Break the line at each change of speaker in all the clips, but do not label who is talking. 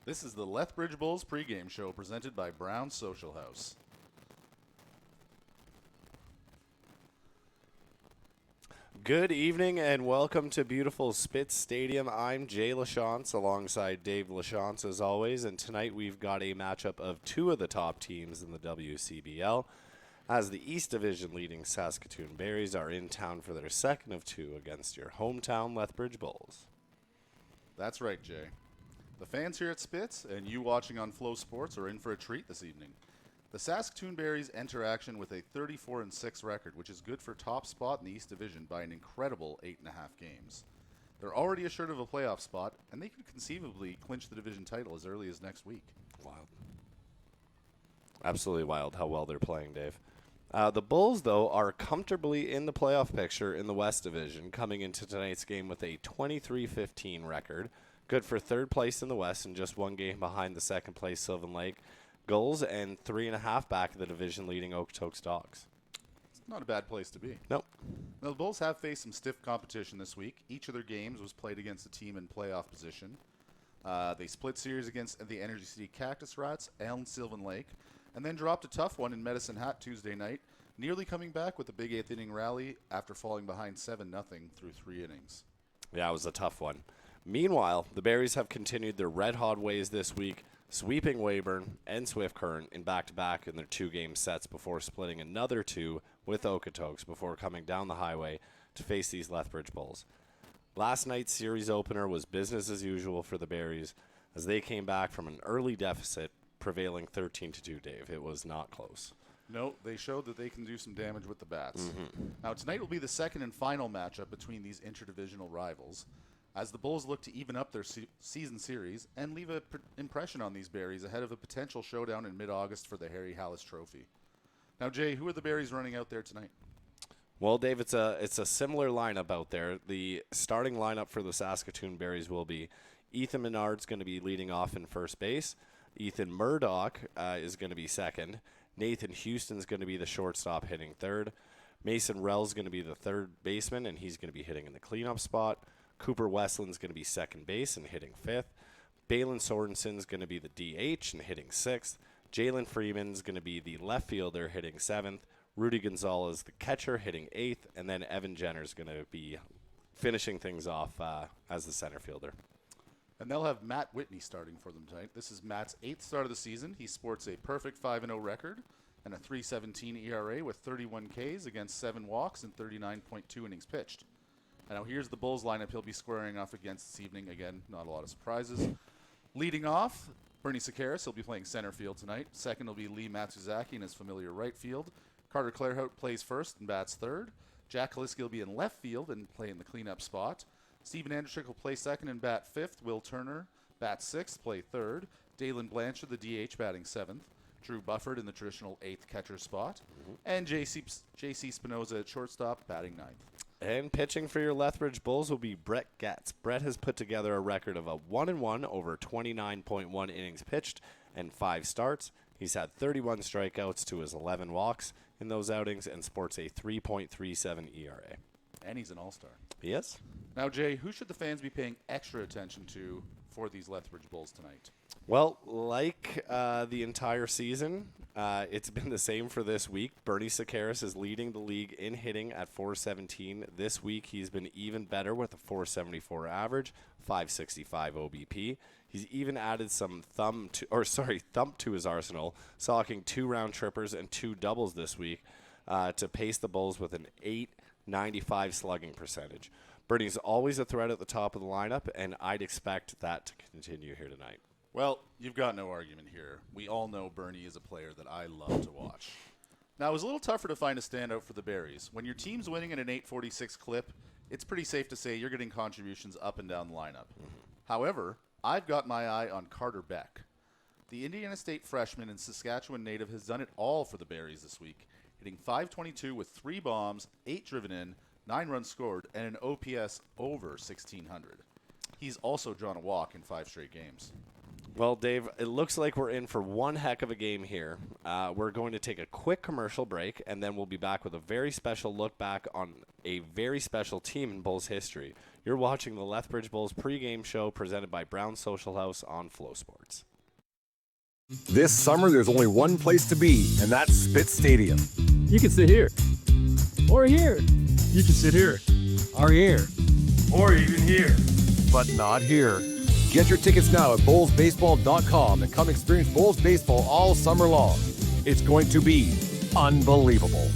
This is the Lethbridge Bulls pregame show presented by Brown Social House.
Good evening and welcome to beautiful Spitz Stadium. I'm Jay LaChance alongside Dave LaChance as always, and tonight we've got a matchup of two of the top teams in the WCBL as the East Division leading Saskatoon Berries are in town for their second of two against your hometown Lethbridge Bulls.
That's right, Jay. The fans here at Spitz and you watching on Flow Sports are in for a treat this evening. The Saskatoon Berries enter action with a 34-6 record, which is good for top spot in the East Division by an incredible 8.5 games. They're already assured of a playoff spot, and they could conceivably clinch the division title as early as next week.
Wild. Absolutely wild how well they're playing, Dave. The Bulls, though, are comfortably in the playoff picture in the West Division, coming into tonight's game with a 23-15 record, good for third place in the West and just one game behind the second place Sylvan Lake Gulls and 3.5 back of the division leading Okotoks Dogs.
It's not a bad place to be.
Nope.
Now, the Bulls have faced some stiff competition this week. Each of their games was played against a team in playoff position. They split series against the Energy City Cactus Rats and Sylvan Lake, and then dropped a tough one in Medicine Hat Tuesday night, nearly coming back with a big 8th inning rally after falling behind 7-0 through 3 innings.
Yeah, it was a tough one. Meanwhile, the Berries have continued their red-hot ways this week, sweeping Weyburn and Swift Current in back-to-back in their 2-game sets before splitting another 2 with Okotoks before coming down the highway to face these Lethbridge Bulls. Last night's series opener was business as usual for the Berries as they came back from an early deficit, prevailing 13-2, Dave. It was not close.
No, they showed that they can do some damage with the bats. Now, tonight will be the second and final matchup between these interdivisional rivals, as the Bulls look to even up their season series and leave an impression on these Berries ahead of a potential showdown in mid-August for the Harry Hallis Trophy. Now, Jay, who are the Berries running out there tonight?
Well, Dave, it's a similar lineup out there. The starting lineup for the Saskatoon Berries will be Ethan Menard's going to be leading off in first base. Ethan Murdoch is going to be second. Nathan Houston's going to be the shortstop hitting third. Mason Rell's going to be the third baseman, and he's going to be hitting in the cleanup spot. Cooper Westland's going to be second base and hitting fifth. Balin Sorensen's going to be the DH and hitting sixth. Jalen Freeman's going to be the left fielder hitting seventh. Rudy Gonzalez, the catcher, hitting eighth. And then Evan Jenner's going to be finishing things off as the center fielder.
And they'll have Matt Whitney starting for them tonight. This is Matt's 8th start of the season. He sports a perfect 5-0 record and a 3.17 ERA with 31 Ks against 7 walks and 39.2 innings pitched. And now here's the Bulls lineup he'll be squaring off against this evening. Again, not a lot of surprises. Leading off, Bernie Sakaris. He'll be playing center field tonight. Second will be Lee Matsuzaki in his familiar right field. Carter Clairhout plays first and bats third. Jack Kaliski will be in left field and play in the cleanup spot. Stephen Andrusik will play second and bat fifth. Will Turner bats sixth, play third. Dalen Blanchard, the DH, batting seventh. Drew Bufford in the traditional eighth catcher spot. And J.C. Spinoza at shortstop, batting ninth.
And pitching for your Lethbridge Bulls will be Brett Getz. Brett has put together a record of a 1-1 over 29.1 innings pitched and 5 starts. He's had 31 strikeouts to his 11 walks in those outings and sports a 3.37 ERA.
And he's an all-star.
He is.
Now, Jay, who should the fans be paying extra attention to for these Lethbridge Bulls tonight?
Well, like the entire season, it's been the same for this week. Bernie Sakaris is leading the league in hitting at 417. This week, he's been even better with a 474 average, 565 OBP. He's even added some thump to his arsenal, socking 2 round trippers and 2 doubles this week to pace the Bulls with an 895 slugging percentage. Bernie's always a threat at the top of the lineup, and I'd expect that to continue here tonight.
Well, you've got no argument here. We all know Bernie is a player that I love to watch. Now, it was a little tougher to find a standout for the Berries. When your team's winning at an 846 clip, it's pretty safe to say you're getting contributions up and down the lineup. However, I've got my eye on Carter Beck. The Indiana State freshman and Saskatchewan native has done it all for the Berries this week, hitting .522 with 3 bombs, 8 driven in, 9 runs scored, and an OPS over 1,600. He's also drawn a walk in 5 straight games.
Well, Dave, it looks like we're in for one heck of a game here. We're going to take a quick commercial break, and then we'll be back with a very special look back on a very special team in Bulls history. You're watching the Lethbridge Bulls pregame show presented by Brown Social House on Flow Sports.
This summer, there's only one place to be, and that's Spitz Stadium.
You can sit here. Or here. You can sit here. Or here.
Or even here. But not here. Get your tickets now at bullsbaseball.com and come experience Bulls baseball all summer long. It's going to be unbelievable.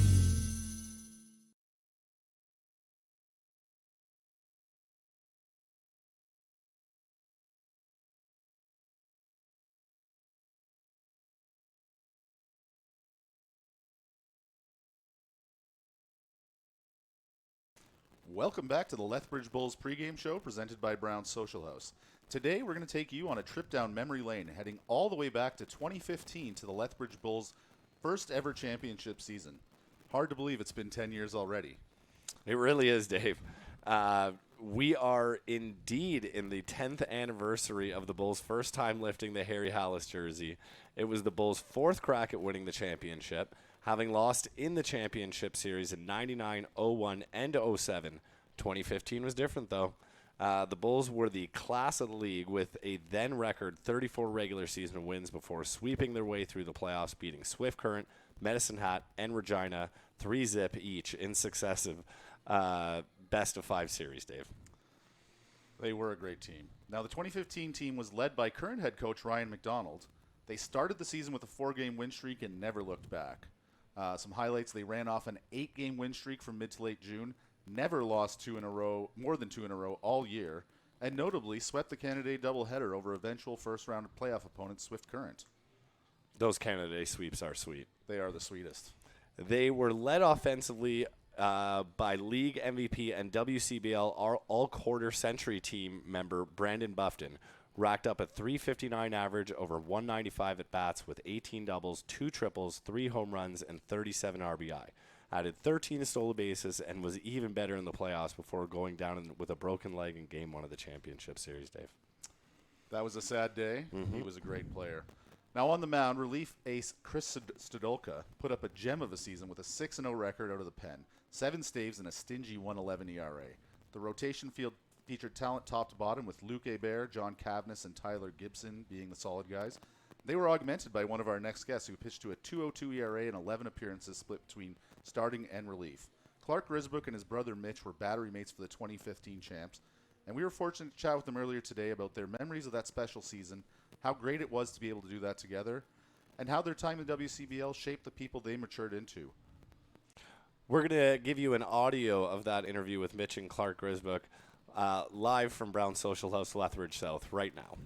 Welcome back to the Lethbridge Bulls pregame show presented by Brown Social House. Today we're going to take you on a trip down memory lane, heading all the way back to 2015 to the Lethbridge Bulls' first ever championship season. Hard to believe it's been 10 years already.
It really is, Dave. We are indeed in the 10th anniversary of the Bulls' first time lifting the Harry Hallis jersey. It was the Bulls' fourth crack at winning the championship, having lost in the championship series in 99, 01, and 07. 2015 was different, though. The Bulls were the class of the league with a then record 34 regular season wins before sweeping their way through the playoffs, beating Swift Current, Medicine Hat, and Regina 3-zip each in successive best-of-5 series, Dave.
They were a great team. Now, the 2015 team was led by current head coach Ryan McDonald. They started the season with a 4-game win streak and never looked back. Some highlights: they ran off an 8-game win streak from mid to late June, never lost more than two in a row all year, and notably swept the Canada Day doubleheader over eventual first-round playoff opponent Swift Current.
Those Canada Day sweeps are sweet.
They are the sweetest.
They were led offensively by league MVP and WCBL all-quarter century team member Brandon Buffton, racked up a .359 average over 195 at-bats with 18 doubles, 2 triples, 3 home runs, and 37 RBI. Added 13 stolen bases and was even better in the playoffs before going down with a broken leg in Game 1 of the championship series, Dave.
That was a sad day. He was a great player. Now on the mound, relief ace Chris Stodolka put up a gem of a season with a 6-0 record out of the pen, 7 staves, and a stingy 1.11 ERA. The rotation field featured talent top to bottom, with Luke Hebert, John Cavness, and Tyler Gibson being the solid guys. They were augmented by one of our next guests, who pitched to a 2.02 ERA and 11 appearances split between starting and relief. Clark Grisbrook and his brother Mitch were battery mates for the 2015 champs, and we were fortunate to chat with them earlier today about their memories of that special season, how great it was to be able to do that together, and how their time in WCBL shaped the people they matured into.
We're going to give you an audio of that interview with Mitch and Clark Grisbrook live from Brown Social House, Lethbridge South, right now.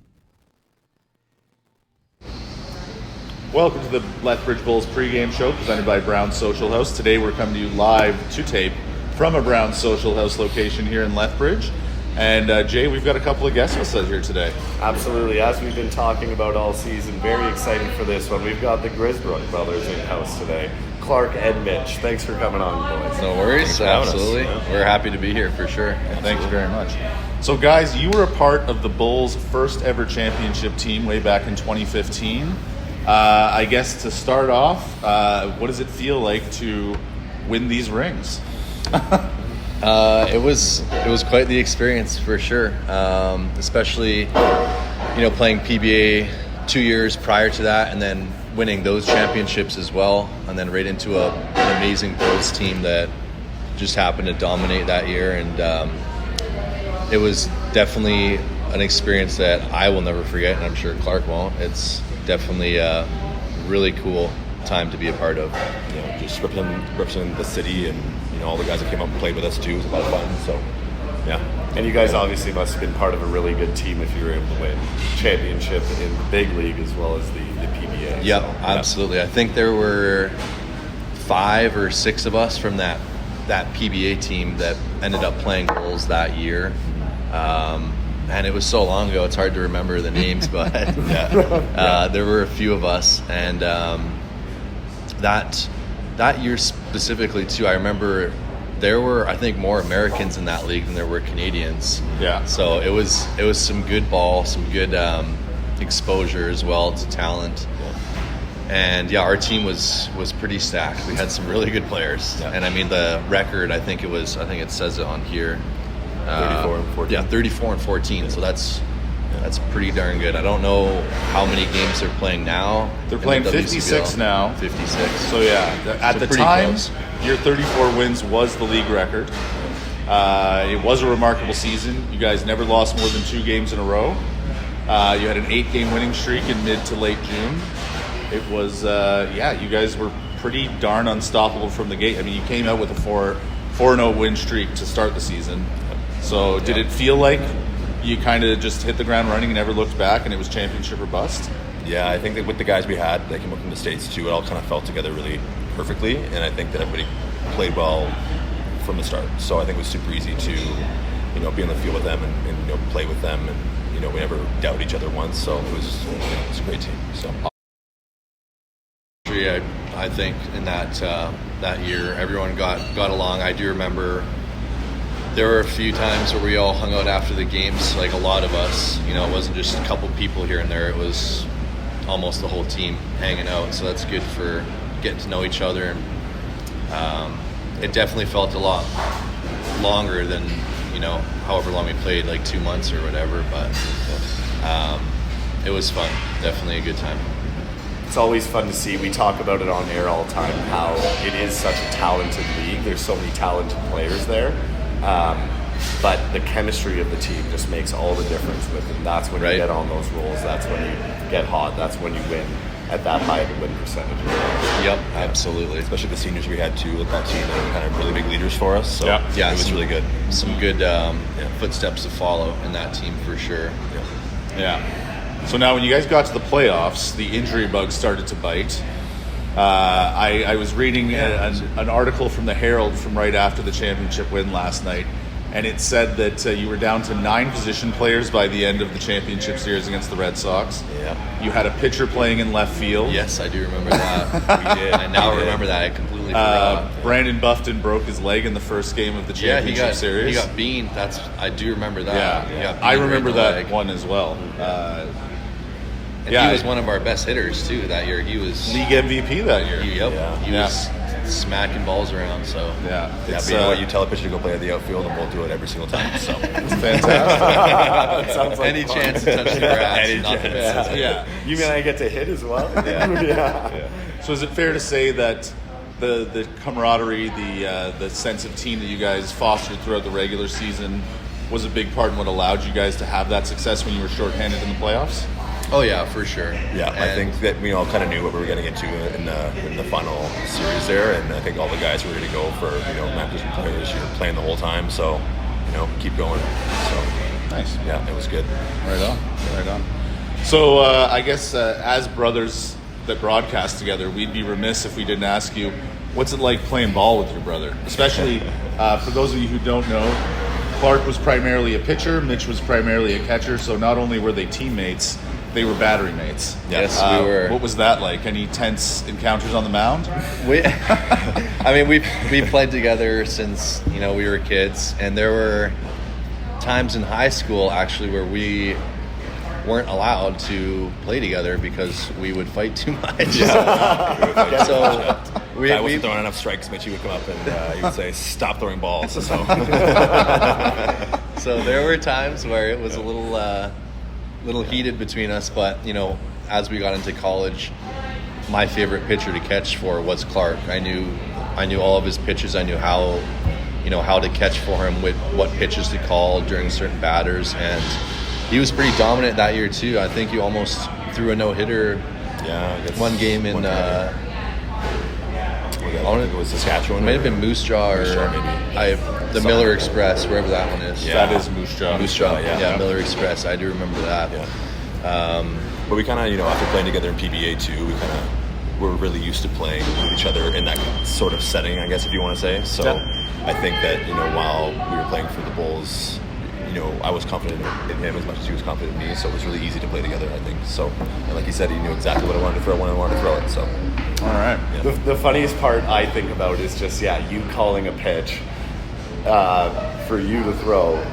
Welcome to the Lethbridge Bulls pregame show presented by Brown Social House. Today we're coming to you live to tape from a Brown Social House location here in Lethbridge. And Jay, we've got a couple of guests with us here today.
Absolutely. As we've been talking about all season, very excited for this one. We've got the Grisbrook brothers in-house today. Clark and Mitch, thanks for coming on, boys.
No worries. Absolutely. We're happy to be here for sure.
Thank you very much. So, guys, you were a part of the Bulls' first ever championship team way back in 2015. I guess to start off, what does it feel like to win these rings?
It was quite the experience for sure, especially playing PBA 2 years prior to that, and then winning those championships as well, and then right into an amazing Bulls team that just happened to dominate that year, and it was definitely an experience that I will never forget, and I'm sure Clark won't. It's definitely a really cool time to be a part of.
Just representing the city, and all the guys that came up and played with us too. It was a lot of fun. So, yeah.
And you guys obviously must have been part of a really good team if you were able to win championship in the big league as well as the PBA.
Yep, absolutely. I think there were 5 or 6 of us from that PBA team that ended up playing Bulls that year. And it was so long ago, it's hard to remember the names, but there were a few of us. And that year specifically, too, I remember there were, I think, more Americans in that league than there were Canadians.
Yeah.
So it was some good ball, some good exposure as well to talent. And yeah, our team was pretty stacked. We had some really good players, and I mean the record. I think it says it on here.
34 and 14.
Yeah, 34 and 14. So that's pretty darn good. I don't know how many games they're playing now.
They're playing
in the
56
WCBL.
now.
56.
So yeah, at
So
the
pretty
time,
close.
your 34 wins was the league record. It was a remarkable season. You guys never lost more than 2 games in a row. You had an 8-game winning streak in mid to late June. It was, you guys were pretty darn unstoppable from the gate. I mean, you came out with a 4-0 win streak to start the season. So did it feel like you kind of just hit the ground running and never looked back and it was championship or bust?
Yeah, I think that with the guys we had that came up from the States too, it all kind of fell together really perfectly, and I think that everybody played well from the start. So I think it was super easy to, be on the field with them and play with them, and we never doubted each other once. So it was a great team. So
I think in that year, everyone got along. I do remember there were a few times where we all hung out after the games, like a lot of us. It wasn't just a couple people here and there. It was almost the whole team hanging out. So that's good for getting to know each other. And it definitely felt a lot longer than, however long we played, like 2 months or whatever. But it was fun. Definitely a good time.
It's always fun to see. We talk about it on air all the time, how it is such a talented league. There's so many talented players there. But the chemistry of the team just makes all the difference with it. That's when you get on those rolls. That's when you get hot. That's when you win at that high of a win percentage.
Yep, absolutely.
especially the seniors we had too, like that team, they were kind of really big leaders for us. So
Yeah,
it was really good.
Some good footsteps to follow in that team for sure.
Yeah. So now when you guys got to the playoffs, the injury bug started to bite. I was reading an article from the Herald from right after the championship win last night, and it said that you were down to 9 position players by the end of the championship series against the Red Sox.
Yeah.
You had a pitcher playing in left field.
Yes, I do remember that. We did. I now remember that. I completely forgot.
Brandon Buffton broke his leg in the first game of the championship series.
He got beamed. I do remember that. He got
I
beamed
remember
right in the
that
leg.
one as well.
And he was one of our best hitters too that year. He was
league MVP that year.
He was smacking balls around. So
But you know what? You tell a pitcher to go play at the outfield, and we'll do it every single time. So
it's fantastic.
Sounds like
any
fun.
chance to touch the grass, nothing.
Yeah.
You mean I get to hit as well?
So is it fair to say that the camaraderie, the sense of team that you guys fostered throughout the regular season was a big part in what allowed you guys to have that success when you were shorthanded in the playoffs?
Oh yeah, for sure.
yeah, I think that we all kind of knew what we were getting into in the final series there, and I think all the guys were ready to go for members and players. You're playing the whole time, so keep going. So
Nice.
yeah, it was good.
Right on. So I guess as brothers that broadcast together, we'd be remiss if we didn't ask you, what's it like playing ball with your brother? Especially for those of you who don't know, Clark was primarily a pitcher, Mitch was primarily a catcher, so not only were they teammates, they were battery mates.
Yes, we were.
What was that like? Any tense encounters on the mound?
We played together since we were kids, and there were times in high school actually where we weren't allowed to play together because we would fight too much. So
I wasn't throwing enough strikes. Mitchie would come up and he would say, "Stop throwing balls." So
so there were times where it was a little heated between us, but as we got into college, my favorite pitcher to catch for was Clark. I knew all of his pitches. I knew how to catch for him, with what pitches to call during certain batters, and he was pretty dominant that year too. I think you almost threw a no-hitter one game in
I think it was Saskatchewan.
it might have been Moose Jaw or
maybe.
the Miller Express, wherever that one is.
Yeah.
That is Moose Jaw.
Moose Jaw,
yeah.
Miller Express. I do remember that.
Yeah. But we kind of, after playing together in PBA too, we kind of were really used to playing with each other in that sort of setting, I guess, if you want to say. So I think that, while we were playing for the Bulls, I was confident in him as much as he was confident in me, so it was really easy to play together, I think. So, and like he said, he knew exactly what I wanted to throw when I wanted to throw it. So,
All right.
yeah.
The funniest part I think about is just, you calling a pitch for you to throw.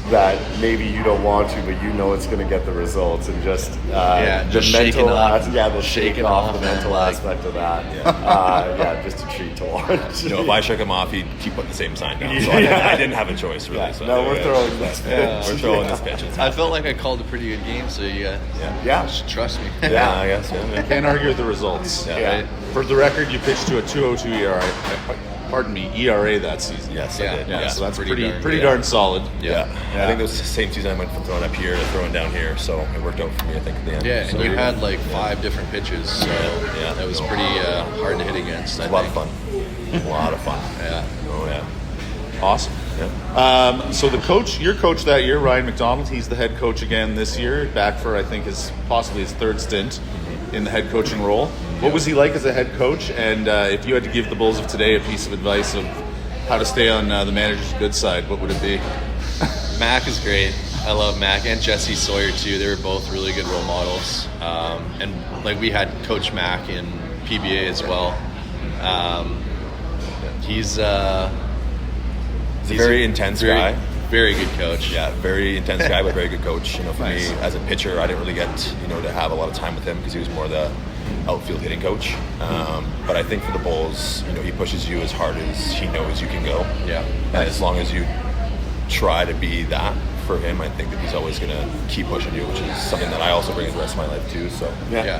that maybe you don't want to, but you know it's going to get the results, and just the
just shaking
mental,
off,
the shaking off the mental
like,
aspect of that. Just a treat to watch.
If I shook him off, he'd keep putting the same sign down. So I didn't have a choice, really.
Yeah.
So
No, we're throwing this pitch.
We're throwing this pitch.
I felt like I called a pretty good game, so you just trust me.
Yeah, I guess. Yeah.
Can't argue with the results.
Yeah.
For the record, you pitched to a 2.02 ERA. Pardon me, ERA that season.
Yes, I did.
Yeah, so that's pretty
darn
darn solid.
Yeah. I think it was the same season I went from throwing up here to throwing down here, so it worked out for me, I think, at the end.
Yeah,
so
and you had like 5 different pitches, so that was pretty hard to hit against.
It was a lot of fun. A lot of fun.
Yeah.
Oh, yeah.
Awesome.
Yeah.
So your coach that year, Ryan McDonald, he's the head coach again this year, back for I think possibly his 3rd stint in the head coaching role. What was he like as a head coach? And if you had to give the Bulls of today a piece of advice of how to stay on the manager's good side, what would it be?
Mac is great. I love Mac and Jesse Sawyer too. They were both really good role models. And like we had Coach Mac in PBA as well. He's a
very intense guy.
Very good coach.
Yeah, very intense guy, but very good coach. For me, as a pitcher, I didn't really get to have a lot of time with him because he was more the outfield hitting coach. But I think for the Bulls, he pushes you as hard as he knows you can go.
Yeah.
And as long as you try to be that for him, I think that he's always going to keep pushing you, which is something that I also bring in the rest of my life too. So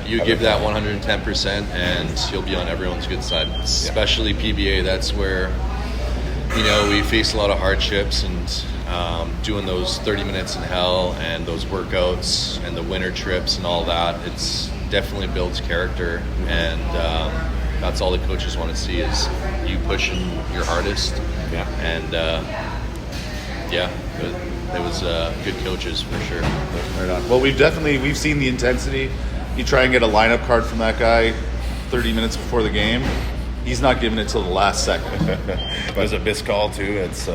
you give that 110%, and you'll be on everyone's good side. Especially PBA, that's where we face a lot of hardships, and doing those 30 minutes in hell and those workouts and the winter trips and all that, it's definitely builds character, and that's all the coaches want to see is you pushing your hardest.
Yeah.
And it was good coaches for sure.
Right on. Well, we've seen the intensity. You try and get a lineup card from that guy 30 minutes before the game. He's not giving it till the last second.
There's a missed call too. It's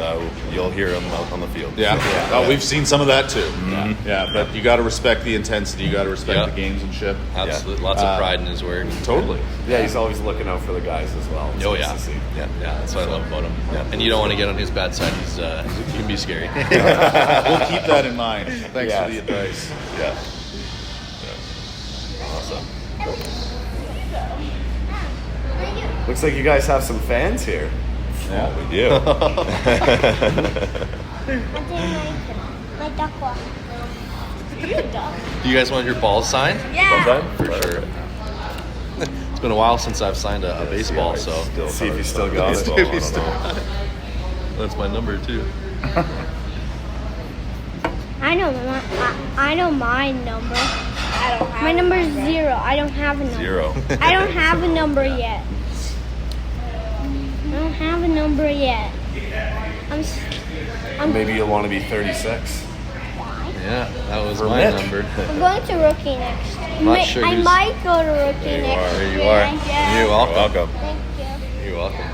you'll hear him out on the field.
Yeah. Oh, we've seen some of that too.
Mm-hmm.
Yeah, but you got to respect the intensity. You got to respect the gamesmanship.
Absolutely, lots of pride in his work.
Totally.
Yeah, he's always looking out for the guys as well. It's nice to see.
Yeah, that's what I love about him. Yeah. And you don't want to get on his bad side. He can be scary.
We'll keep that in mind. Thanks for the advice.
Yeah. Awesome.
Looks like you guys have some fans here.
Yeah, we do.
My duck walk.
Do you guys want your balls signed?
Yeah.
For sure. It's been a while since I've signed a baseball, so
See if you still got it.
that's my number too.
I know my number. My number is 0. I don't have a number.
0.
I don't have a number yet. I don't have a number yet. I'm
Maybe you'll want to be 36.
Yeah, that was my
Mitch.
number.
I'm going to rookie next year.
I'm not sure
I
who's-
might go to rookie next
There
year.
you are.
Yeah.
You're welcome.
Thank you.
You're welcome.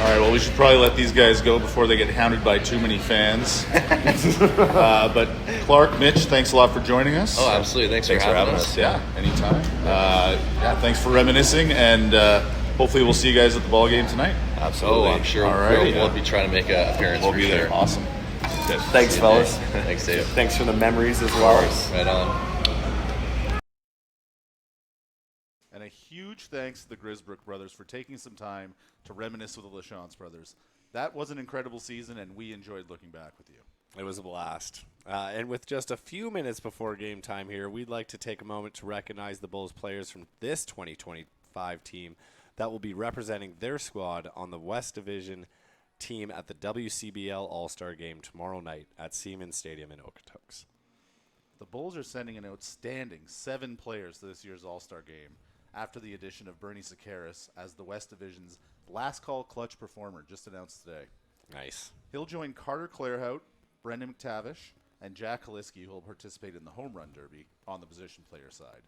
All right, well, we should probably let these guys go before they get hounded by too many fans. But Clark, Mitch, thanks a lot for joining us.
Oh, absolutely. Thanks for having us.
Yeah, anytime. Thanks for reminiscing, and hopefully we'll see you guys at the ball game tonight.
Absolutely.
Oh, I'm sure
All right.
we'll be trying to make an appearance.
We'll
for
be
sure.
there.
Awesome.
Thanks, fellas.
Thanks, Dave.
Thanks for the memories as well.
Right on.
And a huge thanks to the Grisbrook brothers for taking some time to reminisce with the LaChance brothers. That was an incredible season, and we enjoyed looking back with you.
It was a blast. And with just a few minutes before game time here, we'd like to take a moment to recognize the Bulls players from this 2025 team that will be representing their squad on the West Division team at the WCBL All-Star Game tomorrow night at Siemens Stadium in Okotoks.
The Bulls are sending an outstanding 7 players to this year's All-Star Game after the addition of Bernie Sakaris as the West Division's last call clutch performer just announced today.
Nice.
He'll join Carter Clairhout, Brendan McTavish, and Jack Kaliski, who will participate in the home run derby on the position player side.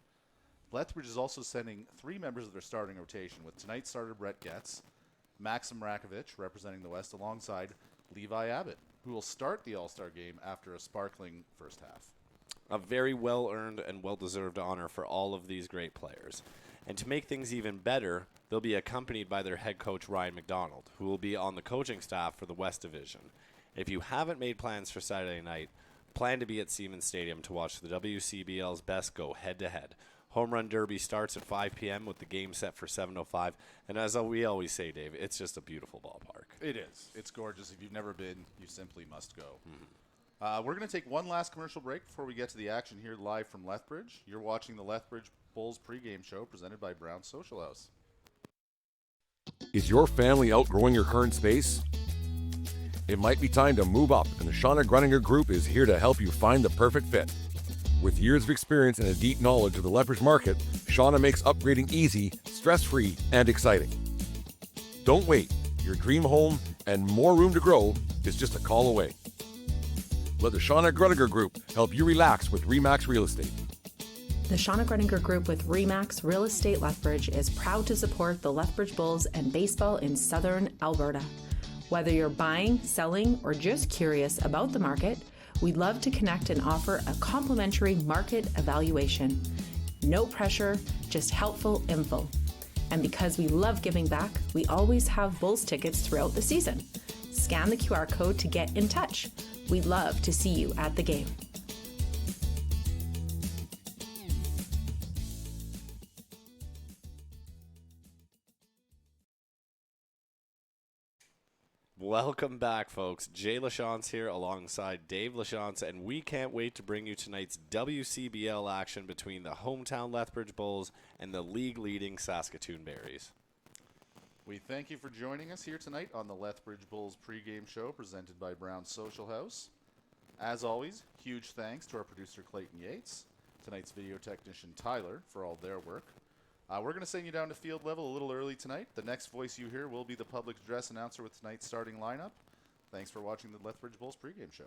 Lethbridge is also sending 3 members of their starting rotation, with tonight's starter Brett Getz, Maxim Rakovich representing the West alongside Levi Abbott, who will start the All-Star Game after a sparkling first half.
A very well-earned and well-deserved honor for all of these great players. And to make things even better, they'll be accompanied by their head coach, Ryan McDonald, who will be on the coaching staff for the West Division. If you haven't made plans for Saturday night, plan to be at Siemens Stadium to watch the WCBL's best go head-to-head. Home Run Derby starts at 5 p.m. with the game set for 7:05. And as we always say, Dave, it's just a beautiful ballpark.
It is. It's gorgeous. If you've never been, you simply must go. We're going to take one last commercial break before we get to the action here live from Lethbridge. You're watching the Lethbridge Bulls pregame show presented by Brown Social House.
Is your family outgrowing your current space? It might be time to move up, and the Shauna Gruninger Group is here to help you find the perfect fit. With years of experience and a deep knowledge of the Lethbridge market, Shauna makes upgrading easy, stress-free, and exciting. Don't wait. Your dream home and more room to grow is just a call away. Let the Shauna Gruninger Group help you relax with RE/MAX Real Estate.
The Shauna Gruninger Group with RE/MAX Real Estate Lethbridge is proud to support the Lethbridge Bulls and baseball in southern Alberta. Whether you're buying, selling, or just curious about the market, we'd love to connect and offer a complimentary market evaluation. No pressure, just helpful info. And because we love giving back, we always have Bulls tickets throughout the season. Scan the QR code to get in touch. We'd love to see you at the game.
Welcome back, folks. Jay Lachance here alongside Dave Lachance, and we can't wait to bring you tonight's WCBL action between the hometown Lethbridge Bulls and the league-leading Saskatoon Berries.
We thank you for joining us here tonight on the Lethbridge Bulls pregame show presented by Brown Social House. As always, huge thanks to our producer Clayton Yates, tonight's video technician Tyler for all their work. We're going to send you down to field level a little early tonight. The next voice you hear will be the public address announcer with tonight's starting lineup. Thanks for watching the Lethbridge Bulls pregame show.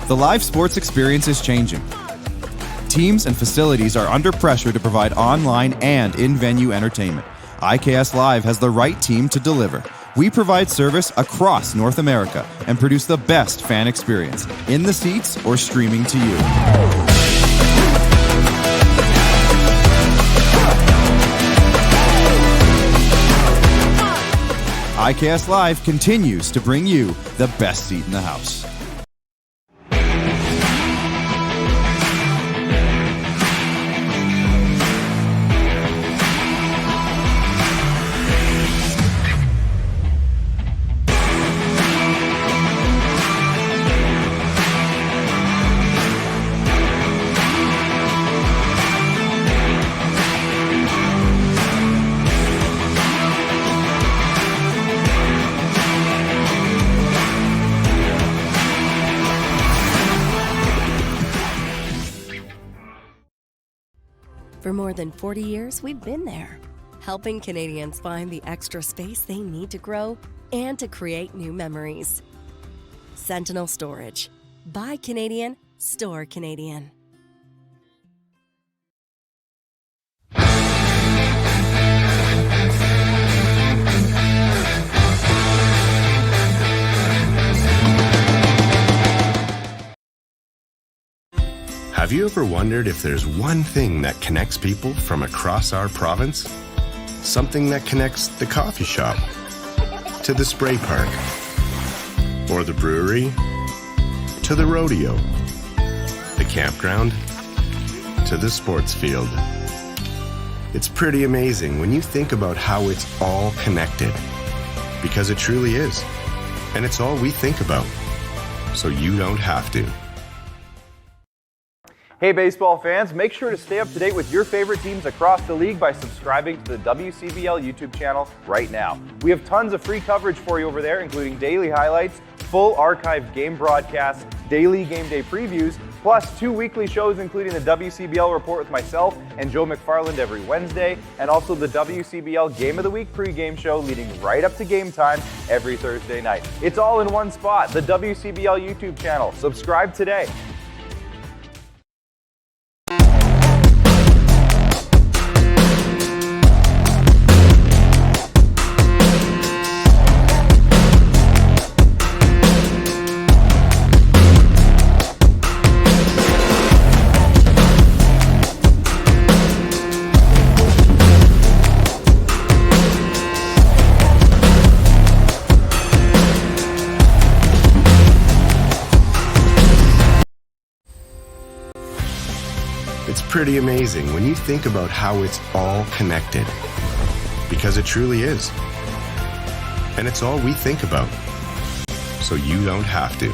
The live sports experience is changing. Teams and facilities are under pressure to provide online and in-venue entertainment. IKS Live has the right team to deliver. We provide service across North America and produce the best fan experience, in the seats or streaming to you. IKS Live continues to bring you the best seat in the house.
For more than 40 years, we've been there, helping Canadians find the extra space they need to grow and to create new memories. Sentinel Storage. Buy Canadian, store Canadian.
Have you ever wondered if there's one thing that connects people from across our province? Something that connects the coffee shop to the spray park, or the brewery to the rodeo, the campground to the sports field. It's pretty amazing when you think about how it's all connected, because it truly is. And it's all we think about, so you don't have to.
Hey baseball fans, make sure to stay up to date with your favorite teams across the league by subscribing to the WCBL YouTube channel right now. We have tons of free coverage for you over there, including daily highlights, full archived game broadcasts, daily game day previews, plus 2 weekly shows including the WCBL Report with myself and Joe McFarland every Wednesday, and also the WCBL Game of the Week pregame show leading right up to game time every Thursday night. It's all in one spot, the WCBL YouTube channel. Subscribe today.
It's pretty amazing when you think about how it's all connected. Because it truly is. And it's all we think about. So you don't have to.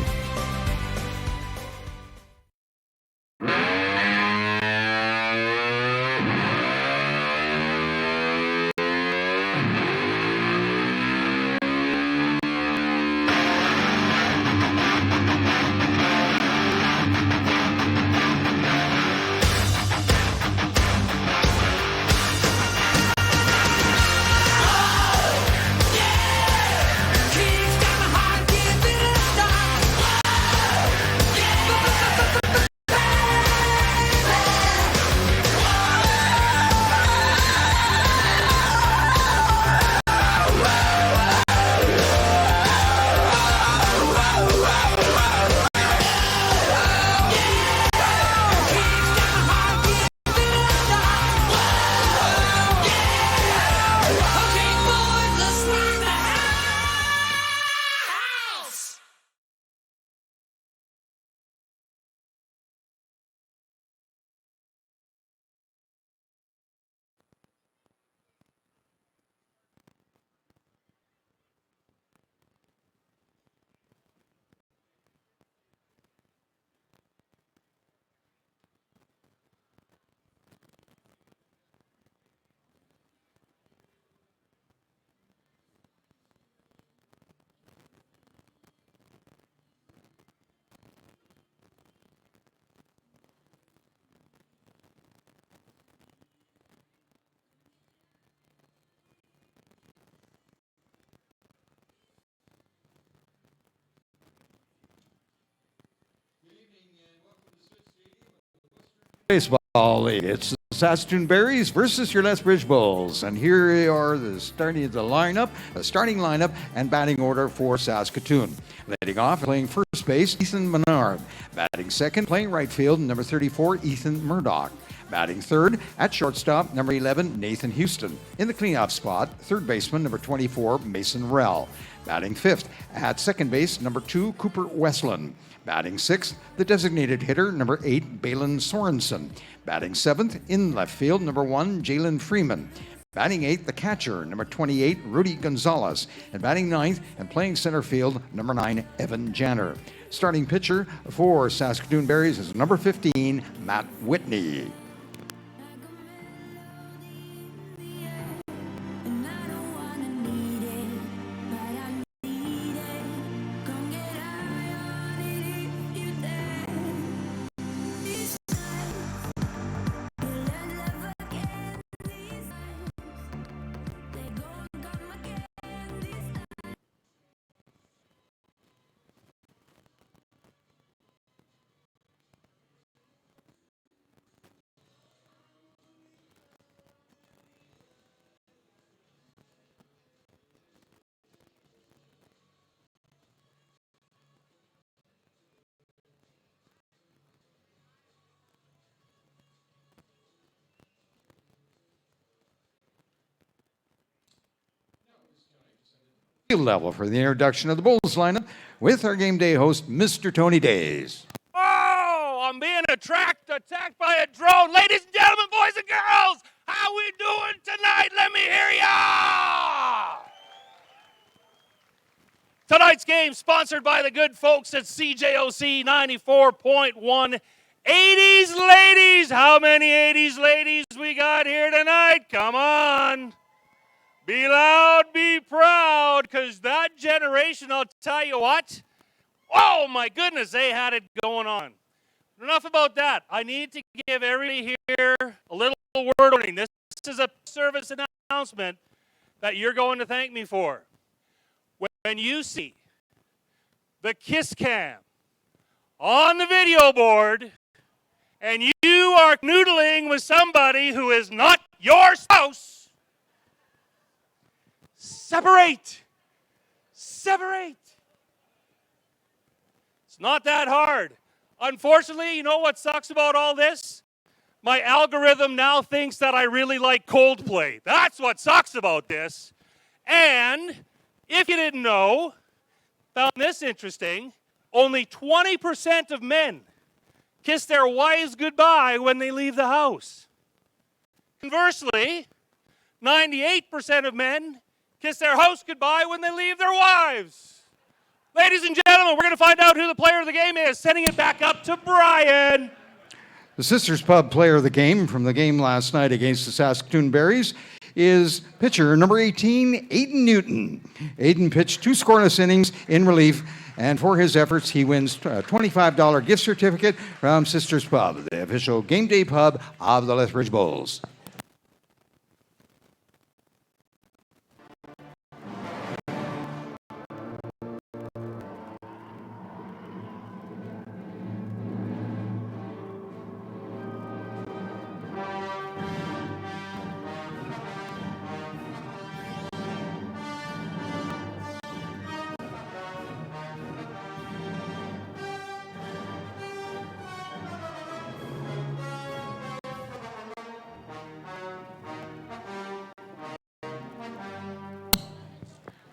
Baseball League. It's the Saskatoon Berries versus your Lethbridge Bulls. And here are the starting lineup and batting order for Saskatoon. Leading off, playing first base, Ethan Menard. Batting second, playing right field, number 34, Ethan Murdoch. Batting third, at shortstop, number 11, Nathan Houston. In the cleanup spot, third baseman, number 24, Mason Rell. Batting fifth, at second base, number 2, Cooper Westland. Batting sixth, the designated hitter, number 8, Balin Sorensen. Batting seventh, in left field, number 1, Jalen Freeman. Batting eighth, the catcher, number 28, Rudy Gonzalez. And batting ninth and playing center field, number 9, Evan Janner. Starting pitcher for Saskatoon Berries is number 15, Matt Whitney. Level for the introduction of the Bulls lineup with our game day host, Mr. Tony Days.
Oh, I'm being attacked by a drone. Ladies and gentlemen, boys and girls, how we doing tonight? Let me hear ya! Tonight's game sponsored by the good folks at CJOC 94.1. 80s ladies. How many 80s ladies we got here tonight? Come on. Be loud, be proud, because that generation, I'll tell you what, oh my goodness, they had it going on. Enough about that. I need to give everybody here a little word warning. This is a service announcement that you're going to thank me for. When you see the kiss cam on the video board and you are noodling with somebody who is not your spouse, separate. Separate. It's not that hard. Unfortunately, you know what sucks about all this? My algorithm now thinks that I really like Coldplay. That's what sucks about this. And if you didn't know, found this interesting, only 20% of men kiss their wives goodbye when they leave the house. Conversely, 98% of men kiss their house goodbye when they leave their wives. Ladies and gentlemen, we're going to find out who the player of the game is. Sending it back up to Brian.
The Sisters Pub player of the game from the game last night against the Saskatoon Berries is pitcher number 18, Aiden Newton. Aiden pitched 2 scoreless innings in relief, and for his efforts, he wins a $25 gift certificate from Sisters Pub, the official game day pub of the Lethbridge Bulls.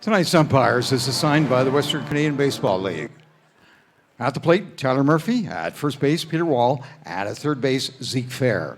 Tonight's umpires is assigned by the Western Canadian Baseball League. At the plate, Tyler Murphy. At first base, Peter Wall. At third base, Zeke Fair.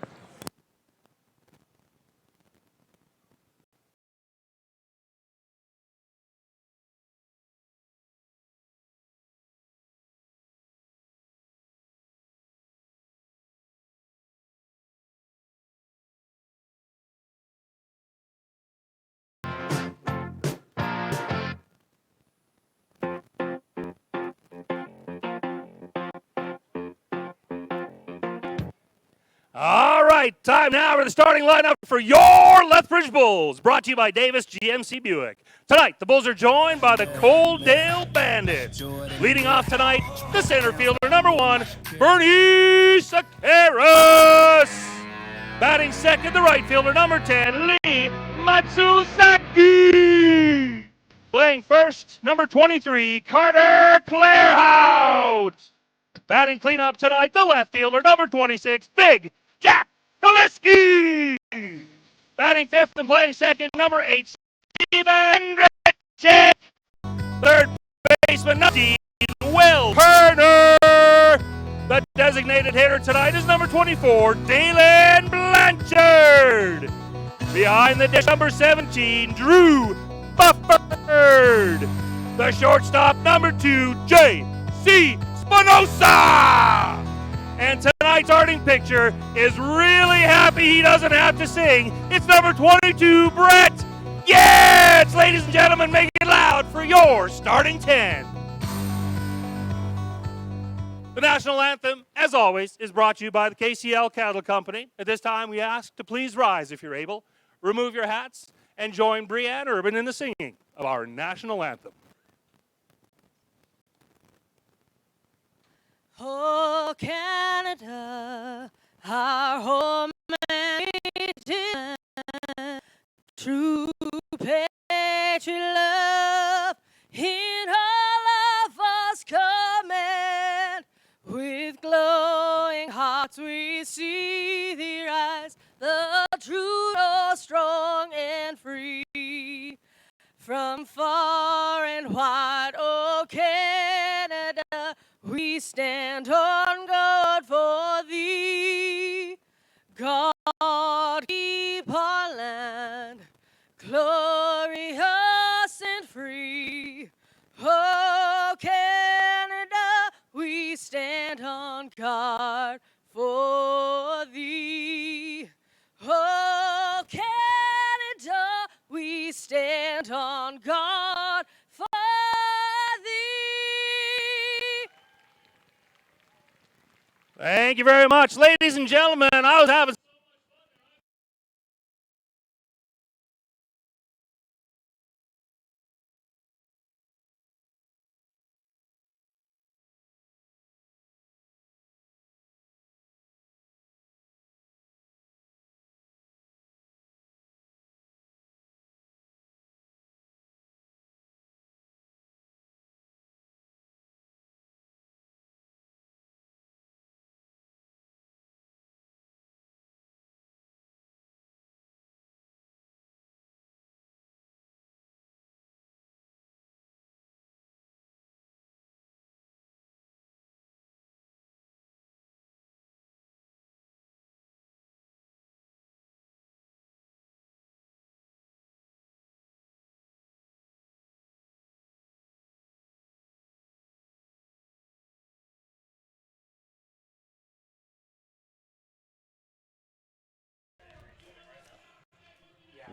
All right, time now for the starting lineup for your Lethbridge Bulls, brought to you by Davis GMC Buick. Tonight, the Bulls are joined by the Coaldale Bandits. Leading off tonight, the center fielder, number 1, Bernie Sakaras. Batting second, the right fielder, number 10, Lee Matsusaki. Playing first, number 23, Carter Clarehout. Batting cleanup tonight, the left fielder, number 26, Big Jack Kaliski. Batting fifth and playing second, number 8, Steven Gretchen. Third baseman, Dean Will Turner. The designated hitter tonight is number 24, Dalen Blanchard. Behind the dish, number 17, Drew Bufford. The shortstop, number 2, J.C. Spinoza. And tonight's starting pitcher is really happy he doesn't have to sing. It's number 22, Brett Yates. Ladies and gentlemen, make it loud for your starting 10. The national anthem, as always, is brought to you by the KCL Cattle Company. At this time, we ask to please rise if you're able, remove your hats, and join Brianne Urban in the singing of our national anthem.
Oh, Canada, our home and true patriot love in all of us command. With glowing hearts we see thee rise, the true, strong and free. From far and wide, oh Canada, we stand on guard for thee. God keep our land glorious and free. Oh, Canada, we stand on guard for thee. Oh, Canada, we stand on guard for thee.
Thank you very much. Ladies and gentlemen, I was having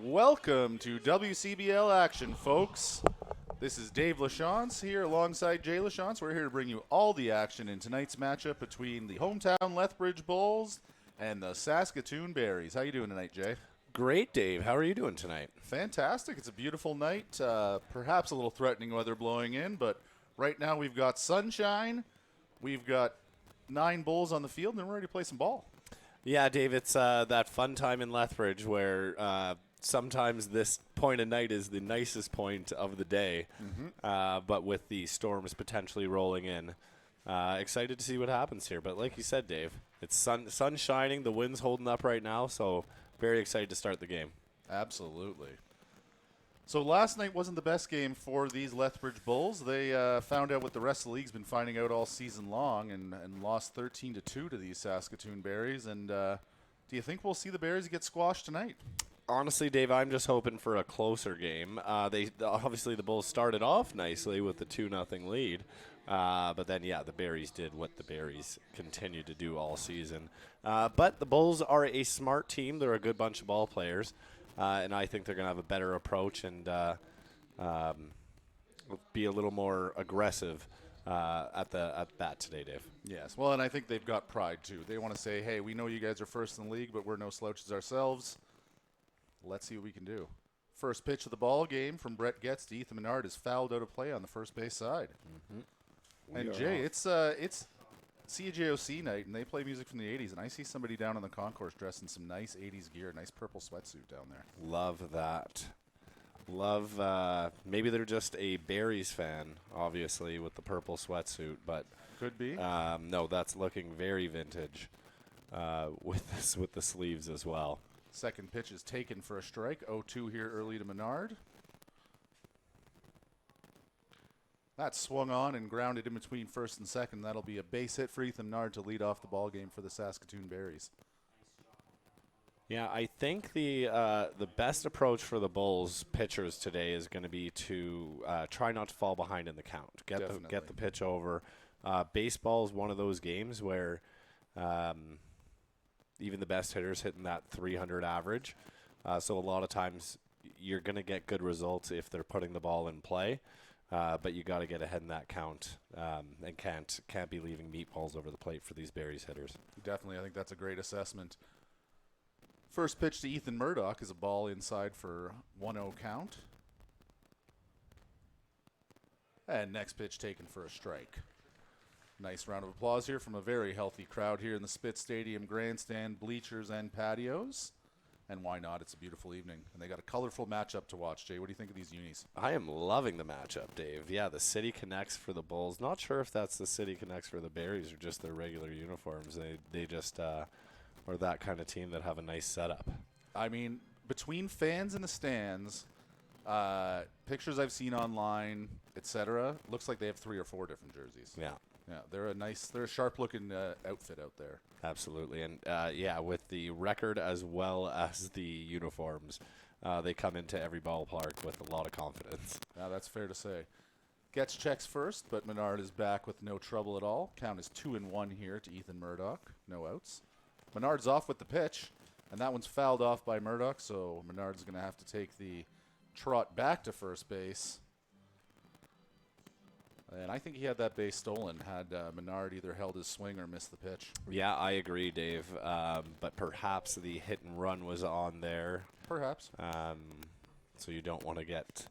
Welcome to WCBL action, folks. This is Dave LaChance here alongside Jay LaChance. We're here to bring you all the action in tonight's matchup between the hometown Lethbridge Bulls and the Saskatoon Berries. How you doing tonight, Jay?
Great, Dave. How are you doing tonight?
Fantastic. It's a beautiful night. Perhaps a little threatening weather blowing in, but right now we've got sunshine. We've got 9 Bulls on the field, and we're ready to play some ball.
Yeah, Dave, it's that fun time in Lethbridge where sometimes this point of night is the nicest point of the day, but with the storms potentially rolling in. Excited to see what happens here. But like you said, Dave, it's sun shining, the wind's holding up right now, so very excited to start the game.
Absolutely. So last night wasn't the best game for these Lethbridge Bulls. They found out what the rest of the league's been finding out all season long and lost 13-2 to these Saskatoon Berries. And do you think we'll see the Berries get squashed tonight?
Honestly, Dave, I'm just hoping for a closer game. Obviously the Bulls started off nicely with the 2-0 lead, but then the Berries did what the Berries continue to do all season. But the Bulls are a smart team. They're a good bunch of ball players, and I think they're going to have a better approach and be a little more aggressive at bat today, Dave.
Yes, well, and I think they've got pride too. They want to say, hey, we know you guys are first in the league, but we're no slouches ourselves. Let's see what we can do. First pitch of the ball game from Brett Getz to Ethan Menard is fouled out of play on the first base side. And Jay, it's CJOC night, and they play music from the 80s, and I see somebody down on the concourse dressed in some nice 80s gear, nice purple sweatsuit down there.
Love that. Maybe they're just a Berries fan, obviously, with the purple sweatsuit, but
could be.
No, that's looking very vintage with the sleeves as well.
Second pitch is taken for a strike. 0-2 here early to Menard. That swung on and grounded in between first and second. That'll be a base hit for Ethan Menard to lead off the ball game for the Saskatoon Berries.
Yeah, I think the best approach for the Bulls pitchers today is going to be to try not to fall behind in the count. Get the pitch over. Baseball is one of those games where even the best hitters hitting that 300 average. So a lot of times you're going to get good results if they're putting the ball in play. But you got to get ahead in that count and can't be leaving meatballs over the plate for these Berries hitters.
Definitely, I think that's a great assessment. First pitch to Ethan Murdoch is a ball inside for 1-0 count. And next pitch taken for a strike. Nice round of applause here from a very healthy crowd here in the Spitz Stadium grandstand, bleachers, and patios. And why not? It's a beautiful evening. And they got a colorful matchup to watch. Jay, what do you think of these unis?
I am loving the matchup, Dave. Yeah, the City Connects for the Bulls. Not sure if that's the City Connects for the Berries or just their regular uniforms. They just are that kind of team that have a nice setup.
I mean, between fans in the stands, pictures I've seen online, etc., looks like they have 3 or 4 different jerseys.
Yeah.
Yeah, they're a sharp-looking outfit out there.
Absolutely, and with the record as well as the uniforms, they come into every ballpark with a lot of confidence.
Now that's fair to say. Gets checks first, but Menard is back with no trouble at all. Count is 2-1 here to Ethan Murdoch. No outs. Menard's off with the pitch, and that one's fouled off by Murdoch, so Menard's going to have to take the trot back to first base. And I think he had that base stolen had Menard either held his swing or missed the pitch.
Yeah, I agree, Dave. But perhaps the hit and run was on there.
Perhaps.
So you don't want to get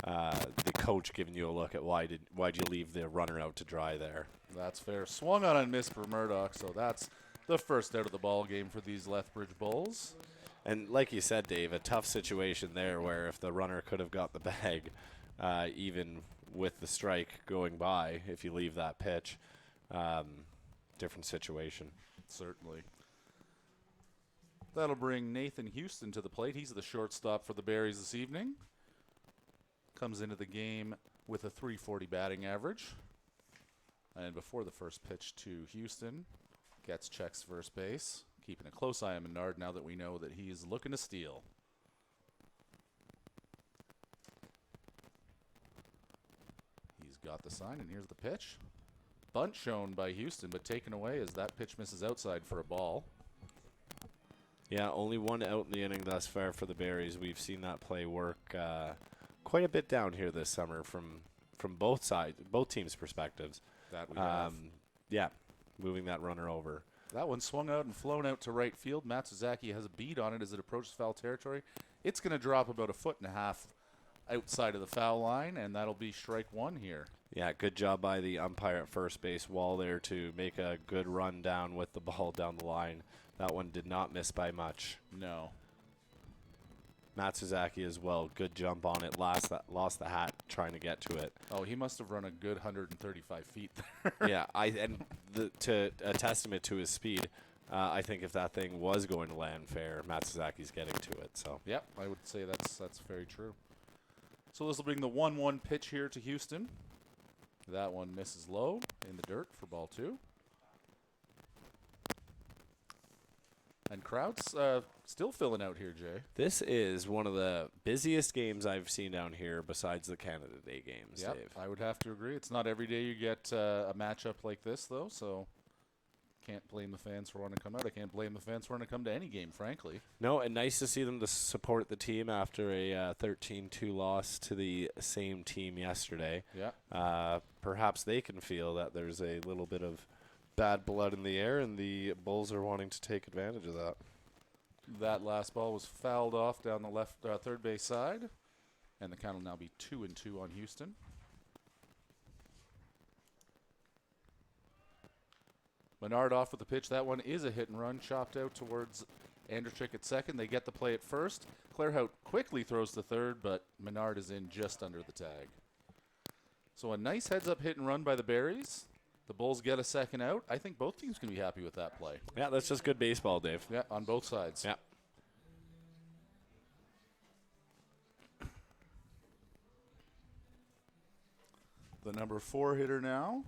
the coach giving you a look at why'd you leave the runner out to dry there.
That's fair. Swung on and missed for Murdoch, so that's the first out of the ball game for these Lethbridge Bulls.
And like you said, Dave, a tough situation there where if the runner could have got the bag, even with the strike going by, if you leave that pitch, different situation.
Certainly. That'll bring Nathan Houston to the plate. He's the shortstop for the Berries this evening. Comes into the game with a .340 batting average. And before the first pitch to Houston, gets checks first base. Keeping a close eye on Menard now that we know that he's looking to steal. He's got the sign, and here's the pitch. Bunt shown by Houston, but taken away as that pitch misses outside for a ball.
Yeah, only one out in the inning thus far for the Berries. We've seen that play work quite a bit down here this summer from both sides, both teams' perspectives.
That we have.
Yeah, moving that runner over.
That one swung out and flown out to right field. Matsuzaki has a beat on it as it approaches foul territory. It's going to drop about 1.5 feet outside of the foul line, and that'll be strike one here.
Yeah, good job by the umpire at first base wall there to make a good run down with the ball down the line. That one did not miss by much.
No.
Matsuzaki as well. Good jump on it. Lost the hat trying to get to it.
Oh, he must have run a good 135 feet there.
Yeah, to a testament to his speed, I think if that thing was going to land fair, Matsuzaki's getting to it. So.
Yep, I would say that's very true. So this will bring the 1-1 pitch here to Houston. That one misses low in the dirt for ball 2. And crowds still filling out here, Jay.
This is one of the busiest games I've seen down here besides the Canada Day games,
Yep,
Dave.
I would have to agree. It's not every day you get a matchup like this, though, so can't blame the fans for wanting to come out. I can't blame the fans for wanting to come to any game, frankly.
No, and nice to see them to support the team after a 13-2 loss to the same team yesterday.
Yeah.
Perhaps they can feel that there's a little bit of bad blood in the air, and the Bulls are wanting to take advantage of that.
That last ball was fouled off down the left third base side, and the count will now be 2-2 on Houston. Menard off with the pitch. That one is a hit and run, chopped out towards Andrchik at second. They get the play at first. Clairhout quickly throws to third, but Menard is in just under the tag. So a nice heads-up hit and run by the Berries. The Bulls get a second out. I think both teams can be happy with that play.
Yeah, that's just good baseball, Dave.
Yeah, on both sides.
Yeah.
The number 4 hitter now,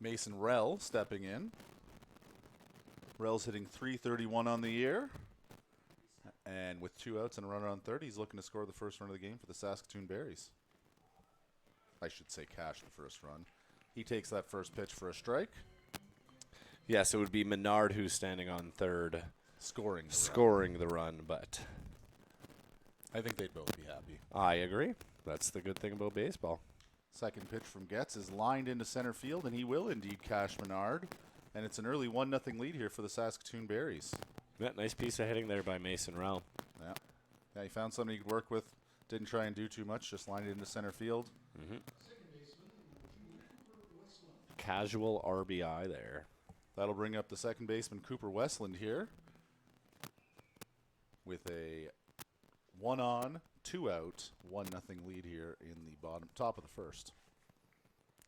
Mason Rell, stepping in. Rell's hitting .331 on the year. And with 2 outs and a runner on third, he's looking to score the first run of the game for the Saskatoon Berries. I should say cash the first run. He takes that first pitch for a strike.
Yes, it would be Menard who's standing on third.
Scoring
the run, but
I think they'd both be happy.
I agree. That's the good thing about baseball.
Second pitch from Getz is lined into center field, and he will indeed cash Menard. And it's an early 1-0 lead here for the Saskatoon Berries.
Yeah, nice piece of hitting there by Mason Rell.
Yeah. Yeah, he found something he could work with. Didn't try and do too much, just lined it into center field.
Mm-hmm. Casual RBI there.
That'll bring up the second baseman, Cooper Westland, here with a 1-on, 2-out, 1-0 lead here in the top of the first.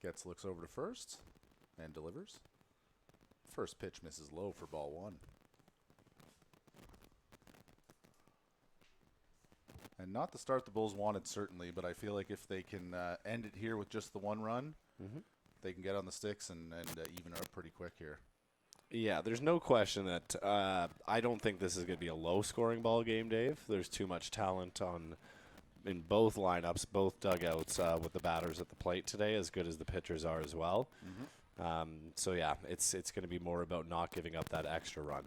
Getz looks over to first and delivers. First pitch misses low for ball 1. And not the start the Bulls wanted, certainly, but I feel like if they can end it here with just the 1 run, they can get on the sticks and even it up pretty quick here.
Yeah, there's no question that I don't think this is going to be a low-scoring ball game, Dave. There's too much talent in both lineups, both dugouts, with the batters at the plate today, as good as the pitchers are as well. So, yeah, it's going to be more about not giving up that extra run.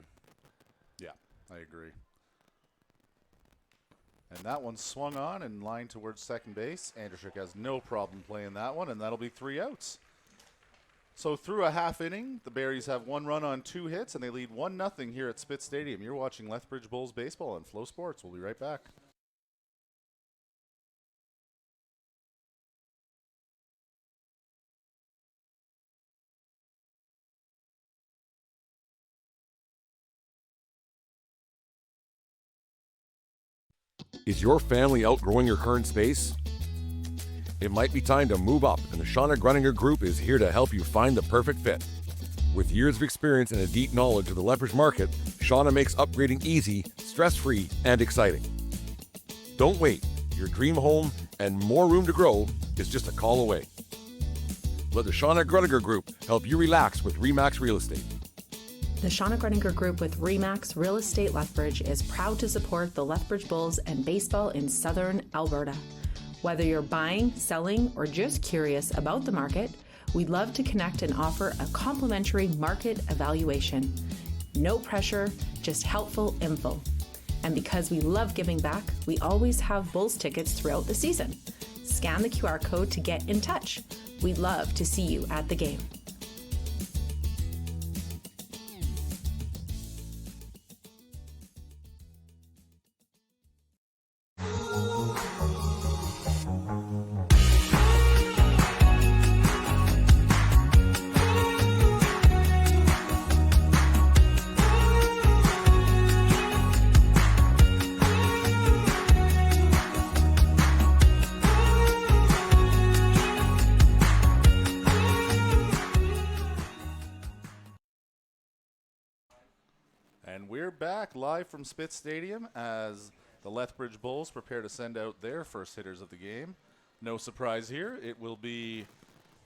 Yeah, I agree. And that one swung on and lined towards second base. Andrchik has no problem playing that one, and that'll be 3 outs. So through a half inning, the Berries have 1 run on 2 hits, and they lead 1-0 here at Spitz Stadium. You're watching Lethbridge Bulls baseball on Flow Sports. We'll be right back.
Is your family outgrowing your current space? It might be time to move up, and the Shauna Grunninger Group is here to help you find the perfect fit. With years of experience and a deep knowledge of the Lethbridge market, Shauna makes upgrading easy, stress-free, and exciting. Don't wait. Your dream home and more room to grow is just a call away. Let the Shauna Grunninger Group help you relax with RE/MAX Real Estate.
The Shauna Grunninger Group with RE/MAX Real Estate Lethbridge is proud to support the Lethbridge Bulls and baseball in southern Alberta. Whether you're buying, selling, or just curious about the market, we'd love to connect and offer a complimentary market evaluation. No pressure, just helpful info. And because we love giving back, we always have Bulls tickets throughout the season. Scan the QR code to get in touch. We'd love to see you at the game.
And we're back live from Spitz Stadium as the Lethbridge Bulls prepare to send out their first hitters of the game. No surprise here. It will be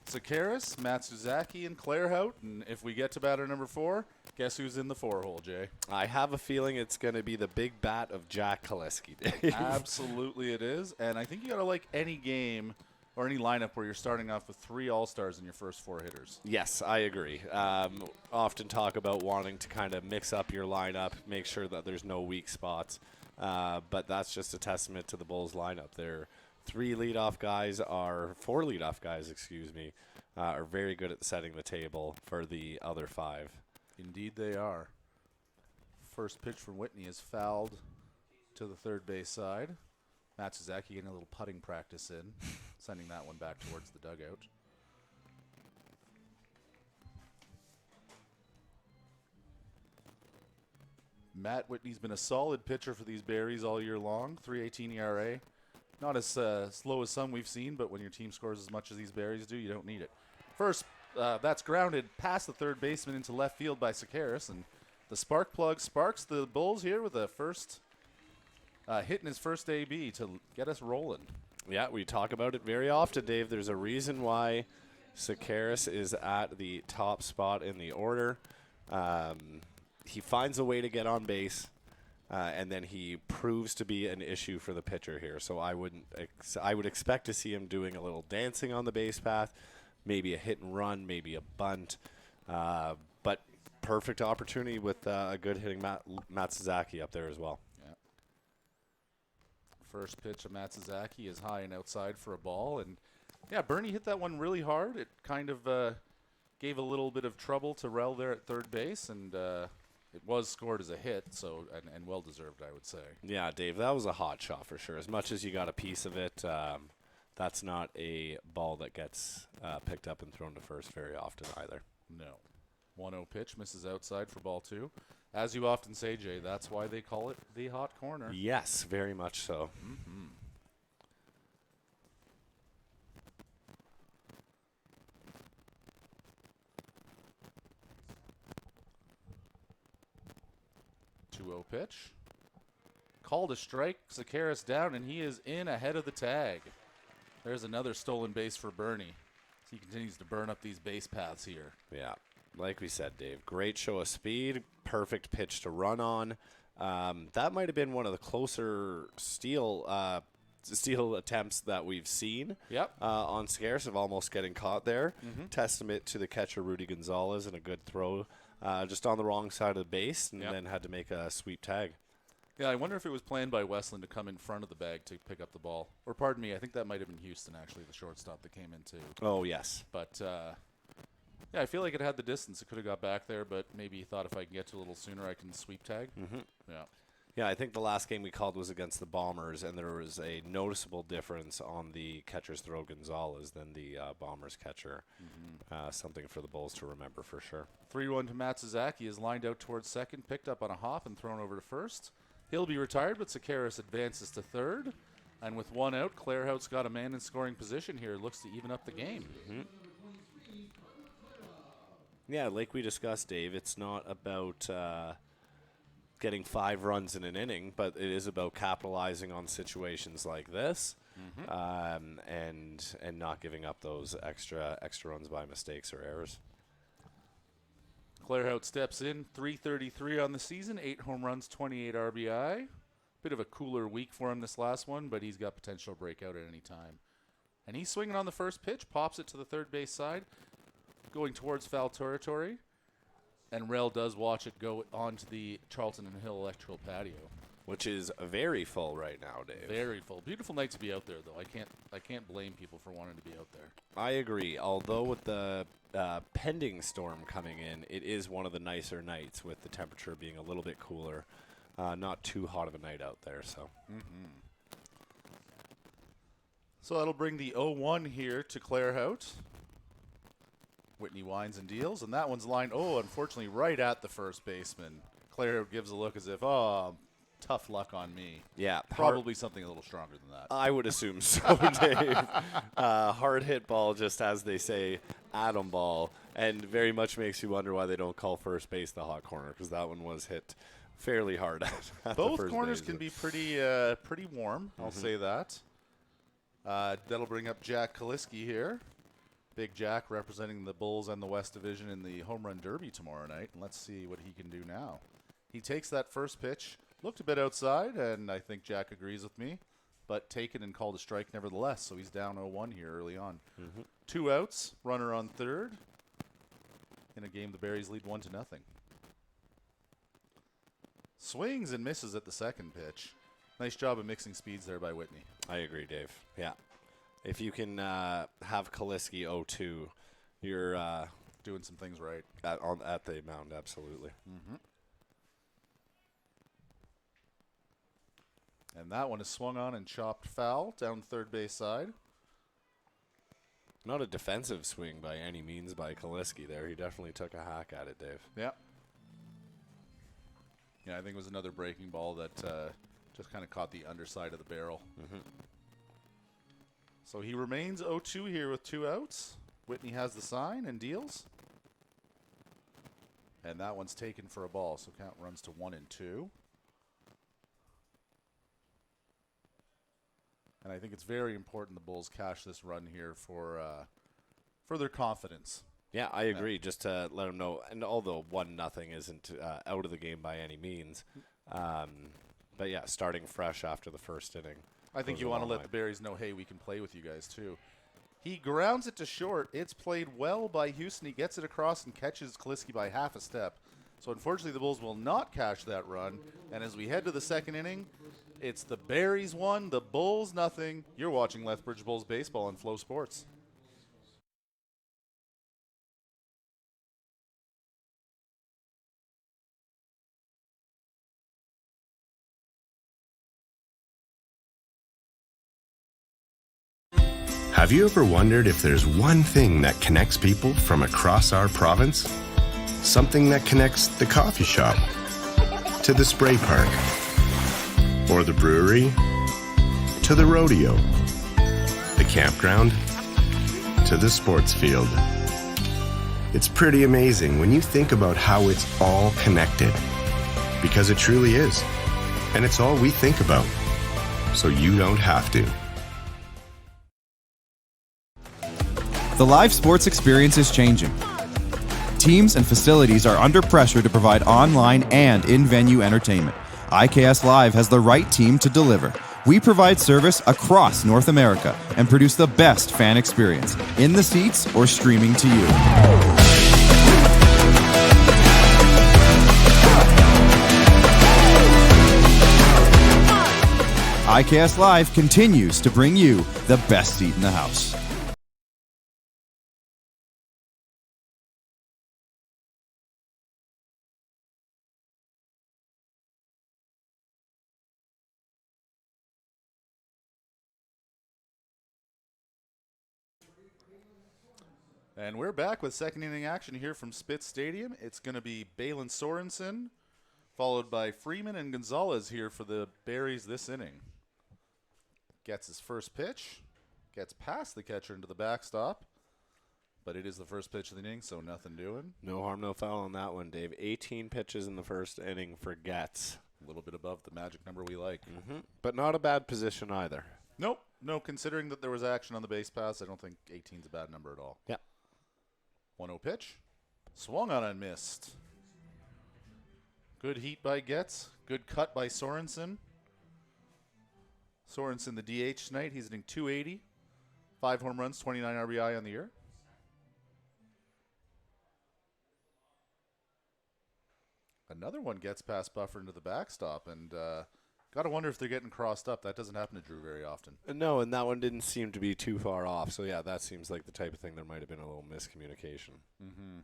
Sakaris, Matsuzaki, and Clairhout. And if we get to batter number 4, guess who's in the 4-hole, Jay?
I have a feeling it's going to be the big bat of Jack Kaleski, Dave.
Absolutely it is. And I think you got to like any game or any lineup where you're starting off with 3 all-stars in your first 4 hitters.
Yes, I agree. Often talk about wanting to kind of mix up your lineup, make sure that there's no weak spots. But that's just a testament to the Bulls lineup. Their 4 leadoff guys are very good at setting the table for the other 5.
Indeed they are. First pitch from Whitney is fouled to the third base side. Matsuzaki getting a little putting practice in, sending that one back towards the dugout. Matt Whitney's been a solid pitcher for these Berries all year long. 3.18 ERA. Not as slow as some we've seen, but when your team scores as much as these Berries do, you don't need it. First, that's grounded past the third baseman into left field by Sakaris, and the spark plug sparks the Bulls here with a first hit in his first AB to get us rolling.
Yeah, we talk about it very often, Dave. There's a reason why Sakaris is at the top spot in the order. He finds a way to get on base, and then he proves to be an issue for the pitcher here. So I would expect to see him doing a little dancing on the base path, maybe a hit and run, maybe a bunt. But perfect opportunity with a good hitting Matsuzaki up there as well.
First pitch of Matsuzaki is high and outside for a ball. And, yeah, Bernie hit that one really hard. It kind of gave a little bit of trouble to Rel there at third base, and it was scored as a hit, so and well-deserved, I would say.
Yeah, Dave, that was a hot shot for sure. As much as you got a piece of it, that's not a ball that gets picked up and thrown to first very often either.
No. 1-0 pitch, misses outside for ball 2. As you often say, Jay, that's why they call it the hot corner.
Yes, very much so.
Mm-hmm. Pitch. Called a strike, Sakaris down, and he is in ahead of the tag. There's another stolen base for Bernie. He continues to burn up these base paths here.
Yeah. Like we said, Dave, great show of speed, perfect pitch to run on. That might have been one of the closer steal attempts that we've seen on Sakaris of almost getting caught there.
Mm-hmm.
Testament to the catcher, Rudy Gonzalez, and a good throw just on the wrong side of the base and then had to make a sweep tag.
Yeah, I wonder if it was planned by Westland to come in front of the bag to pick up the ball. Or pardon me, I think that might have been Houston, actually, the shortstop that came in too.
Oh, yes.
But yeah, I feel like it had the distance. It could have got back there, but maybe he thought if I can get to a little sooner, I can sweep tag.
Mm-hmm.
Yeah.
Yeah, I think the last game we called was against the Bombers, and there was a noticeable difference on the catcher's throw Gonzalez than the Bombers catcher.
Mm-hmm.
Something for the Bulls to remember for sure.
3-1 to Matsuzaki is lined out towards second, picked up on a hop and thrown over to first. He'll be retired, but Sakaris advances to third. And with 1 out, Clairhout's got a man in scoring position here. Looks to even up the game.
Mm-hmm. Yeah, like we discussed, Dave, it's not about getting 5 runs in an inning, but it is about capitalizing on situations like this, and not giving up those extra runs by mistakes or errors.
Clairhout steps in, 333 on the season, 8 home runs, 28 RBI. Bit of a cooler week for him this last one, but he's got potential to break out at any time. And he's swinging on the first pitch, pops it to the third base side, going towards foul territory. And Rail does watch it go onto the Charlton and Hill electrical patio.
Which is very full right now, Dave.
Very full. Beautiful night to be out there, though. I can't blame people for wanting to be out there.
I agree. Although with the pending storm coming in, it is one of the nicer nights with the temperature being a little bit cooler. Not too hot of a night out there.
So that'll bring the 0-1 here to Clare Hout. Whitney winds and deals, and that one's lined, unfortunately, right at the first baseman. Clare gives a look as if, tough luck on me.
Yeah.
Probably something a little stronger than that.
I would assume so, Dave. Hard hit ball, just as they say, atom ball, and very much makes you wonder why they don't call first base the hot corner, because that one was hit fairly hard at
Both
the first
corners
base.
can be pretty warm, I'll say that. That'll bring up Jack Kaliski here. Big Jack representing the Bulls and the West Division in the Home Run Derby tomorrow night. And let's see what he can do now. He takes that first pitch, looked a bit outside, and I think Jack agrees with me, but taken and called a strike nevertheless. So he's down 0-1 here early on. 2 outs, runner on third. In a game the Berries lead 1-0. Swings and misses at the second pitch. Nice job of mixing speeds there by Whitney.
I agree, Dave. Yeah. If you can have Kaliski 0-2, you're
doing some things right.
At the mound, absolutely.
And that one is swung on and chopped foul down third base side.
Not a defensive swing by any means by Kaliski there. He definitely took a hack at it, Dave.
Yeah. Yeah, I think it was another breaking ball that just kind of caught the underside of the barrel. So he remains 0-2 here with 2 outs. Whitney has the sign and deals. And that one's taken for a ball, so count runs to 1-2. And I think it's very important the Bulls cash this run here for their confidence.
Yeah, I agree. Just to let them know, and although 1-0 isn't out of the game by any means, but yeah, starting fresh after the first inning.
I think you want to let the Berries know, hey, we can play with you guys too. He grounds it to short. It's played well by Houston. He gets it across and catches Kaliski by half a step. So unfortunately, the Bulls will not cash that run. And as we head to the second inning, it's the Berries 1, the Bulls 0. You're watching Lethbridge Bulls baseball on Flow Sports.
Have you ever wondered if there's one thing that connects people from across our province? Something that connects the coffee shop to the spray park, or the brewery to the rodeo, the campground to the sports field. It's pretty amazing when you think about how it's all connected, because it truly is. And it's all we think about, so you don't have to.
The live sports experience is changing. Teams and facilities are under pressure to provide online and in-venue entertainment. IKS Live has the right team to deliver. We provide service across North America and produce the best fan experience, in the seats or streaming to you. IKS Live continues to bring you the best seat in the house.
And we're back with second inning action here from Spitz Stadium. It's going to be Balin Sorensen, followed by Freeman and Gonzalez here for the Berries this inning. Gets his first pitch, gets past the catcher into the backstop, but it is the first pitch of the inning, so nothing doing.
No harm, no foul on that one, Dave. 18 pitches in the first inning for Getz.
A little bit above the magic number we like.
But not a bad position either.
Nope. No, considering that there was action on the base pass, I don't think 18 is a bad number at all.
Yeah.
1-0 pitch. Swung on and missed. Good heat by Getz. Good cut by Sorensen. Sorensen, the DH tonight. He's hitting .280. 5 home runs, 29 RBI on the year. another one gets past Buffer into the backstop, and got to wonder if they're getting crossed up. That doesn't happen to Drew very often.
No, and that one didn't seem to be too far off. So, yeah, that seems like the type of thing there might have been a little miscommunication.
Mm-hmm.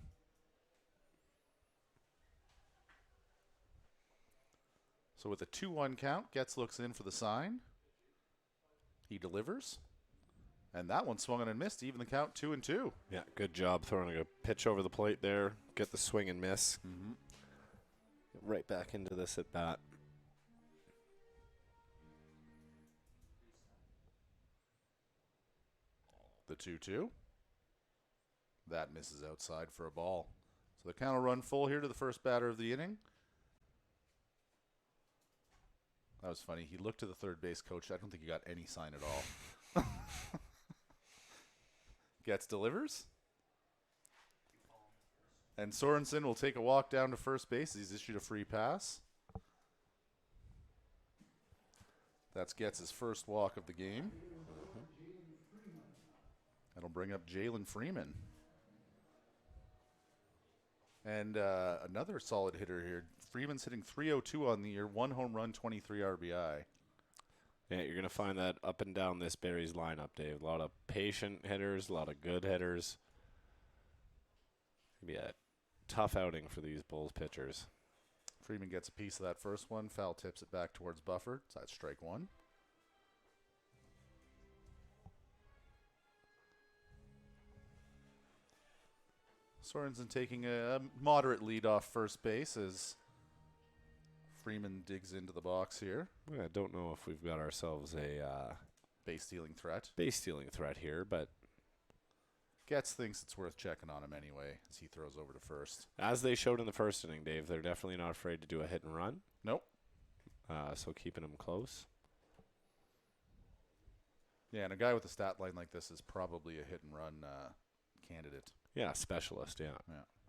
So with a 2-1 count, Getz looks in for the sign. He delivers. And that one swung on and missed, even the count 2-2.
Yeah, good job throwing a pitch over the plate there. Get the swing and miss.
Mm-hmm.
Right back into this at bat.
The 2-2. That misses outside for a ball. So the count will run full here to the first batter of the inning. That was funny. He looked to the third base coach. I don't think he got any sign at all. Getz delivers. And Sorensen will take a walk down to first base. He's issued a free pass. That's Getz's first walk of the game. That'll bring up Jalen Freeman. And another solid hitter here. Freeman's hitting .302 on the year, 1 home run, 23 RBI.
Yeah, you're going to find that up and down this Barry's lineup, Dave. A lot of patient hitters, a lot of good hitters. It'll be a tough outing for these Bulls pitchers.
Freeman gets a piece of that first one. Foul tips it back towards Buffer. So that's strike one. Sorensen taking a moderate lead off first base as Freeman digs into the box here.
Yeah, I don't know if we've got ourselves a
base stealing threat.
Base stealing threat here, but
Getz thinks it's worth checking on him anyway as he throws over to first.
As they showed in the first inning, Dave, they're definitely not afraid to do a hit and run.
Nope.
So keeping them close.
Yeah, and a guy with a stat line like this is probably a hit and run candidate.
Yeah, specialist, yeah.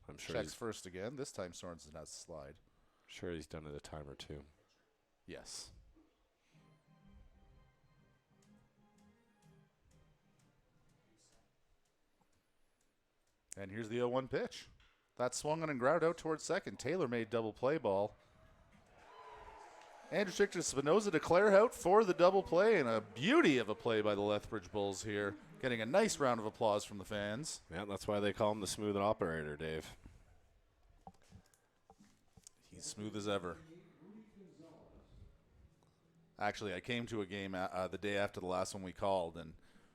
I'm sure
Checks first again. This time Sorensen has to slide.
Sure he's done it a time or two.
Yes. And here's the 0-1 pitch. That swung on and ground out towards second. Taylor made double play ball. Andrew Schichter-Spinoza declare out for the double play, and a beauty of a play by the Lethbridge Bulls here. Getting a nice round of applause from the fans.
Yeah, that's why they call him the smooth operator, Dave.
He's smooth as ever. Actually, I came to a game the day after the last one we called, and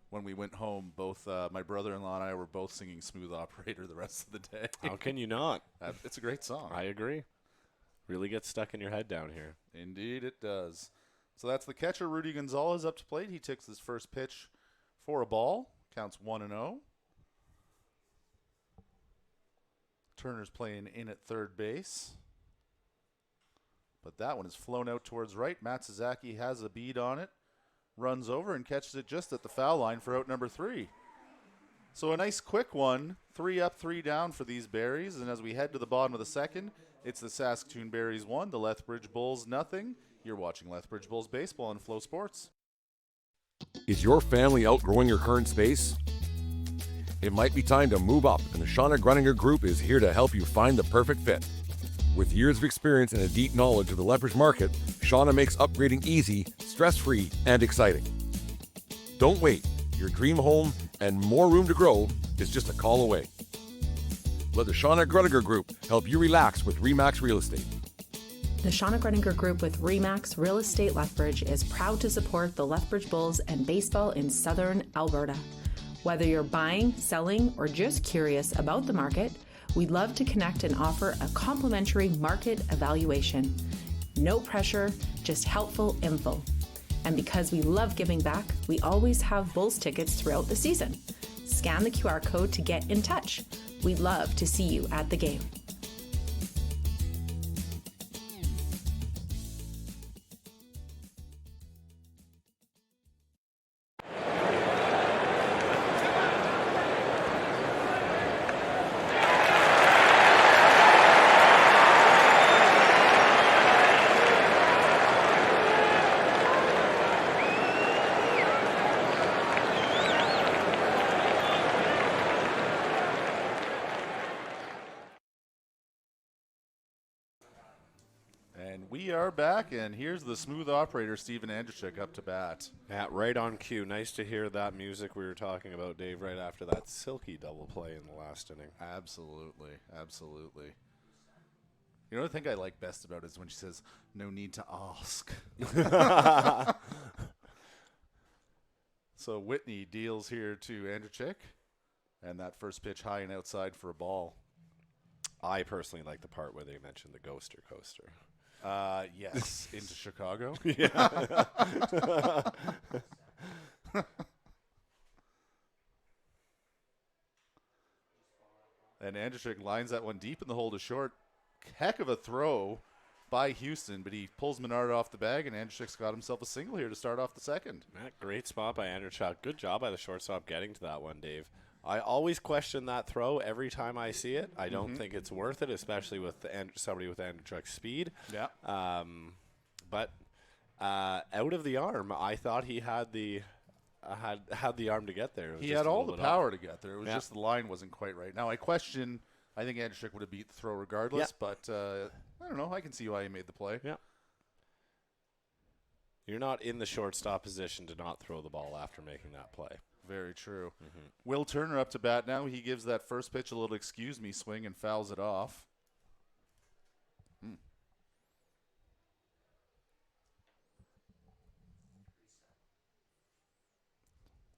when we went home, both my brother-in-law and I were both singing Smooth Operator the rest of the day.
How can you not?
It's a great song.
I agree. Really gets stuck in your head down here.
Indeed it does. So that's the catcher, Rudy Gonzalez, up to plate. He takes his first pitch for a ball. Counts 1-0. Turner's playing in at third base. But that one is flown out towards right. Matt Sasaki has a bead on it. Runs over and catches it just at the foul line for out number 3. So a nice quick one. 3 up, 3 down for these Berries. And as we head to the bottom of the second, it's the Saskatoon Berries 1, the Lethbridge Bulls 0. You're watching Lethbridge Bulls baseball on Flow Sports.
Is your family outgrowing your current space? It might be time to move up, and the Shauna Gruninger Group is here to help you find the perfect fit. With years of experience and a deep knowledge of the Lethbridge market, Shauna makes upgrading easy, stress-free, and exciting. Don't wait. Your dream home and more room to grow is just a call away. Let the Shauna Gruninger Group help you relax with RE/MAX Real Estate.
The Shauna Gruninger Group with RE/MAX Real Estate Lethbridge is proud to support the Lethbridge Bulls and baseball in southern Alberta. Whether you're buying, selling, or just curious about the market, we'd love to connect and offer a complimentary market evaluation. No pressure, just helpful info. And because we love giving back, we always have Bulls tickets throughout the season. Scan the QR code to get in touch. We'd love to see you at the game.
And we are back, and here's the smooth operator, Steven Andrzejczyk, up to bat.
Yeah, right on cue. Nice to hear that music we were talking about, Dave, right after that silky double play in the last inning.
Absolutely, absolutely. You know what I think I like best about it is when she says, "No need to ask." So Whitney deals here to Andrzejczyk, and that first pitch high and outside for a ball.
I personally like the part where they mentioned the ghoster coaster.
Yes, into Chicago.
Yeah.
And Andrzejczyk lines that one deep in the hole to short. Heck of a throw by Houston, but he pulls Menard off the bag, and Andrzejczyk's got himself a single here to start off the second.
Great spot by Andrzejczyk. Good job by the shortstop getting to that one, Dave. I always question that throw every time I see it. I don't think it's worth it, especially with somebody with Andrzejczyk's speed.
Yeah.
But out of the arm, I thought he had the had the arm to get there.
He had all the power to get there. It was just the line wasn't quite right. Now, I think Andrzejczyk would have beat the throw regardless, but I don't know. I can see why he made the play.
Yeah. You're not in the shortstop position to not throw the ball after making that play.
Very true. Will Turner up to bat now. He gives that first pitch a little excuse me swing and fouls it off.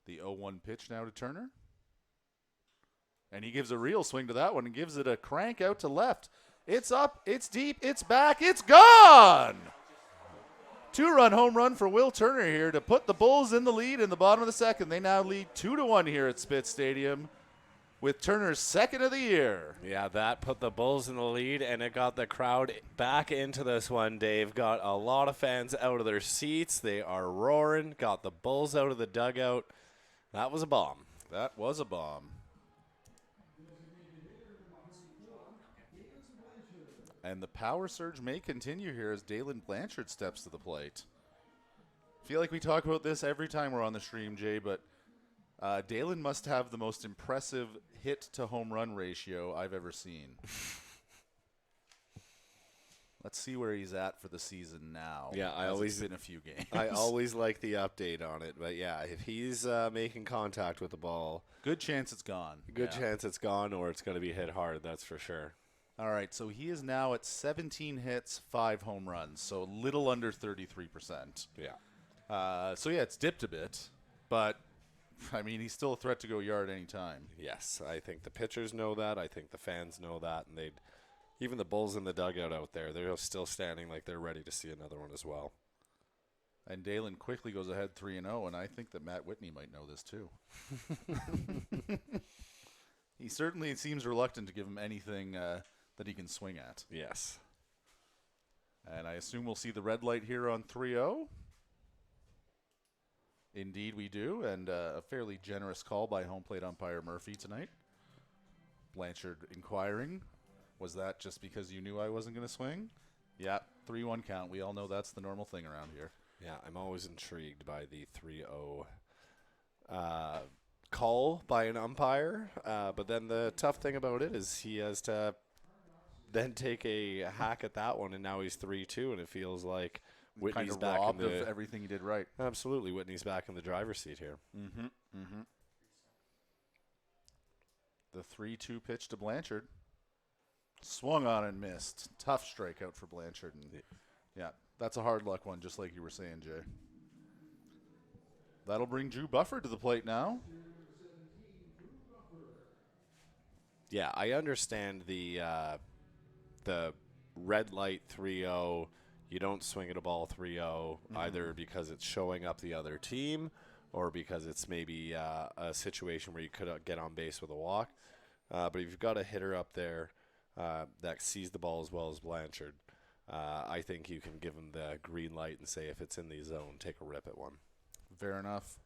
The 0-1 pitch now to Turner. And he gives a real swing to that one and gives it a crank out to left. It's up, it's deep, it's back, it's gone! 2-run home run for Will Turner here to put the Bulls in the lead in the bottom of the second. They now lead 2-1 here at Spitz Stadium with Turner's second of the year.
Yeah, that put the Bulls in the lead, and it got the crowd back into this one, Dave. Got a lot of fans out of their seats. They are roaring. Got the Bulls out of the dugout. That was a bomb.
That was a bomb. And the power surge may continue here as Dalen Blanchard steps to the plate. I feel like we talk about this every time we're on the stream, Jay, but Dalen must have the most impressive hit-to-home run ratio I've ever seen. Let's see where he's at for the season now.
Yeah,
it's been a few games.
I always like the update on it, but yeah, if he's making contact with the ball,
good chance it's gone.
Good chance it's gone, or it's going to be hit hard. That's for sure.
All right, so he is now at 17 hits, 5 home runs, so a little under 33%.
Yeah.
So yeah, it's dipped a bit, but I mean, he's still a threat to go yard anytime.
Yes, I think the pitchers know that. I think the fans know that, and even the Bulls in the dugout out there, they're still standing like they're ready to see another one as well.
And Dalen quickly goes ahead 3-0, and I think that Matt Whitney might know this too. He certainly seems reluctant to give him anything that he can swing at.
Yes.
And I assume we'll see the red light here on 3-0. Indeed we do, and a fairly generous call by home plate umpire Murphy tonight. Blanchard inquiring, was that just because you knew I wasn't going to swing? Yeah, 3-1 count. We all know that's the normal thing around here.
Yeah, I'm always intrigued by the 3-0 call by an umpire, but then the tough thing about it is he has to then take a hack at that one, and now he's 3-2, and it feels like Whitney's
kind of
back
robbed
in the
of everything he did right.
Absolutely, Whitney's back in the driver's seat here.
The 3-2 pitch to Blanchard. Swung on and missed. Tough strikeout for Blanchard. And yeah, that's a hard luck one, just like you were saying, Jay. That'll bring Drew Buffer to the plate now.
Yeah, I understand the red light 3-0. You don't swing at a ball 3-0, either because it's showing up the other team or because it's maybe a situation where you could get on base with a walk. But if you've got a hitter up there that sees the ball as well as Blanchard, I think you can give him the green light and say if it's in the zone, take a rip at one.
Fair enough.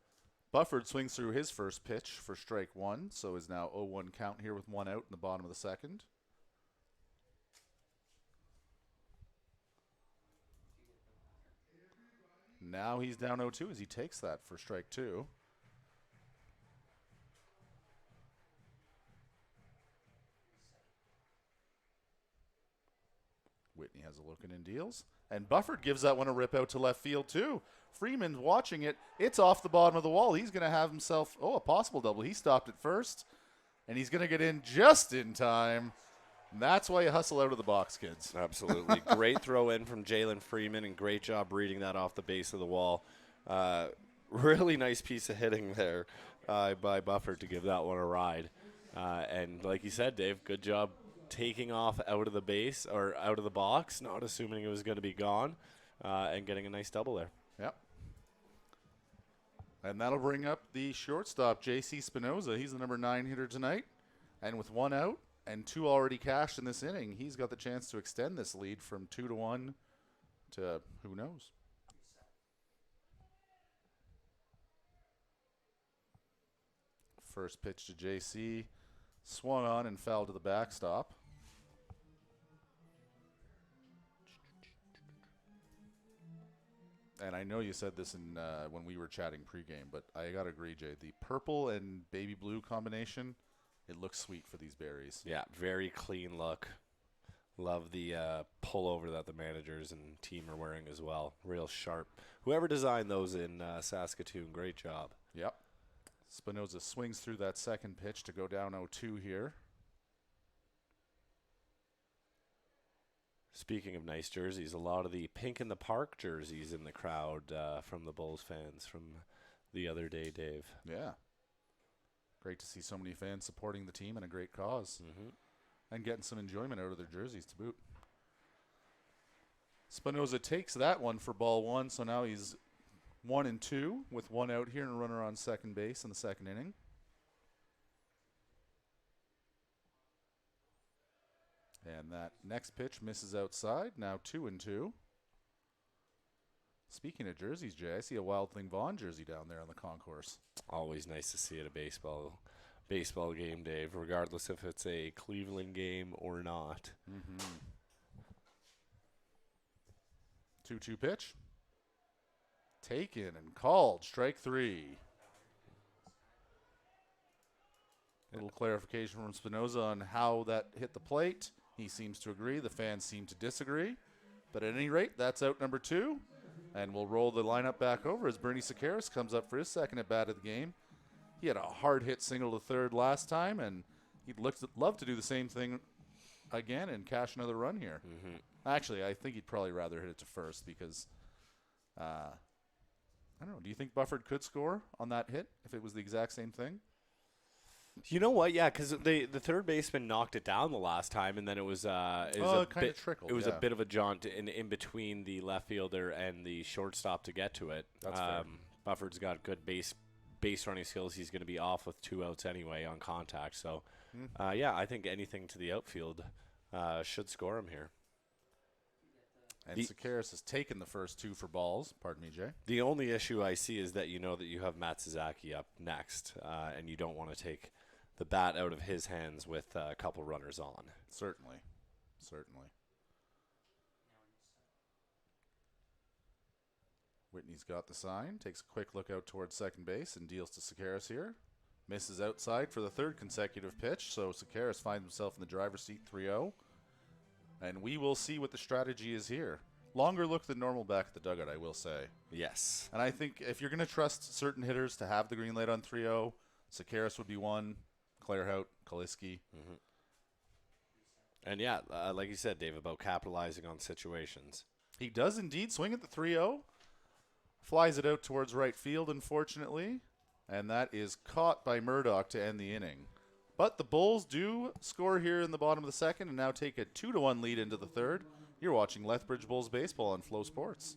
Bufford swings through his first pitch for strike one, so is now 0-1 count here with one out in the bottom of the second. Now he's down 0-2 as he takes that for strike two. Whitney has a look and deals. And Bufford gives that one a rip out to left field, too. Freeman's watching it. It's off the bottom of the wall. He's going to have himself, a possible double. He stopped it first, and he's going to get in just in time. And that's why you hustle out of the box, kids.
Absolutely. Great throw in from Jalen Freeman, and great job reading that off the base of the wall. Really nice piece of hitting there by Bufford to give that one a ride. And like you said, Dave, good job taking off out of the base or out of the box, not assuming it was going to be gone, and getting a nice double there.
Yep. And that'll bring up the shortstop, J.C. Spinoza. He's the number 9 hitter tonight. And with 1 out and 2 already cashed in this inning, he's got the chance to extend this lead from 2-1 to who knows. First pitch to J.C. Swung on and fouled to the backstop. And I know you said this in when we were chatting pregame, but I got to agree, Jay. The purple and baby blue combination, it looks sweet for these berries.
Yeah, very clean look. Love the pullover that the managers and team are wearing as well. Real sharp. Whoever designed those in Saskatoon, great job.
Yep. Spinoza swings through that second pitch to go down 0-2 here.
Speaking of nice jerseys, a lot of the pink in the park jerseys in the crowd from the Bulls fans from the other day, Dave.
Yeah. Great to see so many fans supporting the team and a great cause.
Mm-hmm.
And getting some enjoyment out of their jerseys to boot. Spinoza takes that one for ball 1, so now he's 1-2 with 1 out here and a runner on second base in the second inning. And that next pitch misses outside. Now 2-2. Speaking of jerseys, Jay, I see a Wild Thing Vaughn jersey down there on the concourse.
Always nice to see at a baseball game, Dave, regardless if it's a Cleveland game or not.
2-2 pitch. Taken and called. Strike 3. Little clarification from Spinoza on how that hit the plate. He seems to agree. The fans seem to disagree. But at any rate, that's out number 2. And we'll roll the lineup back over as Bernie Sakaris comes up for his second at-bat of the game. He had a hard-hit single to third last time, and he'd love to do the same thing again and cash another run here. Actually, I think he'd probably rather hit it to first because, I don't know, do you think Bufford could score on that hit if it was the exact same thing?
You know what? Yeah, because the third baseman knocked it down the last time, and then it was a bit of a jaunt in between the left fielder and the shortstop to get to it.
That's fair.
Bufford's got good base running skills. He's going to be off with 2 outs anyway on contact. So, yeah, I think anything to the outfield should score him here.
And Sakaris has taken the first 2 for balls. Pardon me, Jay.
The only issue I see is that you know that you have Matt Suzuki up next, and you don't want to take the bat out of his hands with a couple runners on.
Certainly. Whitney's got the sign, takes a quick look out towards second base and deals to Sakaris here. Misses outside for the third consecutive pitch, so Sakaris finds himself in the driver's seat 3-0. And we will see what the strategy is here. Longer look than normal back at the dugout, I will say.
Yes.
And I think if you're going to trust certain hitters to have the green light on 3-0, Sakaris would be one, Clairhout, Kaliski.
And yeah, like you said, Dave, about capitalizing on situations.
He does indeed swing at the 3-0. Flies it out towards right field, unfortunately. And that is caught by Murdoch to end the inning. But the Bulls do score here in the bottom of the second and now take a 2-1 lead into the third. You're watching Lethbridge Bulls baseball on Flow Sports.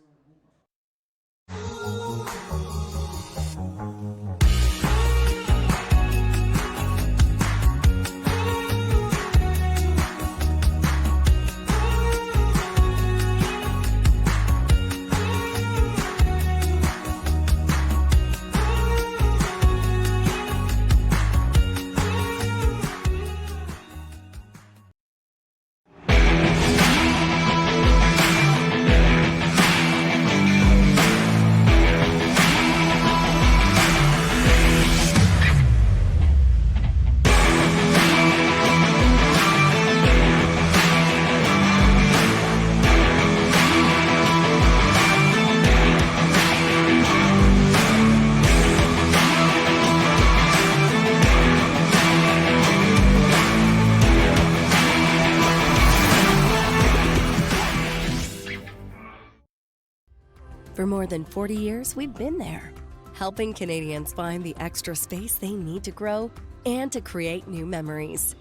For more than 40 years, we've been there, helping Canadians find the extra space they need to grow and to create new memories.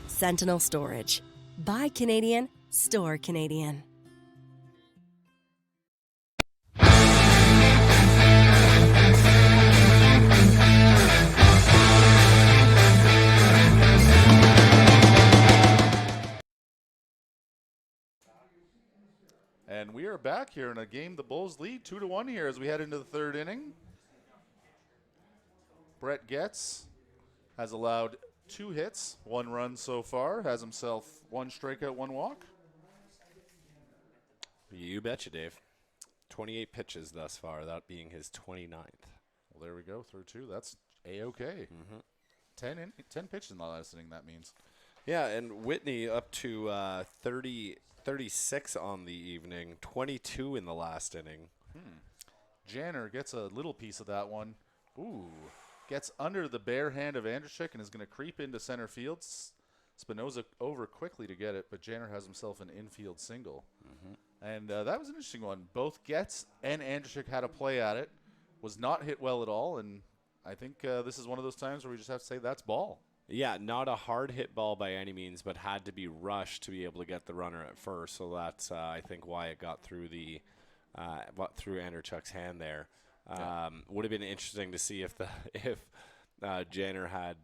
Sentinel Storage. Buy Canadian, store Canadian.
And we are back here in a game the Bulls lead 2-1 here as we head into the third inning. Brett Getz has allowed 2 hits, 1 run so far, has himself 1 strikeout, 1 walk.
You betcha, Dave. 28 pitches thus far, that being his 29th.
Well, there we go, through 2. That's A-okay. 10 pitches in the last inning, that means.
Yeah, and Whitney up to 36 on the evening, 22 in the last inning.
Janner gets a little piece of that one. Ooh. Gets under the bare hand of Andrzejczyk and is going to creep into center field. Spinoza over quickly to get it, but Janner has himself an infield single. And that was an interesting one. Both Getz and Andrzejczyk had a play at it. Was not hit well at all, and I think this is one of those times where we just have to say that's ball.
Yeah, not a hard hit ball by any means, but had to be rushed to be able to get the runner at first. So that's, I think, why it got through through Andrzejczyk's hand there. Would have been interesting to see if Janner had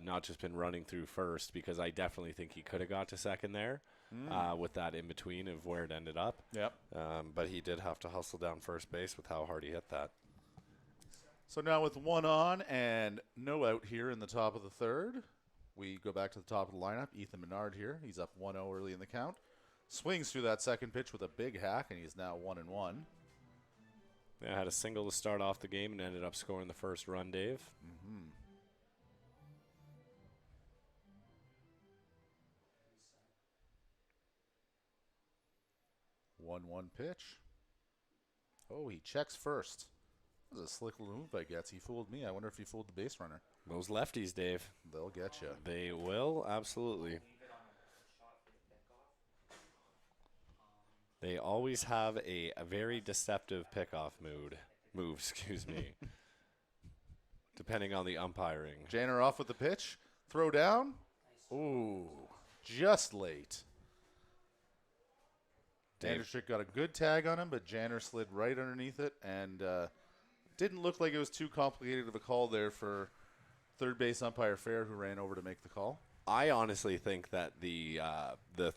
not just been running through first, because I definitely think he could have got to second there with that in between of where it ended up.
Yep.
But he did have to hustle down first base with how hard he hit that.
So now with 1 on and no out here in the top of the third, we go back to the top of the lineup. Ethan Menard here. He's up 1-0 early in the count. Swings through that second pitch with a big hack, and he's now 1-1.
Yeah, had a single to start off the game and ended up scoring the first run, Dave.
1-1 pitch. Oh, he checks first. That was a slick little move by Getz. He fooled me. I wonder if he fooled the base runner.
Those lefties, Dave.
They'll get you.
They will, absolutely. They always have a very deceptive pickoff move, excuse me, depending on the umpiring.
Janner off with the pitch. Throw down. Ooh, just late. Andrzejczyk got a good tag on him, but Janner slid right underneath it, and didn't look like it was too complicated of a call there for third base umpire Fair, who ran over to make the call.
I honestly think that the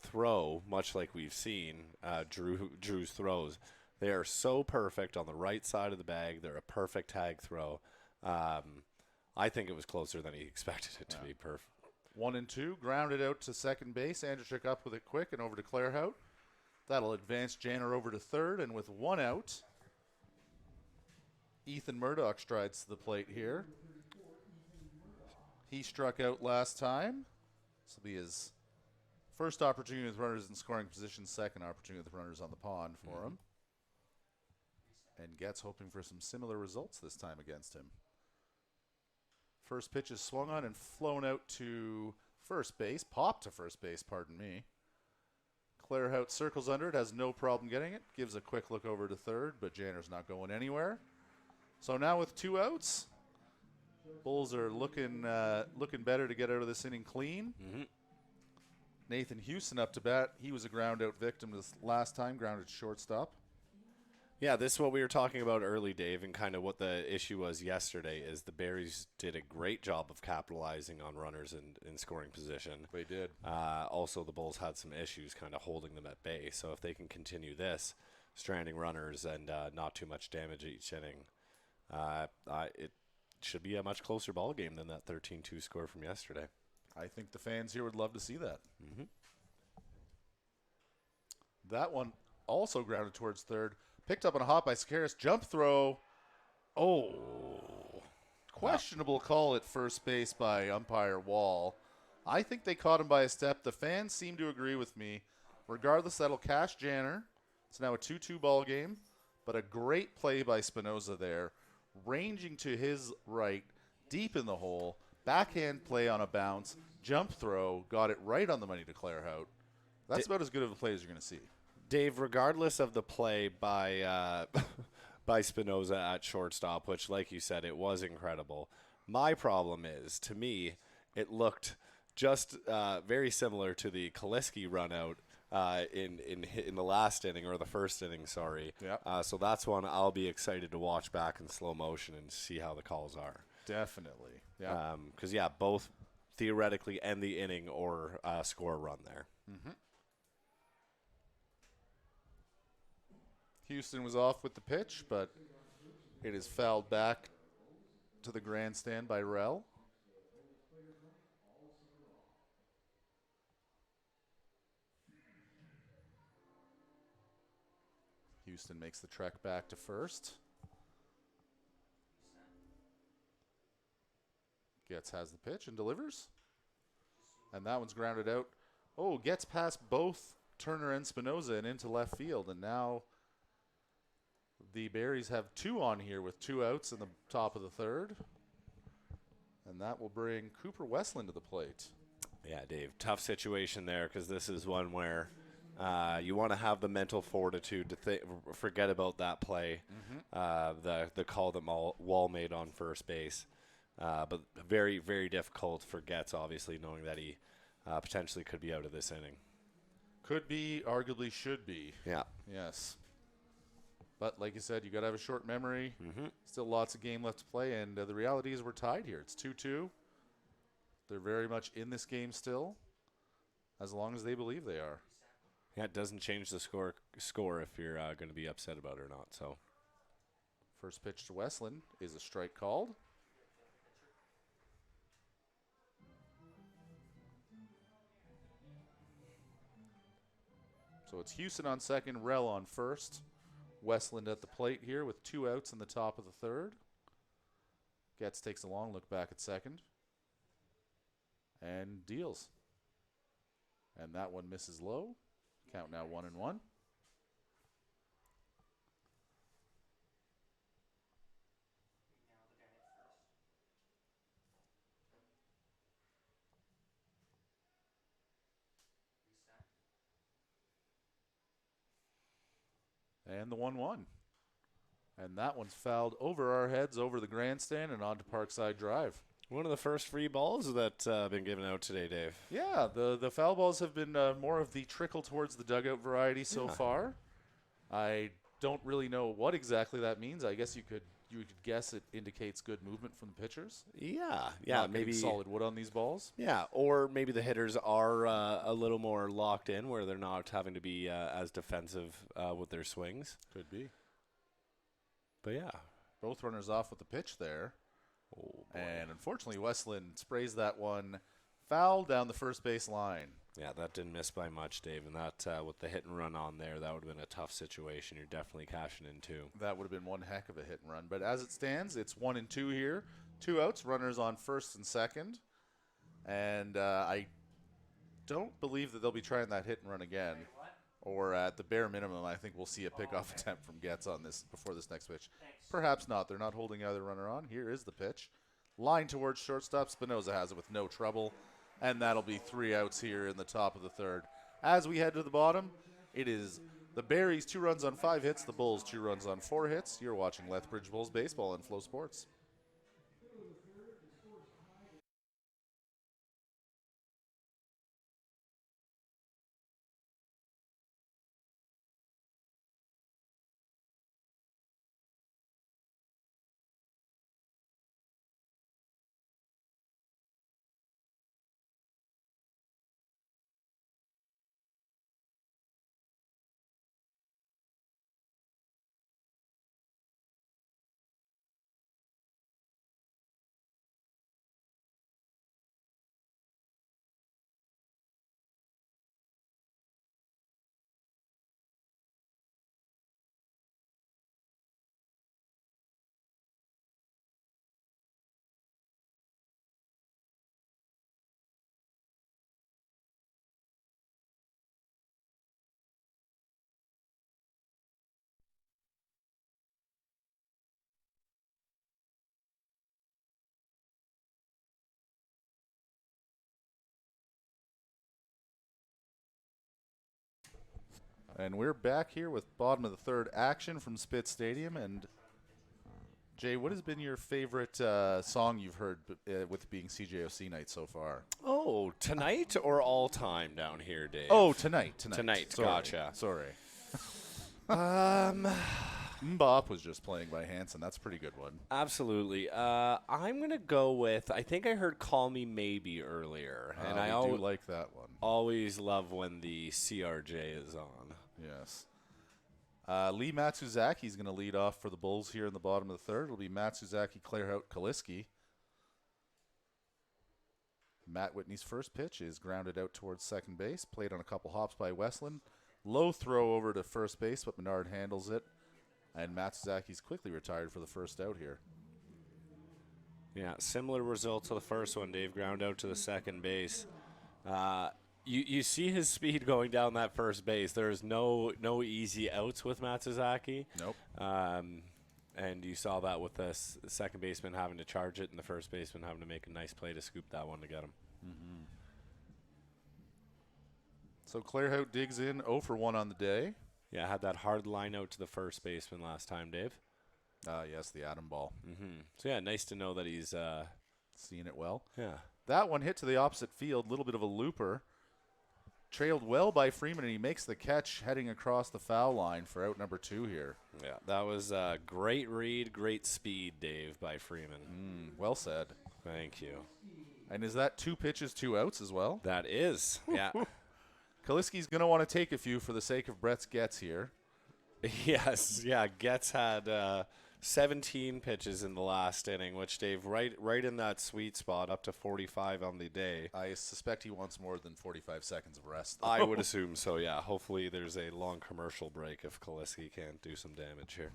throw, much like we've seen Drew's throws, they are so perfect on the right side of the bag. They're a perfect tag throw. I think it was closer than he expected it to be. Perfect.
1-2, grounded out to second base. Andrzejczyk up with it quick and over to Clairhout. That'll advance Janner over to third, and with 1 out, Ethan Murdoch strides to the plate here. He struck out last time. This will be his first opportunity with runners in scoring position, second opportunity with runners on the pond for him. And Getz hoping for some similar results this time against him. First pitch is swung on and flown out to first base, popped to first base, pardon me. Clairhout circles under it, has no problem getting it, gives a quick look over to third, but Janner's not going anywhere. So now with 2 outs, Bulls are looking better to get out of this inning clean. Nathan Houston up to bat. He was a ground out victim this last time, grounded shortstop.
Yeah, this is what we were talking about early, Dave, and kind of what the issue was yesterday is the Berries did a great job of capitalizing on runners in scoring position.
They did.
Also, the Bulls had some issues kind of holding them at bay. So if they can continue this, stranding runners and not too much damage each inning, it should be a much closer ball game than that 13-2 score from yesterday.
I think the fans here would love to see that. That one also grounded towards third. Picked up on a hop by Sakaris. Jump throw. Oh. Questionable call at first base by umpire Wall. I think they caught him by a step. The fans seem to agree with me. Regardless, that'll cash Janner. It's now a 2-2 ball game, but a great play by Spinoza there. Ranging to his right, deep in the hole. Backhand play on a bounce. Jump throw. Got it right on the money to Clairhout. That's about as good of a play as you're going to see.
Dave, regardless of the play by by Spinoza at shortstop, which, like you said, it was incredible. My problem is, to me, it looked just very similar to the Kaliski run out in the last inning, or the first inning, sorry.
Yep.
So that's one I'll be excited to watch back in slow motion and see how the calls are.
Definitely. Yeah.
Because, both theoretically end the inning or score a run there.
Mm-hmm. Houston was off with the pitch, but it is fouled back to the grandstand by Rell. Houston makes the trek back to first. Getz has the pitch and delivers. And that one's grounded out. Oh, gets past both Turner and Spinoza and into left field. And now the Berries have 2 on here with 2 outs in the top of the third. And that will bring Cooper Westland to the plate.
Yeah, Dave, tough situation there, because this is one where you want to have the mental fortitude to forget about that play, the call that Wall made on first base. But very, very difficult for Getz, obviously, knowing that he potentially could be out of this inning.
Could be, arguably should be.
Yeah.
Yes. But like you said, you got to have a short memory.
Mm-hmm.
Still lots of game left to play, and the reality is we're tied here. It's 2-2. They're very much in this game still, as long as they believe they are.
Yeah, it doesn't change the score if you're going to be upset about it or not. So,
first pitch to Westland is a strike called. So it's Houston on second, Rell on first. Westland at the plate here with 2 outs in the top of the third. Getz takes a long look back at second and deals. And that one misses low. Count now 1-1. And the 1-1. And that one's fouled over our heads, over the grandstand, and onto Parkside Drive.
one of the first free balls that been given out today, Dave.
Yeah, the foul balls have been more of the trickle towards the dugout variety so far. I don't really know what exactly that means. I guess you could guess it indicates good movement from the pitchers.
Yeah,
Not
maybe
getting solid wood on these balls.
Yeah, or maybe the hitters are a little more locked in, where they're not having to be as defensive with their swings.
Could be.
But yeah,
both runners off with the pitch there.
Oh,
and unfortunately, Westland sprays that one foul down the first base line.
Yeah, that didn't miss by much, Dave. And that with the hit and run on there, that would have been a tough situation. You're definitely cashing in too.
That would have been one heck of a hit and run. But as it stands, it's 1-2 here. 2 outs, runners on first and second. And I don't believe that they'll be trying that hit and run again. Or at the bare minimum, I think we'll see a pickoff attempt from Getz on this before this next pitch. Perhaps not. They're not holding either runner on. Here is the pitch. Line towards shortstop. Spinoza has it with no trouble. And that'll be 3 outs here in the top of the third. As we head to the bottom, it is the Berries 2 runs on 5 hits, the Bulls 2 runs on 4 hits. You're watching Lethbridge Bulls baseball on Flow Sports. And we're back here with bottom of the third action from Spitz Stadium. And Jay, what has been your favorite song you've heard with being CJOC night so far?
Oh, tonight or all time down here, Dave?
Oh, tonight.
Tonight,
Sorry.
gotcha.
Sorry. Mbop was just playing by Hanson. That's a pretty good one.
Absolutely. I'm going to go with, I think I heard Call Me Maybe earlier. And I
do like that one.
Always love when the CRJ is on.
Yes. Lee Matsuzaki is going to lead off for the Bulls here in the bottom of the third. It'll be Matsuzaki, Clarehout, Kaliski. Matt Whitney's first pitch is grounded out towards second base. Played on a couple hops by Westland. Low throw over to first base, but Menard handles it. And Matsuzaki's quickly retired for the first out here.
Yeah, similar result to the first one. Dave ground out to the second base. You see his speed going down that first base. There's no easy outs with Matsuzaki.
Nope.
And you saw that with the second baseman having to charge it and the first baseman having to make a nice play to scoop that one to get him.
Mm-hmm. So Clarehout digs in 0 for 1 on the day.
Yeah, had that hard line out to the first baseman last time, Dave.
Yes, the atom ball.
Mm-hmm. So, yeah, nice to know that he's
seeing it well.
Yeah.
That one hit to the opposite field, a little bit of a looper. Trailed well by Freeman, and he makes the catch heading across the foul line for out number 2 here.
Yeah, that was a great read, great speed, Dave, by Freeman.
Well said.
Thank you.
And is that 2 pitches, 2 outs as well?
That is, yeah.
Kaliski's going to want to take a few for the sake of Brett's Getz here.
Yes, yeah. Getz had 17 pitches in the last inning, which Dave right in that sweet spot, up to 45 on the day.
I suspect he wants more than 45 seconds of rest, though.
I would assume so, yeah. Hopefully there's a long commercial break if Kaliski can't do some damage here.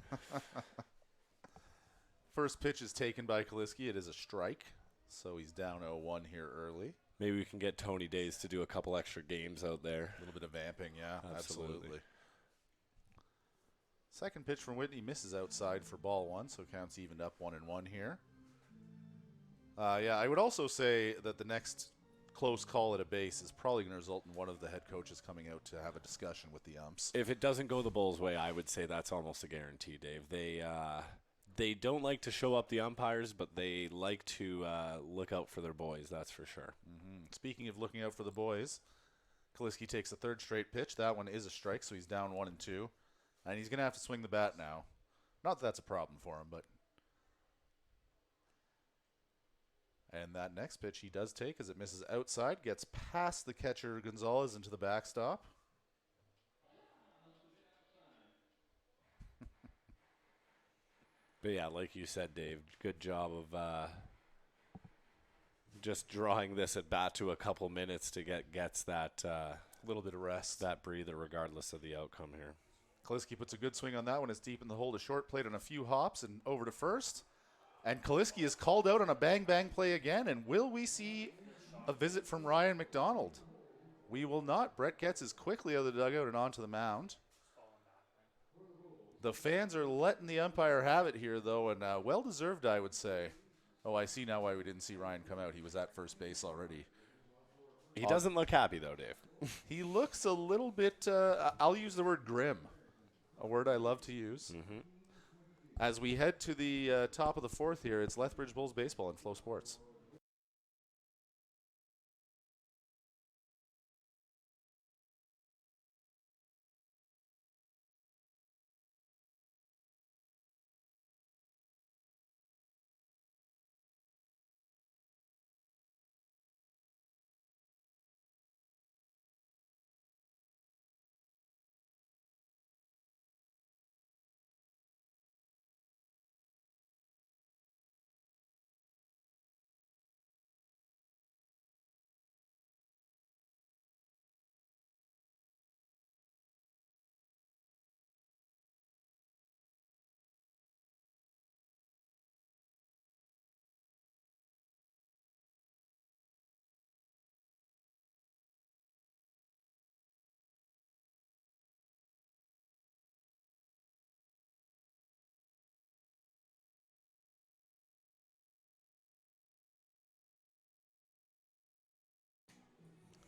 First pitch is taken by Kaliski. It is a strike, so he's down 0-1 here early.
Maybe we can get Tony Days to do a couple extra games out there.
A little bit of vamping, yeah,
Absolutely.
Second pitch from Whitney misses outside for ball 1, so counts evened up 1-1 here. Yeah, I would also say that the next close call at a base is probably going to result in one of the head coaches coming out to have a discussion with the umps.
If it doesn't go the Bulls' way, I would say that's almost a guarantee, Dave. They don't like to show up the umpires, but they like to look out for their boys, that's for sure.
Mm-hmm. Speaking of looking out for the boys, Kaliski takes a third straight pitch. That one is a strike, so he's down 1-2. And he's going to have to swing the bat now. Not that that's a problem for him, but... And that next pitch he does take as it misses outside, gets past the catcher Gonzalez into the backstop.
But yeah, like you said, Dave, good job of just drawing this at bat to a couple minutes to gets that
little bit of rest,
that breather, regardless of the outcome here.
Kaliski puts a good swing on that one. It's deep in the hole to short, played on a few hops and over to first. And Kaliski is called out on a bang-bang play again. And will we see a visit from Ryan McDonald? We will not. Brett Getz is quickly out of the dugout and onto the mound. The fans are letting the umpire have it here, though, and well-deserved, I would say. Oh, I see now why we didn't see Ryan come out. He was at first base already.
He doesn't look happy, though, Dave.
He looks a little bit, I'll use the word grim, a word I love to use.
Mm-hmm.
As we head to the top of the fourth here, it's Lethbridge Bulls baseball and Flow Sports.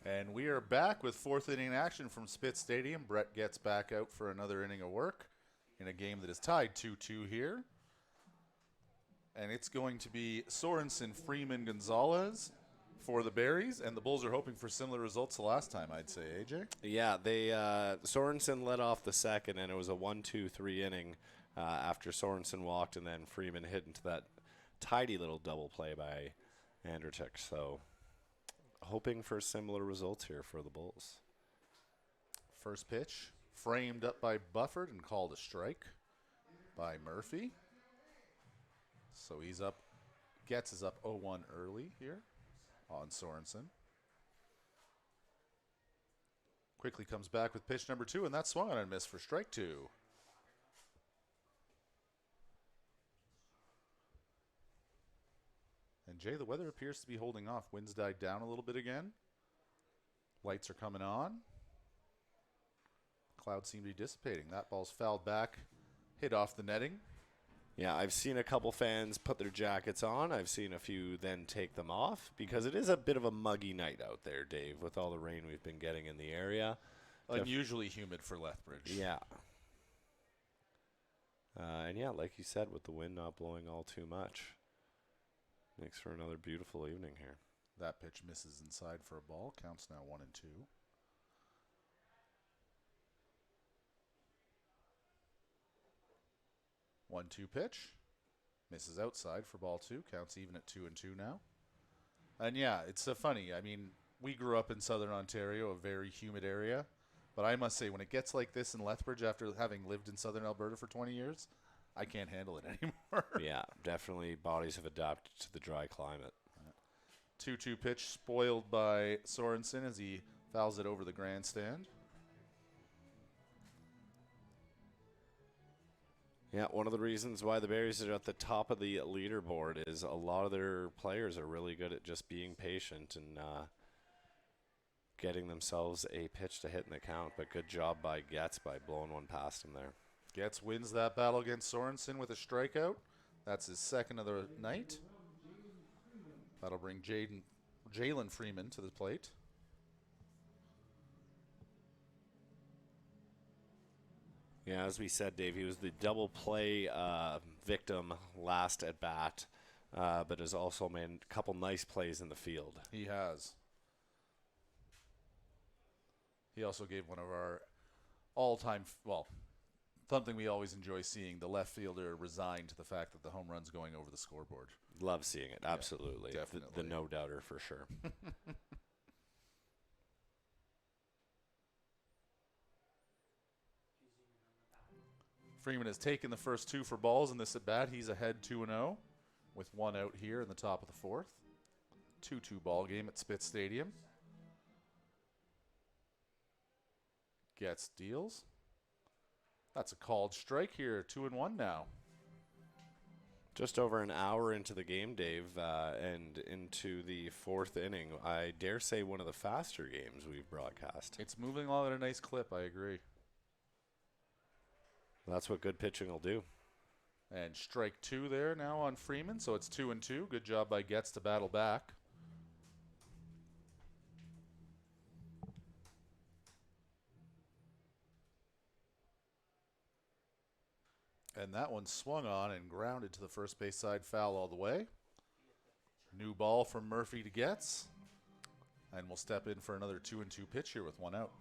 And we are back with fourth inning action from Spitz Stadium. Brett gets back out for another inning of work in a game that is tied 2-2 here. And it's going to be Sorensen, Freeman, Gonzalez for the Berries. And the Bulls are hoping for similar results to last time, I'd say, AJ.
Yeah, they Sorensen led off the second, and it was a 1-2-3 inning after Sorensen walked, and then Freeman hit into that tidy little double play by Andertic. So hoping for similar results here for the Bulls.
First pitch, framed up by Bufford and called a strike by Murphy. So he's up, Getz is up 0-1 early here on Sorensen. Quickly comes back with pitch number 2, and that swung on and missed for strike 2. And Jay, the weather appears to be holding off. Winds died down a little bit again. Lights are coming on. Clouds seem to be dissipating. That ball's fouled back, hit off the netting.
Yeah, I've seen a couple fans put their jackets on. I've seen a few then take them off because it is a bit of a muggy night out there, Dave, with all the rain we've been getting in the area.
Unusually humid for Lethbridge.
Yeah. And yeah, like you said, with the wind not blowing all too much, makes for another beautiful evening here.
That pitch misses inside for a ball. Counts now 1-2. One-two pitch. Misses outside for ball 2. Counts even at 2-2 now. And yeah, it's funny. I mean, we grew up in southern Ontario, a very humid area. But I must say, when it gets like this in Lethbridge after having lived in southern Alberta for 20 years, I can't handle it anymore.
Yeah, definitely bodies have adapted to the dry climate.
2-2 pitch spoiled by Sorensen as he fouls it over the grandstand.
Yeah, one of the reasons why the Berries are at the top of the leaderboard is a lot of their players are really good at just being patient and getting themselves a pitch to hit in the count. But good job by Getz by blowing one past him there.
Getz wins that battle against Sorensen with a strikeout. That's his second of the night. That'll bring Jalen Freeman to the plate.
Yeah, as we said, Dave, he was the double play victim last at bat, but has also made a couple nice plays in the field.
He has. He also gave one of our all-time, something we always enjoy seeing, the left fielder resign to the fact that the home run's going over the scoreboard.
Love seeing it, absolutely.
Yeah, definitely.
The no-doubter for sure.
Freeman has taken the first 2 for balls in this at-bat. He's ahead 2-0 with 1 out here in the top of the 4th. 2-2 ball game at Spitz Stadium. Getz deals. That's a called strike here, 2-1 now.
Just over an hour into the game, Dave, and into the 4th inning. I dare say one of the faster games we've broadcast.
It's moving along at a nice clip, I agree.
That's what good pitching will do.
And strike 2 there now on Freeman, so it's 2-2. Good job by Getz to battle back. And that one swung on and grounded to the first base side, foul all the way. New ball from Murphy to Getz. And we'll step in for another 2-2 pitch here with 1 out.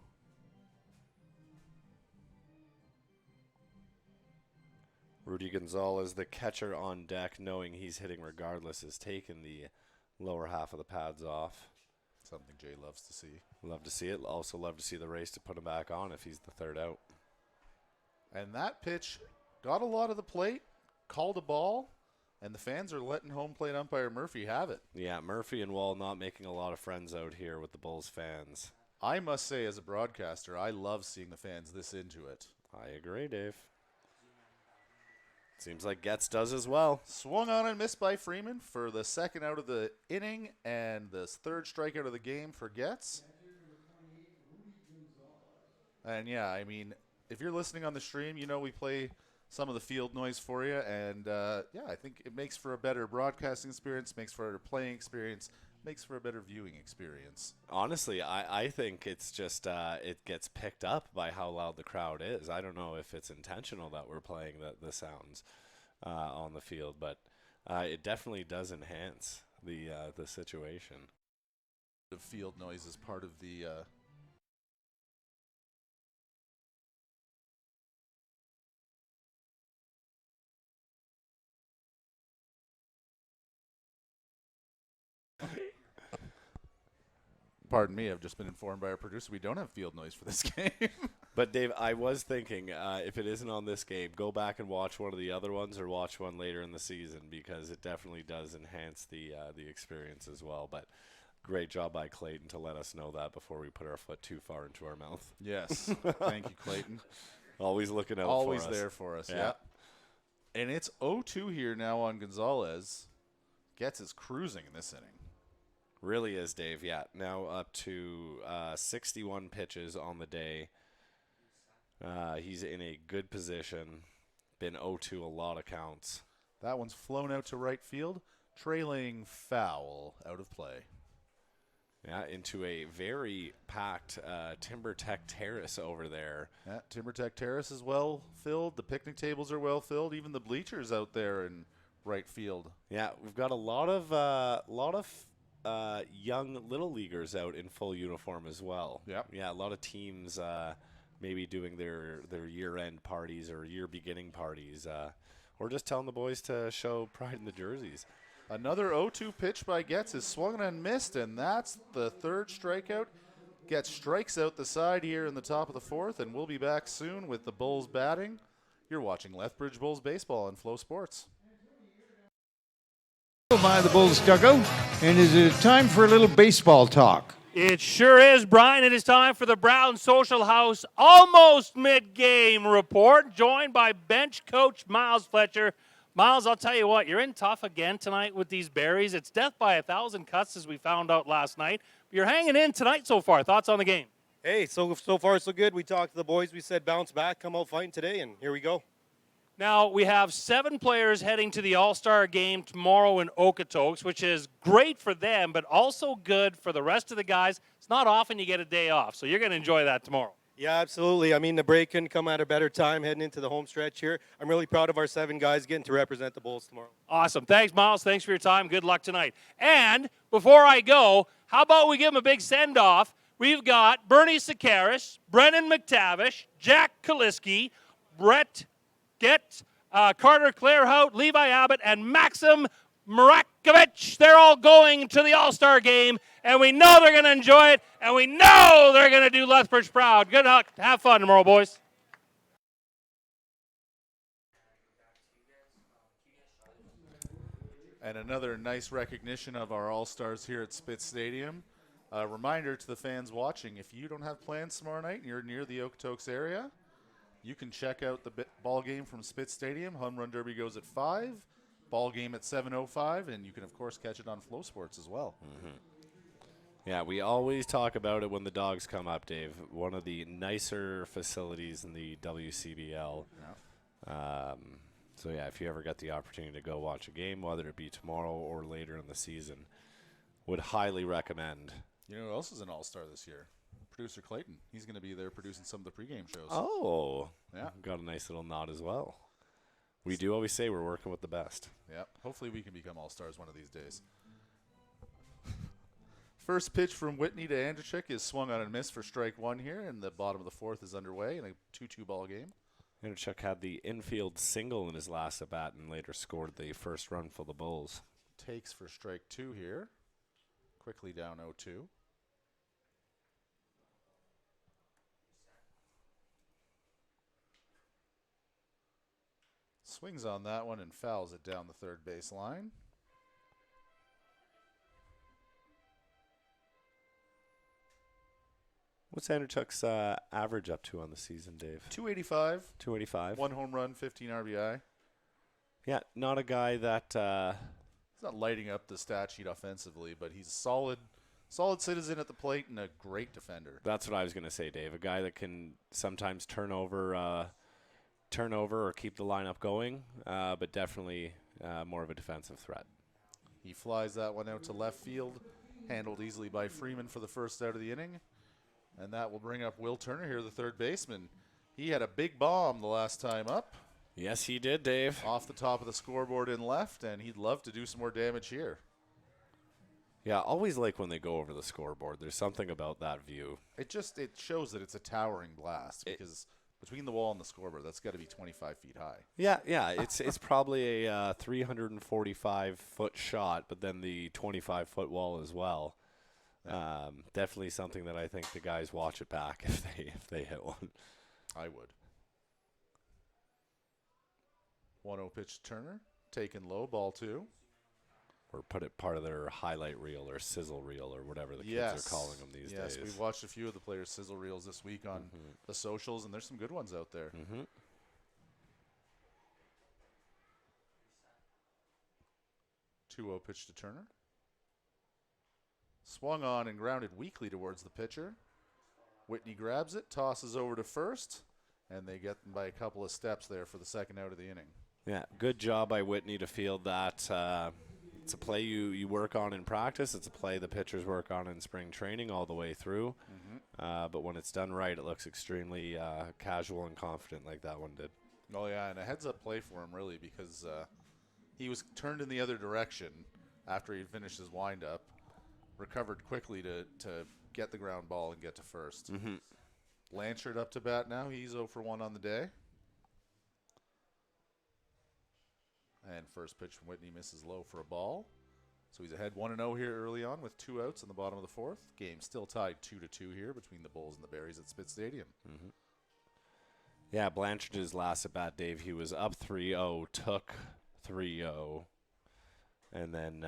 Rudy Gonzalez, the catcher on deck, knowing he's hitting regardless, has taken the lower half of the pads off.
Something Jay loves to see.
Love to see it. Also love to see the race to put him back on if he's the 3rd out.
And that pitch got a lot of the plate, called a ball, and the fans are letting home plate umpire Murphy have it.
Yeah, Murphy and Wall not making a lot of friends out here with the Bulls fans.
I must say, as a broadcaster, I love seeing the fans this into it.
I agree, Dave. Seems like Getz does as well.
Swung on and missed by Freeman for the 2nd out of the inning and the 3rd strikeout of the game for Getz. And yeah, I mean, if you're listening on the stream, you know we play some of the field noise for you. And yeah, I think it makes for a better broadcasting experience, makes for a better playing experience, makes for a better viewing experience.
Honestly, I think it's just it gets picked up by how loud the crowd is. I don't know if it's intentional that we're playing the sounds on the field, but it definitely does enhance the situation.
The field noise is part of the Pardon me, I've just been informed by our producer we don't have field noise for this game.
But Dave, I was thinking if it isn't on this game, go back and watch one of the other ones or watch one later in the season, because it definitely does enhance the experience as well. But great job by Clayton to let us know that before we put our foot too far into our mouth.
Yes. Thank you, Clayton.
Always looking out
Always
for us.
there for us, yeah. And it's 0-2 here now on Gonzalez. Getz is cruising in this inning.
Really is, Dave. Yeah, now up to 61 pitches on the day. He's in a good position. Been 0-2 a lot of counts.
That one's flown out to right field, trailing foul out of play.
Yeah, into a very packed Timber Tech Terrace over there.
Yeah, Timber Tech Terrace is well filled. The picnic tables are well filled. Even the bleachers out there in right field.
Yeah, we've got a lot of young little leaguers out in full uniform as well.
Yep.
Yeah, a lot of teams maybe doing their year-end parties or year-beginning parties, or just telling the boys to show pride in the jerseys.
Another 0-2 pitch by Getz is swung and missed, and that's the third strikeout. Getz strikes out the side here in the top of the fourth, and we'll be back soon with the Bulls batting. You're watching Lethbridge Bulls baseball on Flow Sports.
By the Bulls dugout, and is it time for a little baseball talk?
It sure is, Brian. It is time for the Brown Social House almost mid-game report, joined by bench coach Miles Fletcher. Miles, I'll tell you what, you're in tough again tonight with these berries. It's death by 1,000 cuts, as we found out last night. You're hanging in tonight so far. Thoughts on the game?
Hey, so far so good. We talked to the boys. We said bounce back, come out fighting today, and here we go.
Now, we have 7 players heading to the All-Star game tomorrow in Okotoks, which is great for them, but also good for the rest of the guys. It's not often you get a day off, so you're going to enjoy that tomorrow.
Yeah, absolutely. I mean, the break couldn't come at a better time heading into the home stretch here. I'm really proud of our 7 guys getting to represent the Bulls tomorrow.
Awesome. Thanks, Miles. Thanks for your time. Good luck tonight. And before I go, how about we give them a big send-off? We've got Bernie Sakaris, Brennan McTavish, Jack Kaliski, Brett Gett, Carter Clairhout, Levi Abbott, and Maxim Marakovich. They're all going to the All-Star game, and we know they're going to enjoy it, and we know they're going to do Lethbridge proud. Good luck. Have fun tomorrow, boys.
And another nice recognition of our All-Stars here at Spitz Stadium. A reminder to the fans watching, if you don't have plans tomorrow night and you're near the Okotoks area, you can check out the ball game from Spitz Stadium. Home Run Derby goes at 5, ball game at 7:05, and you can, of course, catch it on Flow Sports as well.
Mm-hmm. Yeah, we always talk about it when the dogs come up, Dave. One of the nicer facilities in the WCBL.
Yeah.
So, yeah, if you ever get the opportunity to go watch a game, whether it be tomorrow or later in the season, would highly recommend.
You know who else is an all-star this year? Producer Clayton. He's going to be there producing some of the pregame shows.
Oh.
Yeah.
Got a nice little nod as well. We do always say we're working with the best.
Yeah. Hopefully we can become all-stars one of these days. First pitch from Whitney to Andrzejczyk is swung on and missed for strike 1 here, and the bottom of the fourth is underway in a 2-2 ball game.
Andrzejczyk had the infield single in his last at-bat and later scored the first run for the Bulls.
Takes for strike 2 here. Quickly down 0-2. Swings on that one and fouls it down the third base line.
What's Andrzejczyk's average up to on the season, Dave?
285.
285.
1 home run, 15 RBI.
Yeah, not a guy that...
he's not lighting up the stat sheet offensively, but he's a solid citizen at the plate and a great defender.
That's what I was going to say, Dave. A guy that can sometimes turn over or keep the lineup going, but definitely more of a defensive threat.
He flies that one out to left field. Handled easily by Freeman for the first out of the inning. And that will bring up Will Turner here, the third baseman. He had a big bomb the last time up.
Yes, he did, Dave.
Off the top of the scoreboard in left, and he'd love to do some more damage here.
Yeah, always like when they go over the scoreboard. There's something about that view.
It shows that it's a towering blast because between the wall and the scoreboard, that's got to be 25 feet high.
Yeah, it's probably a 345-foot shot, but then the 25-foot wall as well. Definitely something that I think the guys watch it back if they hit one.
I would. 1-0 pitch to Turner, taken low, ball 2.
Or put it part of their highlight reel or sizzle reel or whatever the kids are calling them these days.
Yes, we've watched a few of the players' sizzle reels this week on the socials, and there's some good ones out there. 2-0 pitch to Turner. Swung on and grounded weakly towards the pitcher. Whitney grabs it, tosses over to first, and they get them by a couple of steps there for the second out of the inning.
Yeah, good job by Whitney to field that. It's a play you work on in practice. It's a play the pitchers work on in spring training all the way through. But when it's done right, it looks extremely casual and confident like that one did.
Oh, yeah, and a heads-up play for him, really, because he was turned in the other direction after he finished his wind-up, recovered quickly to get the ground ball and get to first. Blanchard up to bat now. He's 0 for 1 on the day. And first pitch from Whitney misses low for a ball. So he's ahead 1-0 here early on with 2 outs in the bottom of the fourth. Game still tied 2-2 here between the Bulls and the Berries at Spitz Stadium.
Yeah, Blanchard's last at bat, Dave, he was up 3-0, took 3-0, and then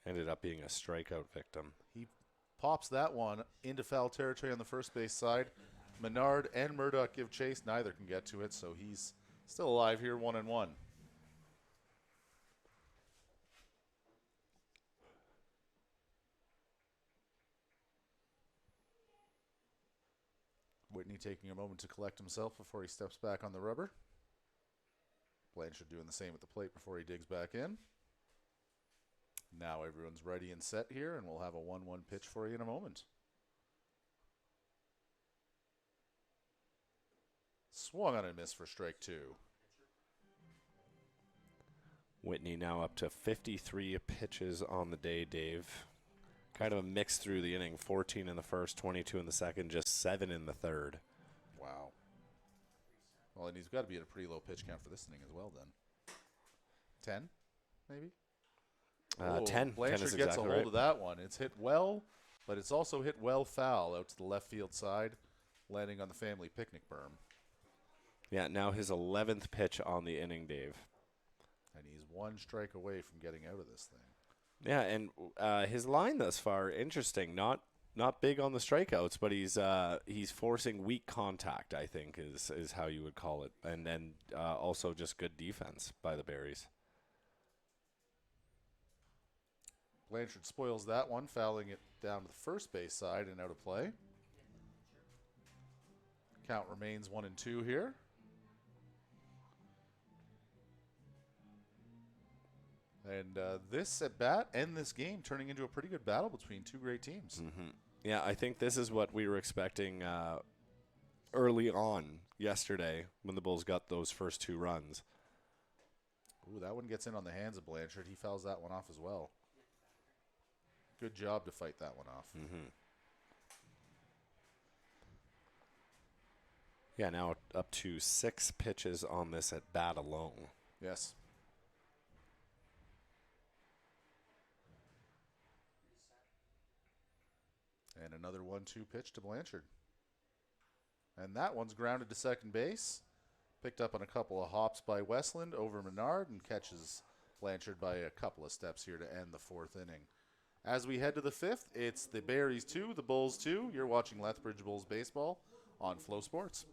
ended up being a strikeout victim.
He pops that one into foul territory on the first base side. Menard and Murdoch give chase. Neither can get to it, so he's still alive here, 1-1. Whitney taking a moment to collect himself before he steps back on the rubber. Blanchard doing the same at the plate before he digs back in. Now everyone's ready and set here, and we'll have a 1-1 pitch for you in a moment. Swung on and missed for strike 2.
Whitney now up to 53 pitches on the day, Dave. Kind of a mix through the inning. 14 in the first, 22 in the second, just 7 in the third.
Wow. Well, and he's got to be at a pretty low pitch count for this inning as well then. 10, maybe?
10.
Blanchard
10 is
gets
exactly
a hold
right.
of that one. It's hit well, but it's also hit well foul out to the left field side, landing on the family picnic berm.
Yeah, now his 11th pitch on the inning, Dave.
And he's 1 strike away from getting out of this thing.
Yeah, and his line thus far, interesting. Not big on the strikeouts, but he's forcing weak contact, I think, is how you would call it. And then also just good defense by the Berries.
Blanchard spoils that one, fouling it down to the first base side and out of play. Count remains 1-2 here. And this at bat and this game turning into a pretty good battle between two great teams.
Yeah, I think this is what we were expecting early on yesterday when the Bulls got those first 2 runs.
Ooh, that one gets in on the hands of Blanchard. He fouls that one off as well. Good job to fight that one off.
Yeah, now up to 6 pitches on this at bat alone.
Yes. And another 1-2 pitch to Blanchard. And that one's grounded to second base. Picked up on a couple of hops by Westland over Menard and catches Blanchard by a couple of steps here to end the 4th inning. As we head to the 5th, it's the Berries 2, the Bulls 2. You're watching Lethbridge Bulls baseball on Flow Sports.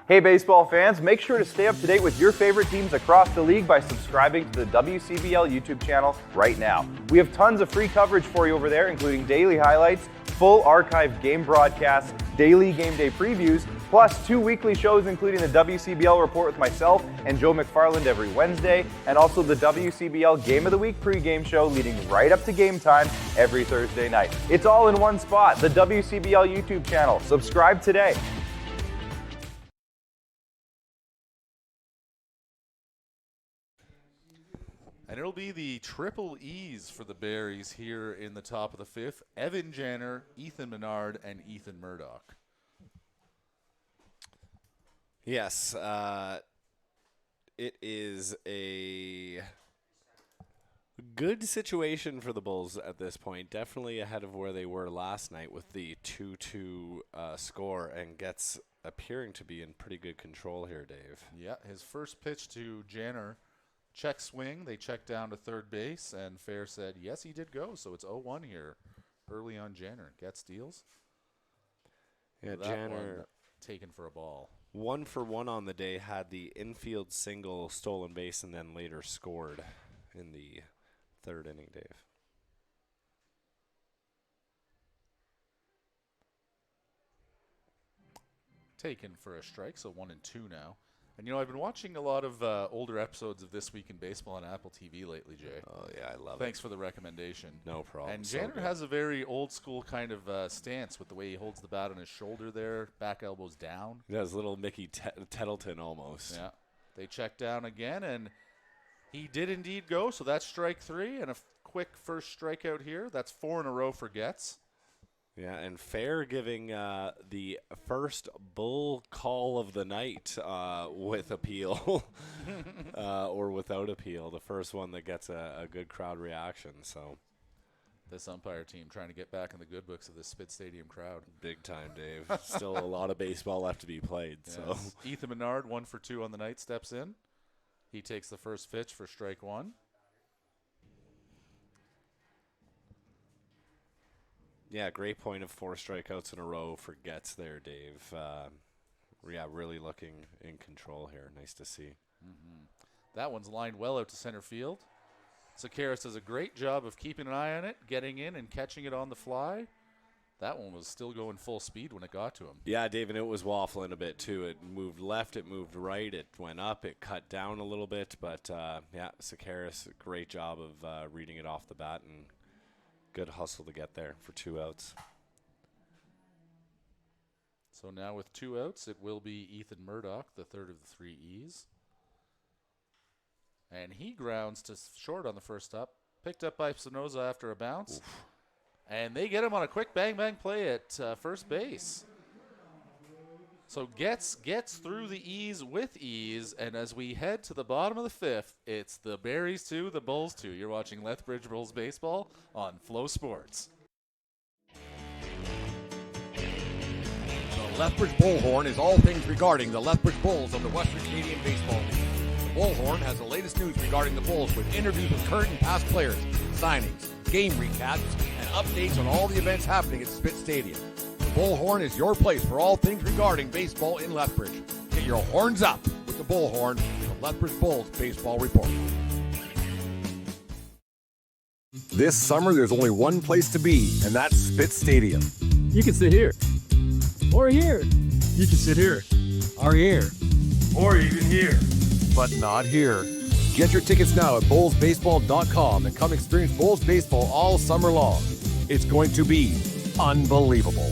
Hey baseball fans, make sure to stay up to date with your favorite teams across the league by subscribing to the WCBL YouTube channel right now. We have tons of free coverage for you over there, including daily highlights, full archived game broadcasts, daily game day previews, plus 2 weekly shows including the WCBL Report with myself and Joe McFarland every Wednesday, and also the WCBL Game of the Week pregame show leading right up to game time every Thursday night. It's all in one spot, the WCBL YouTube channel. Subscribe today.
And it'll be the triple E's for the Berries here in the top of the fifth. Evan Janner, Ethan Menard, and Ethan Murdoch.
Yes, it is a good situation for the Bulls at this point. Definitely ahead of where they were last night with the 2-2 score, and gets appearing to be in pretty good control here, Dave.
Yeah, his first pitch to Janner. Check swing. They checked down to third base, and Fair said, yes, he did go. So it's 0-1 here early on Janner. Get steals.
Yeah,
That
Janner
one taken for a ball.
1 for 1 on the day, had the infield single, stolen base, and then later scored in the third inning, Dave.
Taken for a strike, so 1-2 now. And, you know, I've been watching a lot of older episodes of This Week in Baseball on Apple TV lately, Jay.
Oh, yeah, I love it.
Thanks for the recommendation.
No problem.
And
So
Janner
good.
has a very old-school kind of stance with the way he holds the bat on his shoulder there, back elbows down.
He does little Mickey Tettleton almost.
Yeah. They check down again, and he did indeed go, so that's strike 3, and a quick first strikeout here. That's 4 in a row for Getz.
Yeah, and Fair giving the first bull call of the night with appeal or without appeal. The first one that gets a good crowd reaction. So
this umpire team trying to get back in the good books of this Spit Stadium crowd.
Big time, Dave. Still a lot of baseball left to be played.
Yes.
So
Ethan Menard, 1 for 2 on the night, steps in. He takes the first pitch for strike 1.
yeah, great point of 4 strikeouts in a row for Getz there, Dave. Yeah, really looking in control here. Nice to see.
Mm-hmm. That one's lined well out to center field. Sakaris does a great job of keeping an eye on it, getting in and catching it on the fly. That one was still going full speed when it got to him.
Yeah, Dave, and it was waffling a bit too. It moved left, it moved right, it went up, it cut down a little bit. But, yeah, Sakaris, great job of reading it off the bat, and good hustle to get there for 2 outs.
So now with 2 outs, it will be Ethan Murdoch, the third of the 3 E's. And he grounds to short on the first up. Picked up by Spinoza after a bounce. Oof. And they get him on a quick bang-bang play at first base. So gets through the E's with ease, and as we head to the bottom of the 5th, it's the Berries 2, the Bulls 2. You're watching Lethbridge Bulls baseball on Flow Sports.
The Lethbridge Bullhorn is all things regarding the Lethbridge Bulls of the Western Canadian Baseball League. The Bullhorn has the latest news regarding the Bulls with interviews with current and past players, signings, game recaps, and updates on all the events happening at Spit Stadium. The Bullhorn is your place for all things regarding baseball in Lethbridge. Get your horns up with the Bullhorn, the Lethbridge Bulls Baseball Report. This summer, there's only one place to be, and that's Spit Stadium.
You can sit here. Or here. You can sit here. Or here. Or even here.
But not here. Get your tickets now at bullsbaseball.com and come experience Bulls baseball all summer long. It's going to be unbelievable.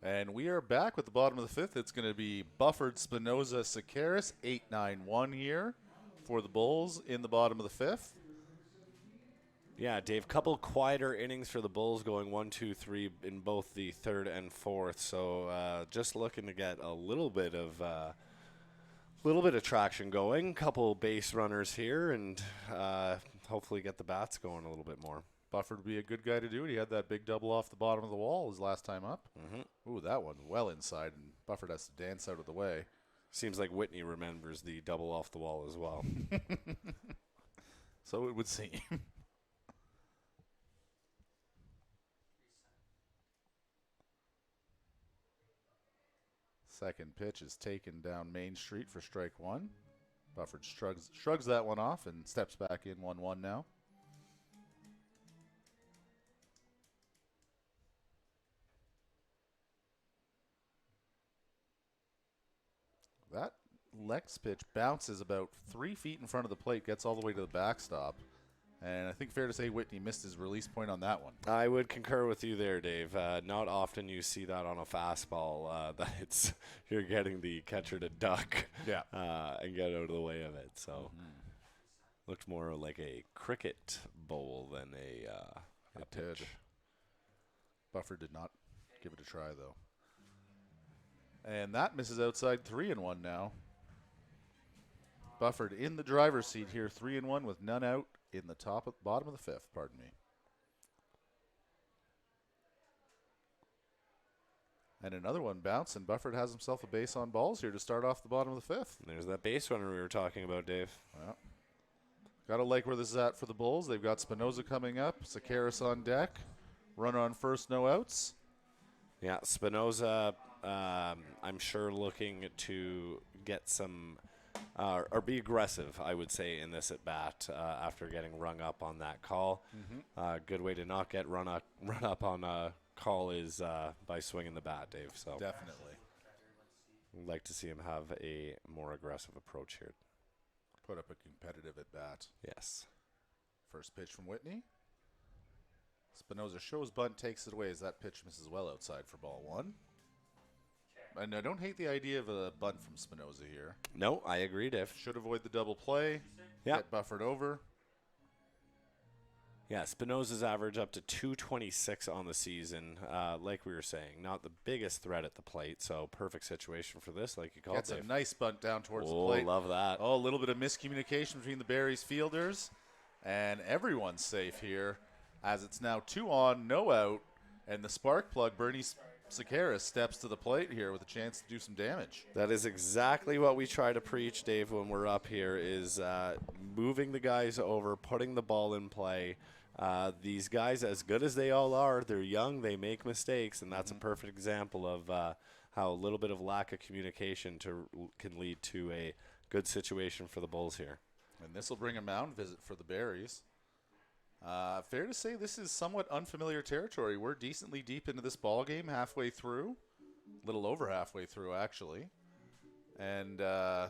And we are back with the bottom of the 5th. It's going to be Bufford, Spinoza, Sakaris, 8-9-1 here for the Bulls in the bottom of the 5th.
Yeah, Dave, couple quieter innings for the Bulls, going 1, 2, 3 in both the third and fourth. So just looking to get a little bit of traction going. Couple base runners here, and hopefully get the bats going a little bit more.
Bufford would be a good guy to do it. He had that big double off the bottom of the wall his last time up.
Mm-hmm.
Ooh, that one well inside, and Bufford has to dance out of the way.
Seems like Whitney remembers the double off the wall as well.
So it would seem. Second pitch is taken down Main Street for strike one. Bufford shrugs that one off and steps back in 1-1 now. That Lex pitch bounces about 3 feet in front of the plate, gets all the way to the backstop. And I think fair to say Whitney missed his release point on that one.
I would concur with you there, Dave. Not often you see that on a fastball, that you're getting the catcher to duck and get out of the way of it. So looked more like a cricket bowl than a pitch.
Bufford did not give it a try, though. And that misses outside, 3-1 now. Bufford in the driver's seat here, 3-1 with none out in the bottom of the fifth, pardon me. And another one bounce, and Bufford has himself a base on balls here to start off the bottom of the fifth.
There's that base runner we were talking about, Dave.
Well, gotta like where this is at for the Bulls. They've got Spinoza coming up, Sakaris on deck, runner on first, no outs.
Yeah, Spinoza, I'm sure looking to get some or be aggressive, I would say, in this at bat after getting rung up on that call. Good way to not get run up on a call is by swinging the bat, Dave. So
definitely,
I'd like to see him have a more aggressive approach here.
Put up a competitive at bat.
Yes.
First pitch from Whitney. Spinoza shows bunt, takes it away as that pitch misses well outside for ball one. And I don't hate the idea of a bunt from Spinoza here.
No, I agree, Dave.
Should avoid the double play.
Yeah.
Get Bufford over.
Yeah, Spinoza's average up to 226 on the season. Like we were saying, not the biggest threat at the plate, so perfect situation for this, like you called it.
Gets a nice bunt down towards the plate.
Oh, love that.
Oh, a little bit of miscommunication between the Barries fielders. And everyone's safe here, as it's now 2 on, no out, and the spark plug, Bernie Sakaris, steps to the plate here with a chance to do some damage.
That is exactly what we try to preach, Dave, when we're up here, is moving the guys over, putting the ball in play. These guys, as good as they all are, they're young, they make mistakes, and that's a perfect example of how a little bit of lack of communication can lead to a good situation for the Bulls here.
And this will bring a mound visit for the Barries. Fair to say this is somewhat unfamiliar territory. We're decently deep into this ball game, halfway through, a little over halfway through actually, and the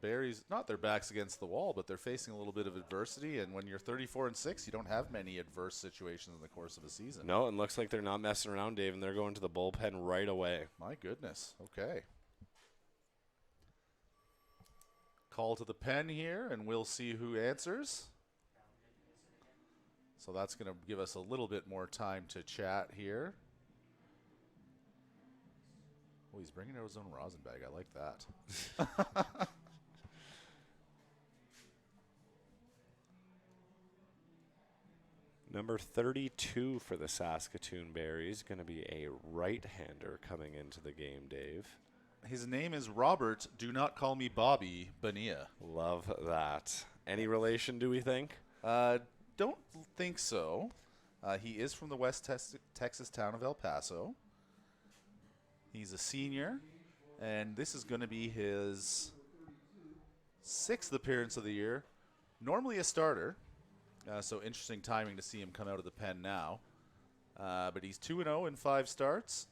Barries, not their backs against the wall, but they're facing a little bit of adversity. And when you're 34-6, you don't have many adverse situations in the course of a season.
No, it looks like they're not messing around, Dave, and they're going to the bullpen right away.
My goodness. Okay. Call to the pen here, and we'll see who answers. So that's going to give us a little bit more time to chat here. Oh, he's bringing out his own rosin bag. I like that.
Number 32 for the Saskatoon Barries, going to be a right-hander coming into the game, Dave.
His name is Robert, do not call me Bobby, Bonilla.
Love that. Any relation, do we think?
Don't think so. He is from the West Texas town of El Paso. He's a senior, and this is going to be his 6th appearance of the year. Normally a starter, so interesting timing to see him come out of the pen now. But he's 2-0 in 5 starts,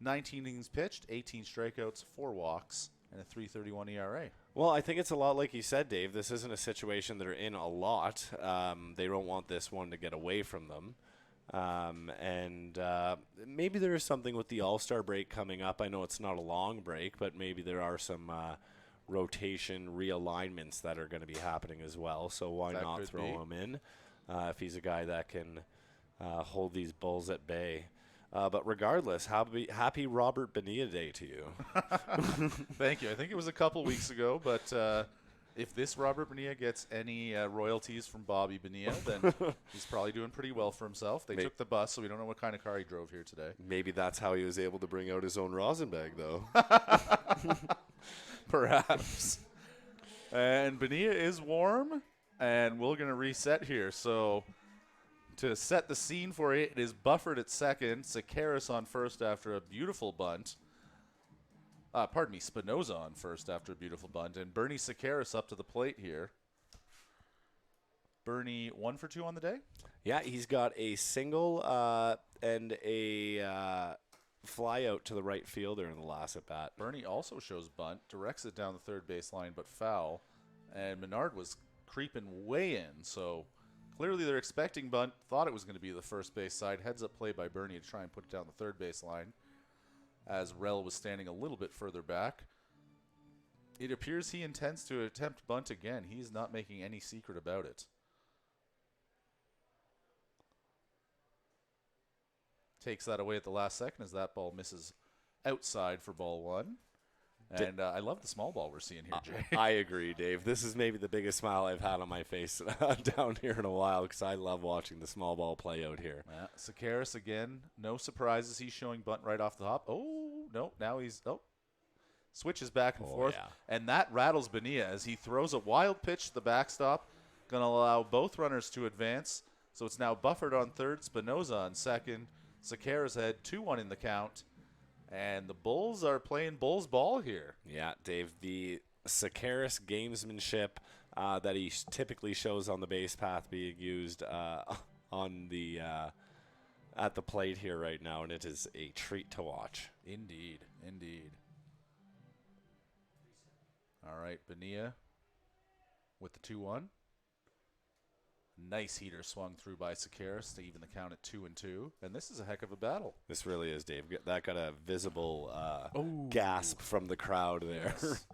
19 innings pitched, 18 strikeouts, 4 walks, and a 3.31 ERA.
Well, I think it's a lot like you said, Dave. This isn't a situation they're in a lot. They don't want this one to get away from them. And maybe there is something with the All-Star break coming up. I know it's not a long break, but maybe there are some rotation realignments that are going to be happening as well. So why
That
not
could
throw
be.
him in if he's a guy that can hold these Bulls at bay. But regardless, happy Robert Bonilla Day to you.
Thank you. I think it was a couple weeks ago, but if this Robert Bonilla gets any royalties from Bobby Bonilla, then he's probably doing pretty well for himself. They took the bus, so we don't know what kind of car he drove here today.
Maybe that's how he was able to bring out his own rosin bag, though.
Perhaps. And Bonilla is warm, and we're going to reset here. So to set the scene for it, it is Bufford at second, Sakaris on first after a beautiful bunt. Spinoza on first after a beautiful bunt, and Bernie Sakaris up to the plate here. Bernie 1 for 2 on the day?
Yeah, he's got a single and a fly out to the right fielder in the last at bat.
Bernie also shows bunt, directs it down the third base line, but foul. And Menard was creeping way in, so clearly they're expecting bunt. Thought it was going to be the first base side. Heads up play by Bernie to try and put it down the third base line, as Rel was standing a little bit further back. It appears he intends to attempt bunt again. He's not making any secret about it. Takes that away at the last second as that ball misses outside for ball one. And I love the small ball we're seeing here, Jay.
I agree, Dave. This is maybe the biggest smile I've had on my face down here in a while because I love watching the small ball play out here.
Yeah, Sakaris again, no surprises. He's showing bunt right off the hop. Oh, no, now he's, switches back and forth.
Yeah.
And that rattles Bonilla as he throws a wild pitch to the backstop. Going to allow both runners to advance. So it's now Bufford on third, Spinoza on second. Sakaris had 2-1 in the count. And the Bulls are playing Bulls ball here.
Yeah, Dave, the Sakaris gamesmanship that he typically shows on the base path being used on the at the plate here right now, and it is a treat to watch.
Indeed, indeed. All right, Bonilla with the 2-1. Nice heater swung through by Sakaris to even the count at 2-2. And this is a heck of a battle.
This really is, Dave. That got a visible gasp from the crowd there. Yes.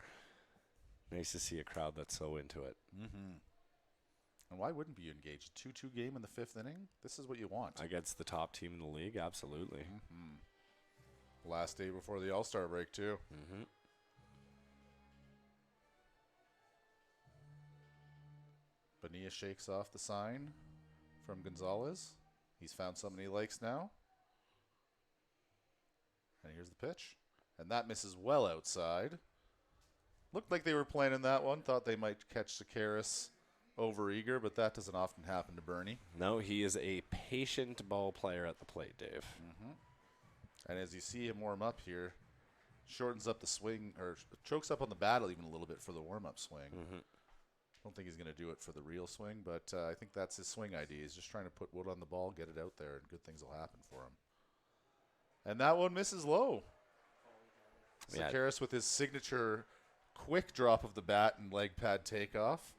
Nice to see a crowd that's so into it.
Mm-hmm. And why wouldn't you engage? A 2-2 game in the fifth inning? This is what you want.
Against the top team in the league, absolutely.
Mm-hmm. Last day before the All-Star break, too.
Mm-hmm.
Bonilla shakes off the sign from Gonzalez. He's found something he likes now. And here's the pitch. And that misses well outside. Looked like they were planning that one. Thought they might catch Sakaris over eager, but that doesn't often happen to Bernie.
No, he is a patient ball player at the plate, Dave.
Mm-hmm. And as you see him warm up here, shortens up the swing, or chokes up on the battle even a little bit for the warm-up swing.
Mm-hmm.
I don't think he's going to do it for the real swing, but I think that's his swing idea. He's just trying to put wood on the ball, get it out there, and good things will happen for him. And that one misses low.
Yeah.
Sakaris with his signature quick drop of the bat and leg pad takeoff.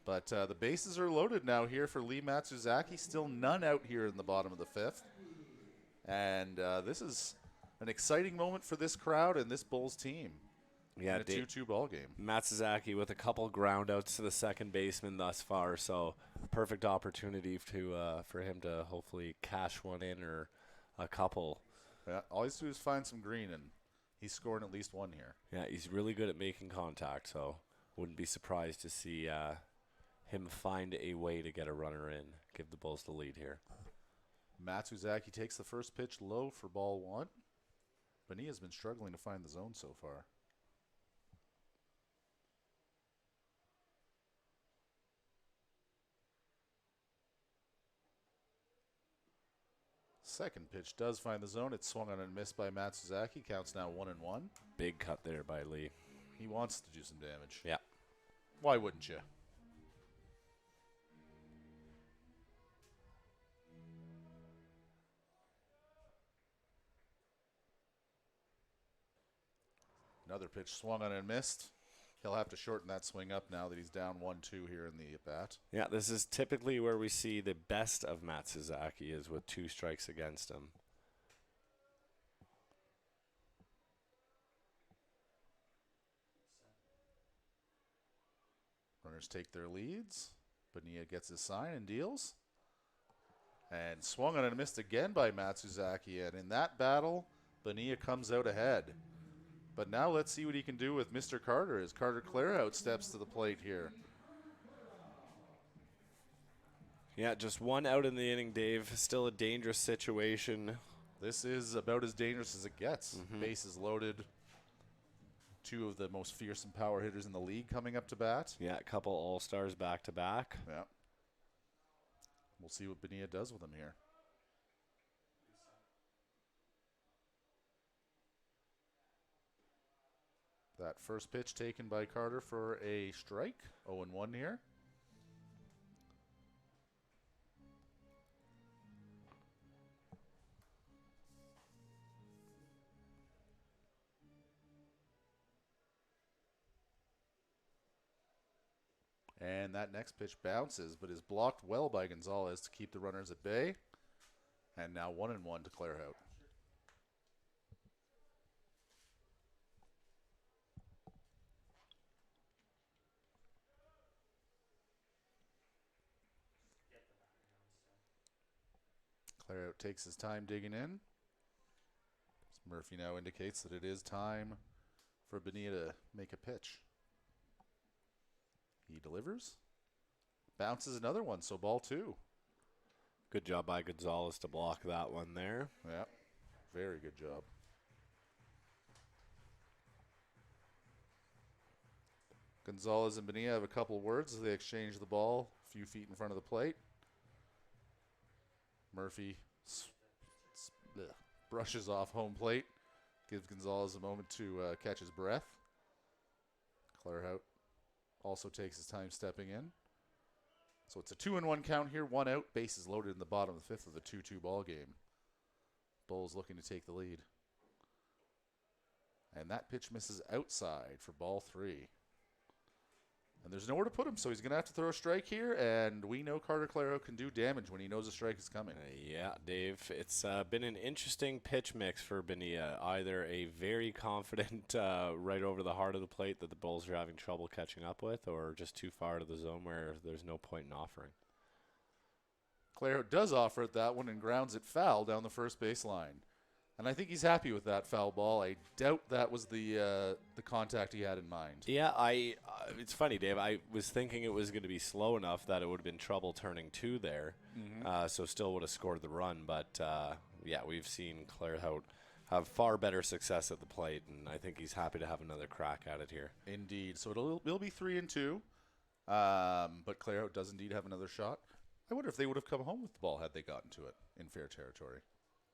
But the bases are loaded now here for Lee Matsuzaki. Still none out here in the bottom of the fifth. And this is an exciting moment for this crowd and this Bulls team.
Yeah,
in a 2-2 ball game.
Matsuzaki with a couple ground outs to the second baseman thus far, so perfect opportunity for him to hopefully cash one in or a couple.
Yeah, all he's do is find some green, and he's scoring at least one here.
Yeah, he's really good at making contact, so wouldn't be surprised to see him find a way to get a runner in, give the Bulls the lead here.
Matsuzaki takes the first pitch low for ball one. Bonilla's been struggling to find the zone so far. Second pitch does find the zone. It's swung on and missed by Matsuzaki. Counts now 1-1.
Big cut there by Lee.
He wants to do some damage.
Yeah.
Why wouldn't you? Another pitch swung on and missed. He'll have to shorten that swing up now that he's down 1-2 here in the at-bat.
Yeah, this is typically where we see the best of Matsuzaki is with 2 strikes against him.
Runners take their leads. Bonilla gets his sign and deals. And swung on and missed again by Matsuzaki. And in that battle, Bonilla comes out ahead. But now let's see what he can do with Mr. Carter as Carter Clairhout steps to the plate here.
Yeah, just one out in the inning, Dave. Still a dangerous situation.
This is about as dangerous as it gets. Bases loaded. Two of the most fearsome power hitters in the league coming up to bat.
Yeah, a couple all-stars back-to-back.
Yeah. We'll see what Bonilla does with him here. That first pitch taken by Carter for a strike. 0-1 here. And that next pitch bounces, but is blocked well by Gonzalez to keep the runners at bay. And now 1-1 to Clairhout. Clairhout takes his time digging in. Murphy now indicates that it is time for Bonilla to make a pitch. He delivers. Bounces another one, so ball 2.
Good job by Gonzalez to block that one there.
Yeah, very good job. Gonzalez and Bonilla have a couple words as they exchange the ball a few feet in front of the plate. Murphy brushes off home plate, gives Gonzalez a moment to catch his breath. Clairhout also takes his time stepping in. So it's a 2-1 count here, 1 out, bases loaded in the bottom of the 5th of the 2-2 ball game. Bulls looking to take the lead. And that pitch misses outside for ball 3. And there's nowhere to put him, so he's going to have to throw a strike here, and we know Carter Clairhout can do damage when he knows a strike is coming.
Yeah, Dave, it's been an interesting pitch mix for Bonilla. Either a very confident right over the heart of the plate that the Bulls are having trouble catching up with, or just too far to the zone where there's no point in offering.
Clairhout does offer it that one and grounds it foul down the first base line. And I think he's happy with that foul ball. I doubt that was the contact he had in mind.
Yeah, it's funny, Dave. I was thinking it was going to be slow enough that it would have been trouble turning 2 there, so still would have scored the run. But, yeah, we've seen Clairhout have far better success at the plate, and I think he's happy to have another crack at it here.
Indeed. So it'll be 3-2, but Clairhout does indeed have another shot. I wonder if they would have come home with the ball had they gotten to it in fair territory.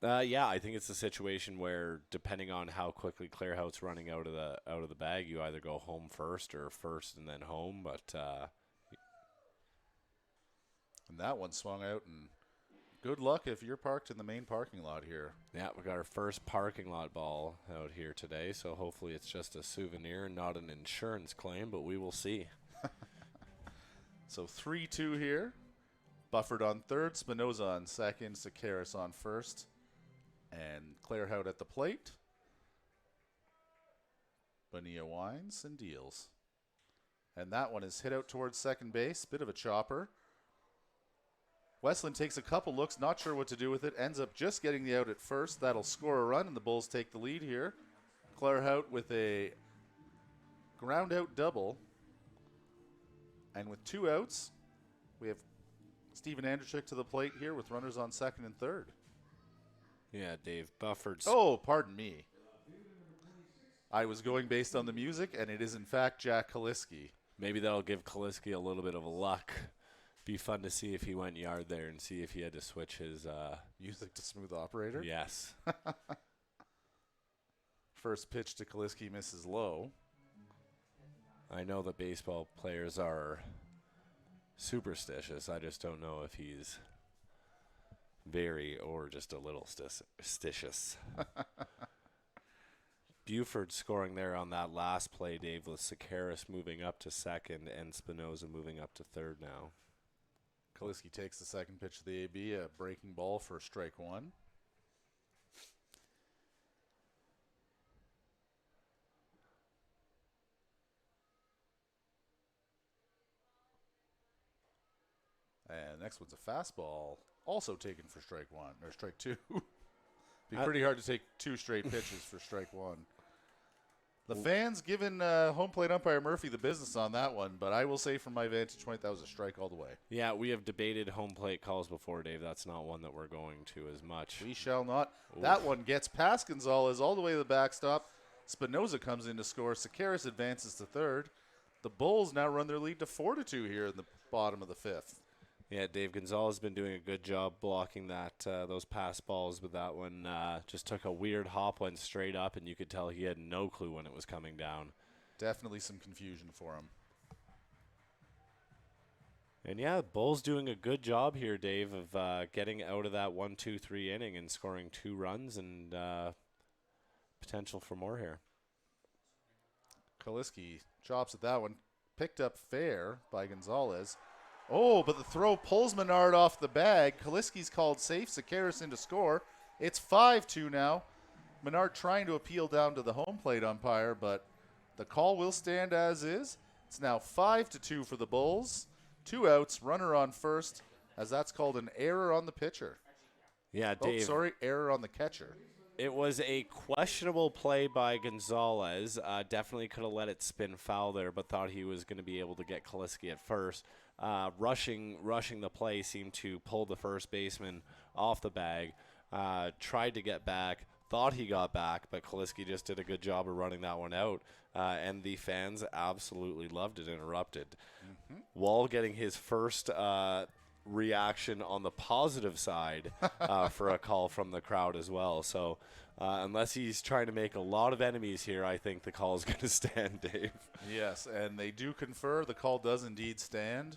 Yeah, I think it's a situation where, depending on how quickly Clairhout's running out of the bag, you either go home first or first and then home. But
and that one swung out, and good luck if you're parked in the main parking lot here.
Yeah, we got our first parking lot ball out here today, so hopefully it's just a souvenir and not an insurance claim, but we will see.
So 3-2 here. Bufford on third, Spinoza on second, Sakaris on first. And Clairhout at the plate. Bonilla winds and deals. And that one is hit out towards second base. Bit of a chopper. Westland takes a couple looks, not sure what to do with it. Ends up just getting the out at first. That'll score a run, and the Bulls take the lead here. Clairhout with a ground out double. And with 2 outs, we have Steven Andrechuk to the plate here with runners on second and third.
Yeah, Dave Bufford's.
Oh, pardon me. I was going based on the music, and it is, in fact, Jack Kaliski.
Maybe that'll give Kaliski a little bit of luck. Be fun to see if he went yard there and see if he had to switch his
music to smooth operator.
Yes.
First pitch to Kaliski misses low.
I know that baseball players are superstitious. I just don't know if he's very or just a little stitious. Buford scoring there on that last play, Dave, with Sakaris moving up to second and Spinoza moving up to third now.
Kaliski takes the second pitch of the AB, a breaking ball for strike 1. next one's a fastball, also taken for strike one, or strike two. Be pretty hard to take 2 straight pitches for strike one. The fans giving home plate umpire Murphy the business on that one, but I will say from my vantage point, that was a strike all the way.
Yeah, we have debated home plate calls before, Dave. That's not one that we're going to as much.
We shall not.
Ooh.
That one gets past Gonzalez all the way to the backstop. Spinoza comes in to score. Sakaris advances to third. The Bulls now run their lead to 4-2 here in the bottom of the 5th.
Yeah, Dave Gonzalez has been doing a good job blocking those pass balls, but that one just took a weird hop, went straight up, and you could tell he had no clue when it was coming down.
Definitely some confusion for him.
And yeah, Bulls doing a good job here, Dave, of getting out of that 1-2-3 inning and scoring 2 runs and potential for more here.
Kaliski chops at that one. Picked up fair by Gonzalez. Oh, but the throw pulls Menard off the bag. Kaliski's called safe. Sakaris in to score. It's 5-2 now. Menard trying to appeal down to the home plate umpire, but the call will stand as is. It's now 5-2 for the Bulls. 2 outs, runner on first, as that's called an error on the pitcher.
Yeah, Dave.
Oh, sorry, error on the catcher.
It was a questionable play by Gonzalez. Definitely could have let it spin foul there, but thought he was going to be able to get Kaliski at first. Rushing the play seemed to pull the first baseman off the bag. Tried to get back, thought he got back, but Kaliski just did a good job of running that one out. And the fans absolutely loved it, interrupted. Mm-hmm. Wall getting his first reaction on the positive side for a call from the crowd as well. So unless he's trying to make a lot of enemies here, I think the call is going to stand, Dave.
Yes, and they do confer. The call does indeed stand.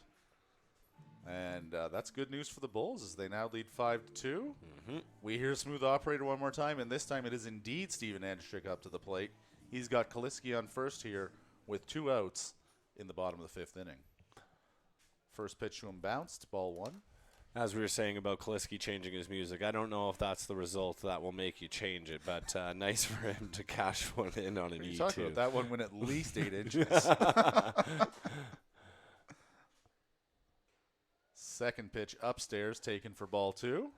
And that's good news for the Bulls as they now lead 5-2.
Mm-hmm.
We hear smooth operator one more time, and this time it is indeed Steven Andrzyk up to the plate. He's got Kaliski on first here with 2 outs in the bottom of the 5th inning. First pitch to him bounced, ball 1.
As we were saying about Kaliski changing his music, I don't know if that's the result that will make you change it, but nice for him to cash one in on an E2.
Talking about that one went at least 8 inches. Second pitch upstairs, taken for ball 2.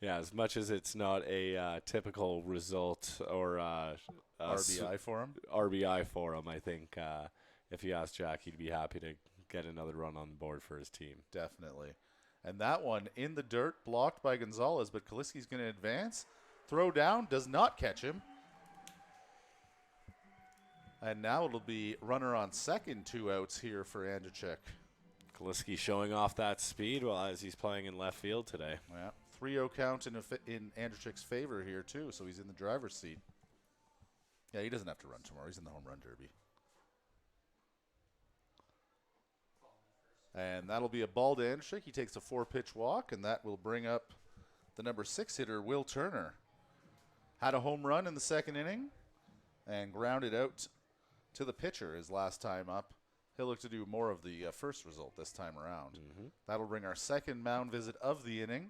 Yeah, as much as it's not a typical result or
RBI for him.
RBI for him, I think if you ask Jack, he'd be happy to get another run on the board for his team.
Definitely. And that one in the dirt, blocked by Gonzalez, but Kaliski's going to advance. Throw down, does not catch him. And now it'll be runner on second, 2 outs here for Andrzyk.
Kaliski showing off that speed as he's playing in left field today.
Yeah, 3-0 count in Andrzyk's favor here, too, so he's in the driver's seat. Yeah, he doesn't have to run tomorrow. He's in the home run derby. And that'll be a ball to Andrzyk. He takes a 4-pitch walk, and that will bring up the number 6 hitter, Will Turner. Had a home run in the 2nd inning and grounded out to the pitcher his last time up. He'll look to do more of the first result this time around.
Mm-hmm.
That'll bring our second mound visit of the inning.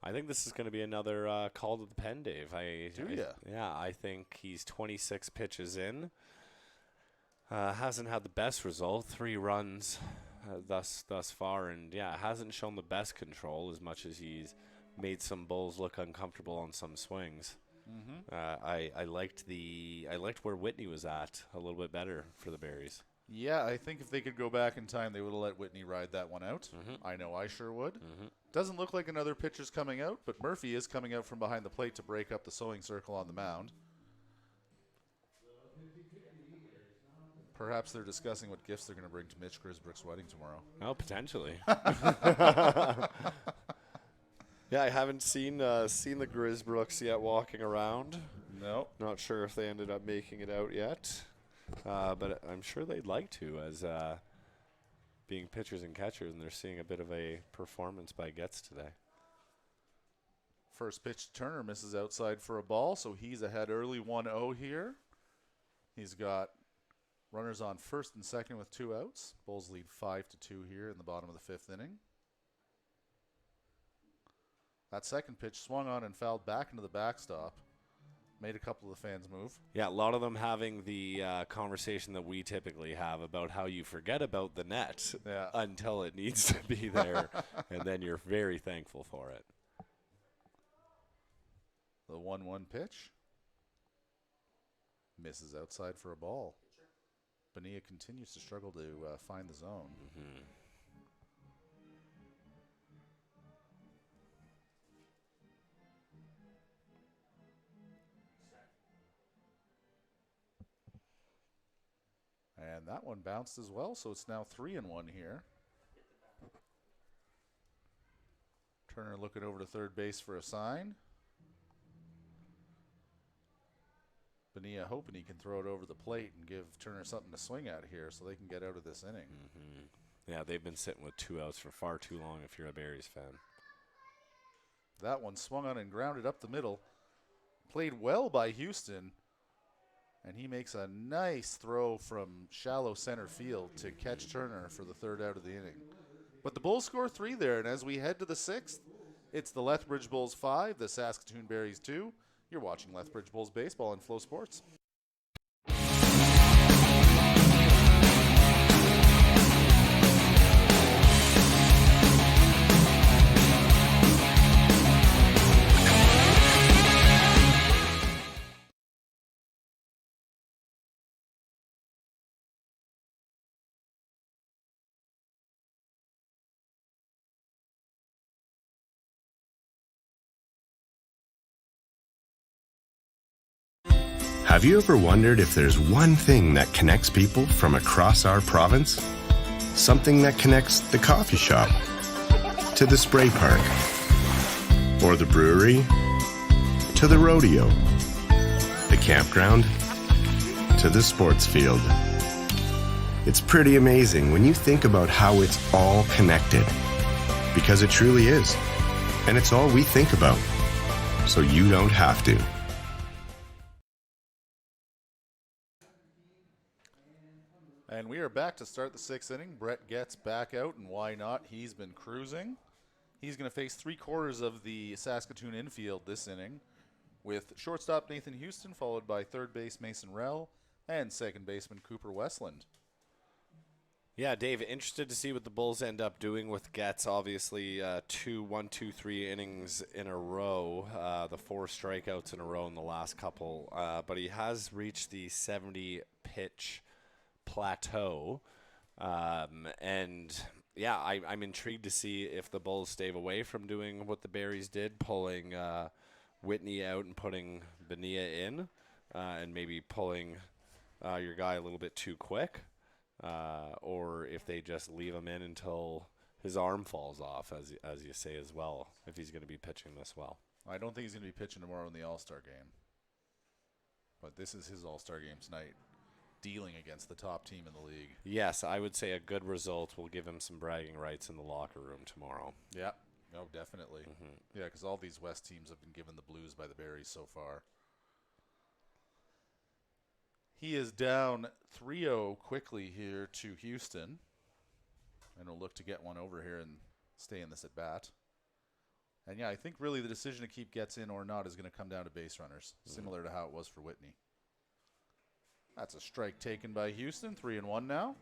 I think this is going to be another call to the pen, Dave.
Do ya?
Yeah, I think he's 26 pitches in. Hasn't had the best result, 3 runs thus far, and yeah, hasn't shown the best control as much as he's made some Bulls look uncomfortable on some swings.
Mm-hmm.
I liked where Whitney was at a little bit better for the Berries.
Yeah, I think if they could go back in time, they would have let Whitney ride that one out.
Mm-hmm.
I know I sure would.
Mm-hmm.
Doesn't look like another pitcher's coming out, but Murphy is coming out from behind the plate to break up the sewing circle on the mound. Perhaps they're discussing what gifts they're going to bring to Mitch Grisbrook's wedding tomorrow.
Oh, potentially. Yeah, I haven't seen the Grisbrooks yet walking around.
No.
Not sure if they ended up making it out yet. But I'm sure they'd like to, as being pitchers and catchers, and they're seeing a bit of a performance by Getz today.
First pitch, Turner misses outside for a ball, so he's ahead early 1-0 here. He's got runners on first and second with 2 outs. Bulls lead 5-2 here in the bottom of the 5th inning. That second pitch swung on and fouled back into the backstop. made a couple of the fans move.
Yeah, a lot of them having the conversation that we typically have about how you forget about the net until it needs to be there, and then you're very thankful for it.
The 1-1 pitch. Misses outside for a ball. Bonilla continues to struggle to find the zone. And that one bounced as well, so it's now 3-1 here. Turner looking over to third base for a sign. Bonilla hoping he can throw it over the plate and give Turner something to swing at here so they can get out of this inning.
Yeah, they've been sitting with 2 outs for far too long if you're a Berries fan.
That one swung on and grounded up the middle. Played well by Houston. And he makes a nice throw from shallow center field to catch Turner for the 3rd out of the inning. But the Bulls score 3 there, and as we head to the 6th, it's the Lethbridge Bulls 5, the Saskatoon Berries 2. You're watching Lethbridge Bulls baseball on Flow Sports.
Have you ever wondered if there's one thing that connects people from across our province? Something that connects the coffee shop to the spray park, or the brewery to the rodeo, the campground to the sports field. It's pretty amazing when you think about how it's all connected, because it truly is. And it's all we think about, so you don't have to.
And we are back to start the 6th inning. Brett gets back out, and why not? He's been cruising. He's going to face 3/4 of the Saskatoon infield this inning, with shortstop Nathan Houston, followed by third base Mason Rell, and second baseman Cooper Westland.
Yeah, Dave, interested to see what the Bulls end up doing with Getz. Obviously, 3 innings in a row, the 4 strikeouts in a row in the last couple. But he has reached the 70-pitch plateau. And, yeah, I'm intrigued to see if the Bulls stay away from doing what the Berries did, pulling Whitney out and putting Bonilla in, and maybe pulling your guy a little bit too quick. Or if they just leave him in until his arm falls off, as you say as well, if he's going to be pitching this well.
I don't think he's going to be pitching tomorrow in the All-Star game. But this is his All-Star game tonight, dealing against the top team in the league.
Yes, I would say a good result will give him some bragging rights in the locker room tomorrow.
Yeah, no, definitely. Yeah, because all these West teams have been given the blues by the Berries so far. He is down 3-0 quickly here to Houston. And will look to get one over here and stay in this at bat. And yeah, I think really the decision to keep Getz in or not is going to come down to base runners, similar to how it was for Whitney. That's a strike taken by Houston, 3-1 now.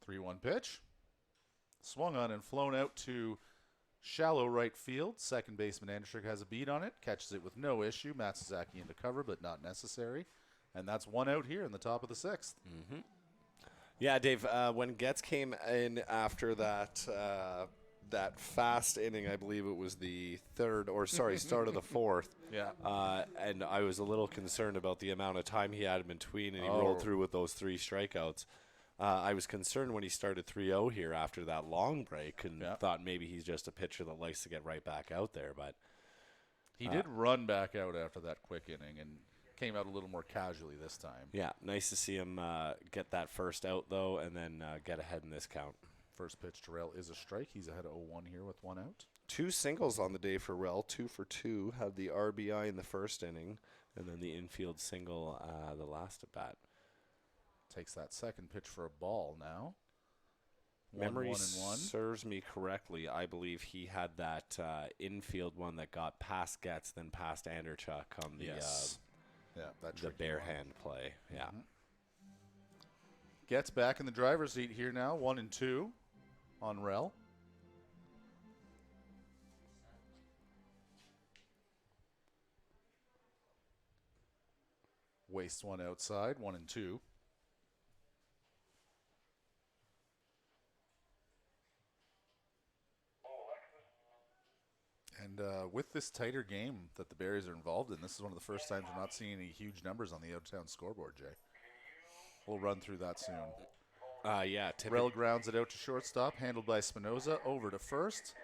(3-1) pitch. Swung on and flown out to shallow right field. Second baseman Andrishuk has a beat on it. Catches it with no issue. Matsuzaki into cover, but not necessary. And that's 1 out here in the top of the 6th.
Yeah, Dave, when Getz came in after that that fast inning, I believe it was the start of the 4th.
Yeah.
And I was a little concerned about the amount of time he had in between, and he rolled through with those 3 strikeouts. I was concerned when he started 3-0 here after that long break, and thought maybe he's just a pitcher that likes to get right back out there. But
he did run back out after that quick inning and came out a little more casually this time.
Yeah, nice to see him get that first out, though, and then get ahead in this count.
First pitch to Rell is a strike. He's ahead of 0-1 here with 1 out.
2 singles on the day for Rell, 2 for 2. Had the RBI in the first inning, and then the infield single the last at bat.
Takes that second pitch for a ball now.
Memory
1-1-1.
serves me correctly. I believe he had that infield one that got past Getz, then past Anderchuk on the the bare hand play. Yeah.
Gets back in the driver's seat here now. 1-2 on Rel. Wastes one outside. 1-2. And with this tighter game that the Berries are involved in, this is one of the first times we're not seeing any huge numbers on the out-of-town scoreboard, Jay. We'll run through that soon.
Yeah.
Rel grounds it out to shortstop, handled by Spinoza, over to first.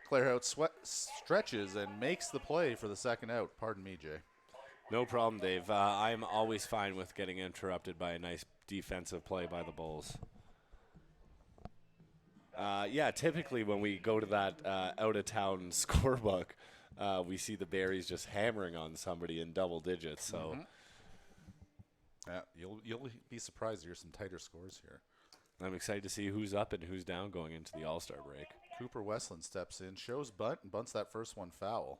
Claire stretches and makes the play for the second out. Pardon me, Jay.
No problem, Dave. I'm always fine with getting interrupted by a nice defensive play by the Bulls. Yeah, typically when we go to that out-of-town scorebook, we see the Berries just hammering on somebody in double digits. So,
yeah, you'll be surprised there's some tighter scores here.
I'm excited to see who's up and who's down going into the All-Star break.
Cooper Westland steps in, shows bunt, and bunts that first one foul.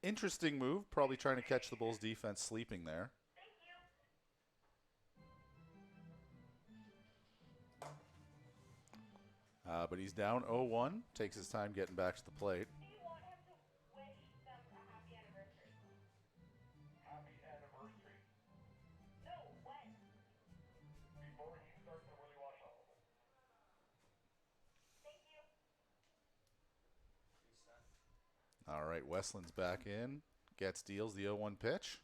Interesting move, probably trying to catch the Bulls' defense sleeping there. But he's down 0-1, takes his time getting back to the plate. All right, Westland's back in. Getz deals the 0-1 pitch.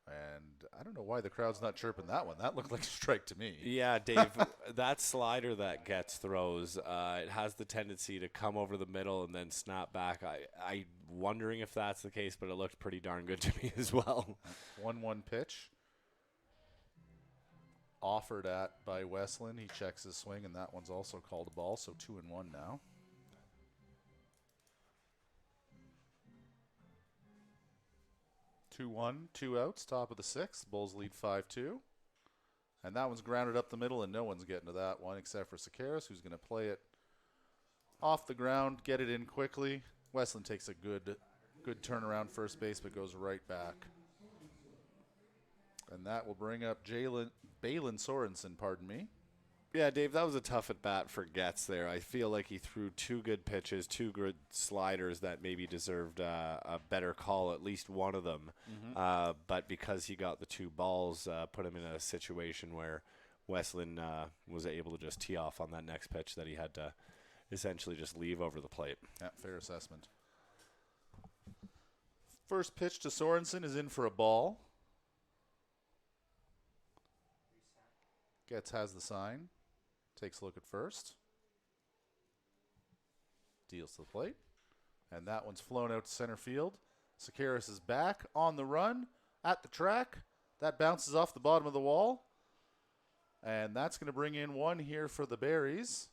And I don't know why the crowd's not chirping that one. That looked like a strike to me.
Yeah, Dave, that slider that Getz throws, it has the tendency to come over the middle and then snap back. I'm wondering if that's the case, but it looked pretty darn good to me as well.
1-1 pitch. Offered at by Westland. He checks his swing, and that one's also called a ball, so 2-1 now. Two-one, 2 outs, top of the sixth. Bulls lead 5-2. And that one's grounded up the middle, and no one's getting to that one except for Sakaris, who's going to play it off the ground, get it in quickly. Westland takes a good turnaround first base, but goes right back. And that will bring up Balin Sorensen, pardon me.
Yeah, Dave, that was a tough at-bat for Getz there. I feel like he threw two good pitches, two good sliders that maybe deserved a better call, at least one of them. But because he got the two balls, put him in a situation where Westland was able to just tee off on that next pitch that he had to essentially just leave over the plate.
Yeah, fair assessment. First pitch to Sorensen is in for a ball. Getz has the sign. Takes a look at first. Deals to the plate. And that one's flown out to center field. Sakaris is back on the run at the track. That bounces off the bottom of the wall. And that's going to bring in one here for the Berries,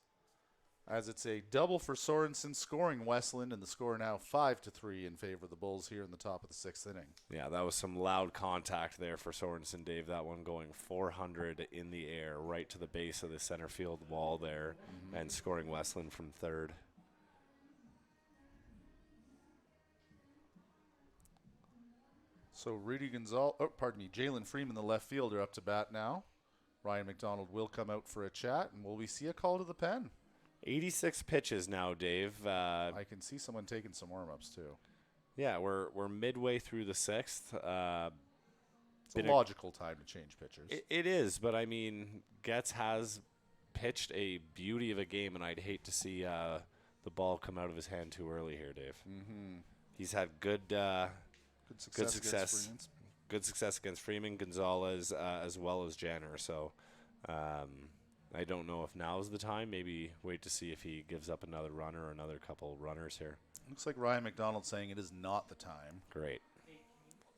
as it's a double for Sorensen, scoring Westland, and the score now 5-3 in favor of the Bulls here in the top of the sixth inning.
Yeah, that was some loud contact there for Sorensen, Dave. That one going 400 in the air right to the base of the center field wall there, and scoring Westland from third.
So Jalen Freeman, the left fielder, up to bat now. Ryan McDonald will come out for a chat, and will we see a call to the pen?
86 pitches now, Dave.
I can see someone taking some warm-ups, too.
Yeah, we're midway through the sixth.
It's a logical time to change pitchers.
It is, but, I mean, Getz has pitched a beauty of a game, and I'd hate to see the ball come out of his hand too early here, Dave. He's had good success against Freeman, Gonzalez, as well as Janner. So I don't know if now's the time. Maybe wait to see if he gives up another runner or another couple runners here.
Looks like Ryan McDonald saying it is not the time.
Great.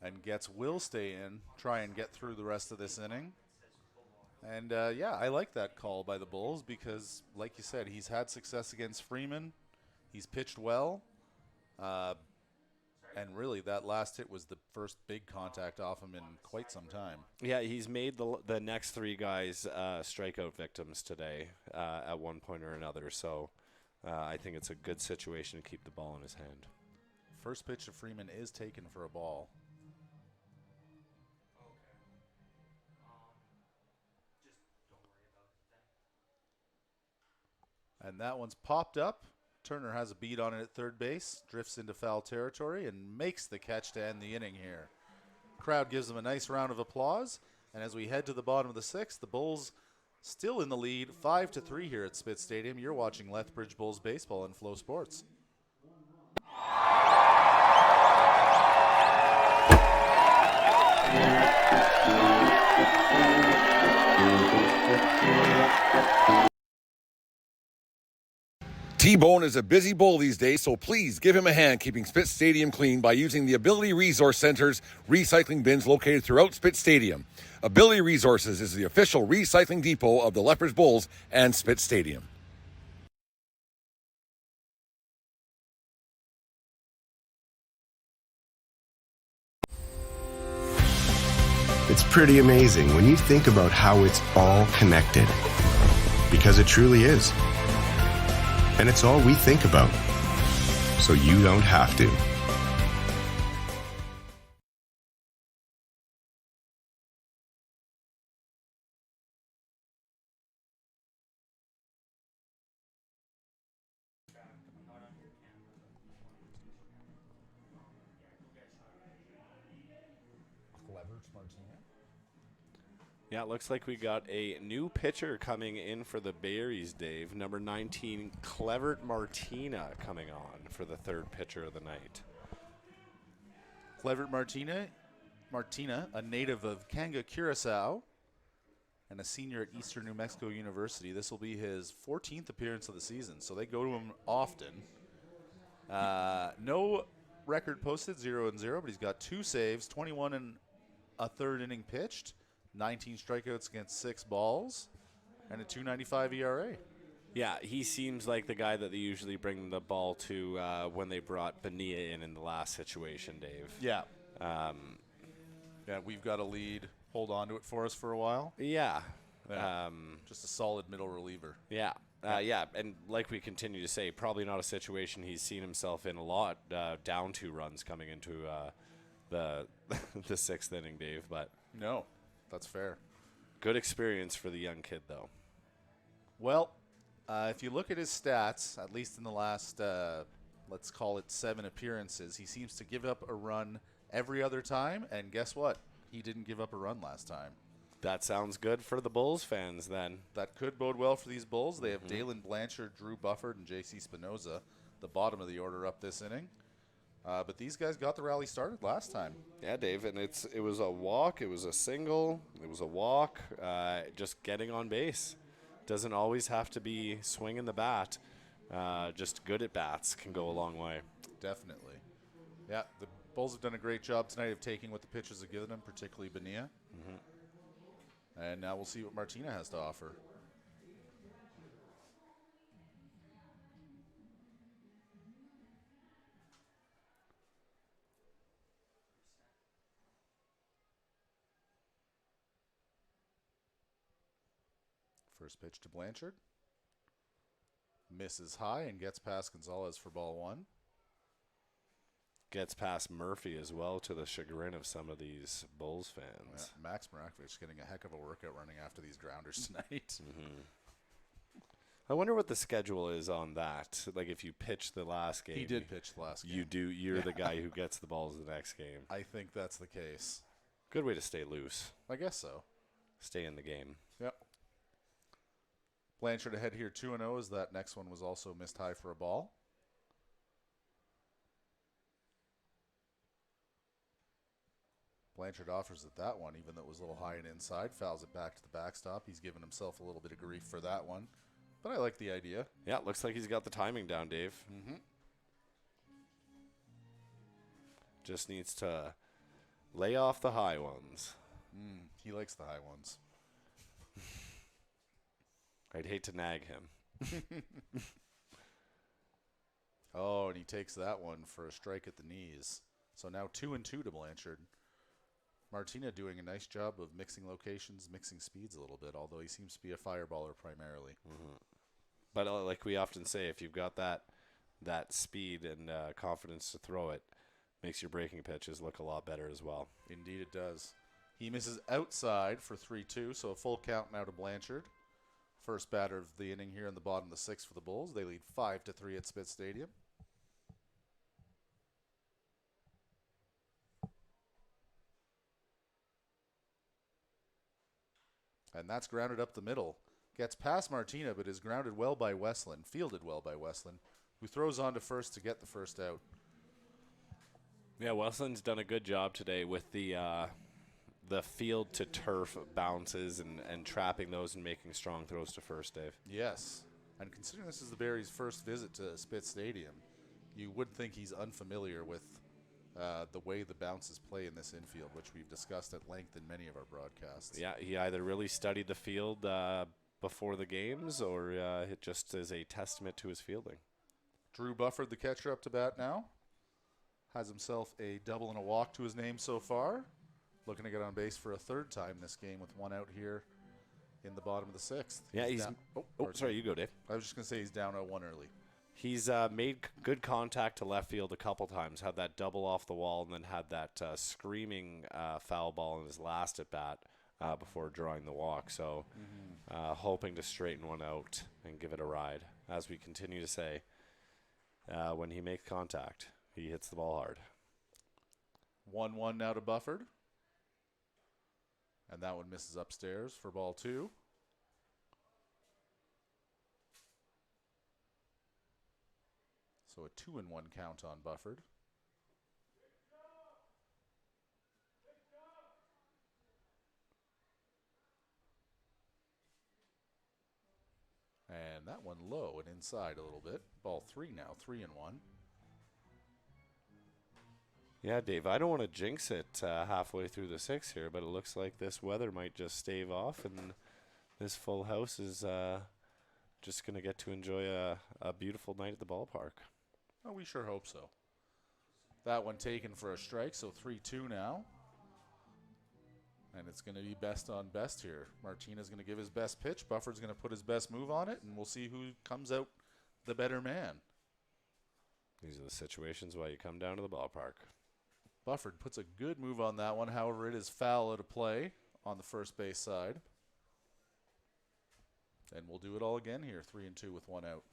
And Getz will stay in, try and get through the rest of this inning. And, yeah, I like that call by the Bulls because, like you said, he's had success against Freeman. He's pitched well. And really, that last hit was the first big contact off him in quite some time.
Yeah, he's made the next 3 guys strikeout victims today at one point or another. So I think it's a good situation to keep the ball in his hand.
First pitch to Freeman is taken for a ball. And that one's popped up. Turner has a beat on it at third base, drifts into foul territory, and makes the catch to end the inning here. Crowd gives him a nice round of applause. And as we head to the bottom of the 6th, the Bulls still in the lead, 5-3 here at Spitz Stadium. You're watching Lethbridge Bulls baseball on Flow Sports.
T-Bone is a busy bull these days, so please give him a hand keeping Spitz Stadium clean by using the Ability Resource Center's recycling bins located throughout Spitz Stadium. Ability Resources is the official recycling depot of the Lethbridge Bulls and Spitz Stadium.
It's pretty amazing when you think about how it's all connected. Because it truly is. And it's all we think about. So you don't have to.
Yeah, it looks like we got a new pitcher coming in for the Berries, Dave. Number 19, Clevert Martina, coming on for the 3rd pitcher of the night.
Clevert Martina, a native of Kanga, Curacao, and a senior at Eastern New Mexico University. This will be his 14th appearance of the season, so they go to him often. No record posted, 0-0, but he's got 2 saves, 21 and a third inning pitched, 19 strikeouts against 6 balls, and a 2.95 ERA.
Yeah, he seems like the guy that they usually bring the ball to when they brought Bonilla in the last situation, Dave.
Yeah. Yeah, we've got a lead. Hold on to it for us for a while.
Yeah.
Just a solid middle reliever.
Yeah. Yeah, and like we continue to say, probably not a situation he's seen himself in a lot, down 2 runs coming into the the 6th inning, Dave. But
no, that's fair.
Good experience for the young kid, though.
Well, if you look at his stats, at least in the last, let's call it 7 appearances, he seems to give up a run every other time. And guess what? He didn't give up a run last time.
That sounds good for the Bulls fans, then.
That could bode well for these Bulls. They have Dalen Blanchard, Drew Bufford, and J.C. Spinoza, the bottom of the order up this inning. But these guys got the rally started last time.
Yeah, Dave, and it was a walk, it was a single, it was a walk, just getting on base. Doesn't always have to be swinging the bat. Just good at bats can go a long way.
Definitely. Yeah, the Bulls have done a great job tonight of taking what the pitchers have given them, particularly Bonilla. And now we'll see what Martina has to offer. First pitch to Blanchard. Misses high and gets past Gonzalez for ball 1.
Gets past Murphy as well, to the chagrin of some of these Bulls fans.
Yeah, Max Marakovich getting a heck of a workout running after these grounders tonight.
I wonder what the schedule is on that. Like if you pitch the last game.
He did pitch the last game.
You're the guy who gets the balls the next game.
I think that's the case.
Good way to stay loose.
I guess so.
Stay in the game.
Yep. Blanchard ahead here 2-0 as that next one was also missed high for a ball. Blanchard offers it that one, even though it was a little high and inside. Fouls it back to the backstop. He's given himself a little bit of grief for that one. But I like the idea.
Yeah, looks like he's got the timing down, Dave. Just needs to lay off the high ones.
He likes the high ones.
I'd hate to nag him.
Oh, and he takes that one for a strike at the knees. So now 2-2 to Blanchard. Martina doing a nice job of mixing locations, mixing speeds a little bit, although he seems to be a fireballer primarily.
But like we often say, if you've got that speed and confidence to throw it, makes your breaking pitches look a lot better as well.
Indeed it does. He misses outside for 3-2, so a full count now to Blanchard. First batter of the inning here in the bottom of the sixth for the Bulls. They lead 5-3 at Spitz Stadium. And that's grounded up the middle. Gets past Martina, but is grounded well by Westland, fielded well by Westland, who throws on to first to get the first out.
Yeah, Westland's done a good job today with the field to turf bounces and trapping those and making strong throws to first, Dave.
Yes. And considering this is the Barry's first visit to Spitz Stadium, you would think he's unfamiliar with the way the bounces play in this infield, which we've discussed at length in many of our broadcasts.
Yeah, he either really studied the field before the games or it just is a testament to his fielding.
Drew Bufford, the catcher, up to bat now. Has himself a double and a walk to his name so far. Looking to get on base for a third time this game with one out here in the bottom of the sixth.
Yeah, he's
down,
sorry, you go, Dave.
I was just going to say he's down 0-1 early.
He's made good contact to left field a couple times, had that double off the wall, and then had that screaming foul ball in his last at bat before drawing the walk. So hoping to straighten one out and give it a ride. As we continue to say, when he makes contact, he hits the ball hard.
1-1 now to Bufford. And that one misses upstairs for ball 2. So a 2-1 count on Bufford. And that one low and inside a little bit. Ball 3 now, 3-1.
Yeah, Dave, I don't want to jinx it halfway through the sixth here, but it looks like this weather might just stave off, and this full house is just going to get to enjoy a beautiful night at the ballpark.
Oh, we sure hope so. That one taken for a strike, so 3-2 now. And it's going to be best on best here. Martina's going to give his best pitch. Bufford's going to put his best move on it, and we'll see who comes out the better man.
These are the situations why you come down to the ballpark.
Bufford puts a good move on that one. However, it is foul out of play on the first base side. And we'll do it all again here, 3-2 with one out.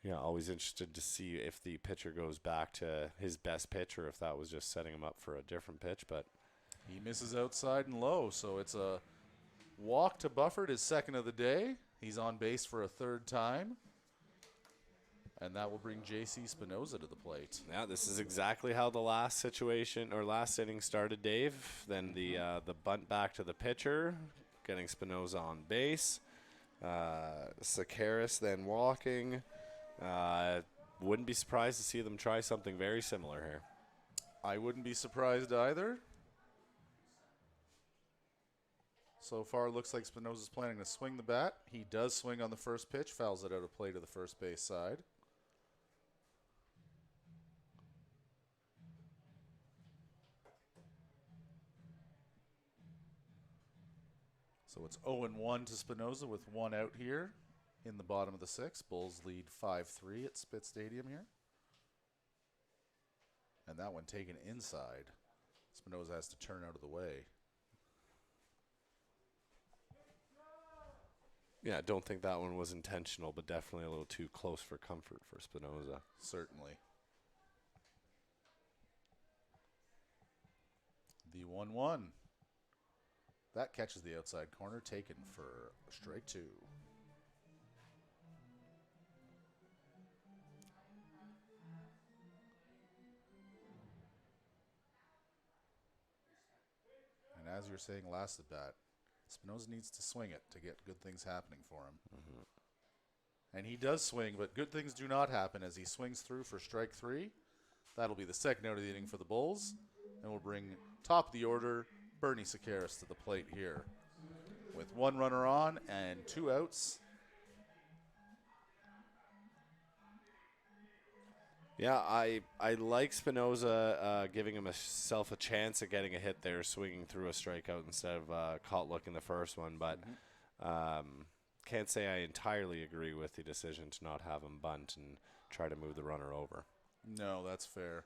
Yeah, always interested to see if the pitcher goes back to his best pitch or if that was just setting him up for a different pitch. But
he misses outside and low, so it's a walk to Bufford, his second of the day. He's on base for a third time. And that will bring J.C. Spinoza to the plate.
Yeah, this is exactly how the last situation or last inning started, Dave. Then the bunt back to the pitcher, getting Spinoza on base. Sakaris then walking. Wouldn't be surprised to see them try something very similar here.
I wouldn't be surprised either. So far, it looks like Spinoza's planning to swing the bat. He does swing on the first pitch, fouls it out of play to the first base side. So it's 0-1 to Spinoza with one out here in the bottom of the sixth. Bulls lead 5-3 at Spitz Stadium here. And that one taken inside. Spinoza has to turn out of the way.
Yeah, I don't think that one was intentional, but definitely a little too close for comfort for Spinoza.
Certainly. The 1-1. That catches the outside corner, taken for strike 2. And as you're saying last at bat, Spinoza needs to swing it to get good things happening for him. And he does swing, but good things do not happen as he swings through for strike 3. That'll be the second out of the inning for the Bulls. And we'll bring top of the order, Bernie Sakaris to the plate here with one runner on and 2 outs.
Yeah, I like Spinoza giving himself a chance at getting a hit there, swinging through a strikeout instead of caught looking the first one. But can't say I entirely agree with the decision to not have him bunt and try to move the runner over.
No, that's fair.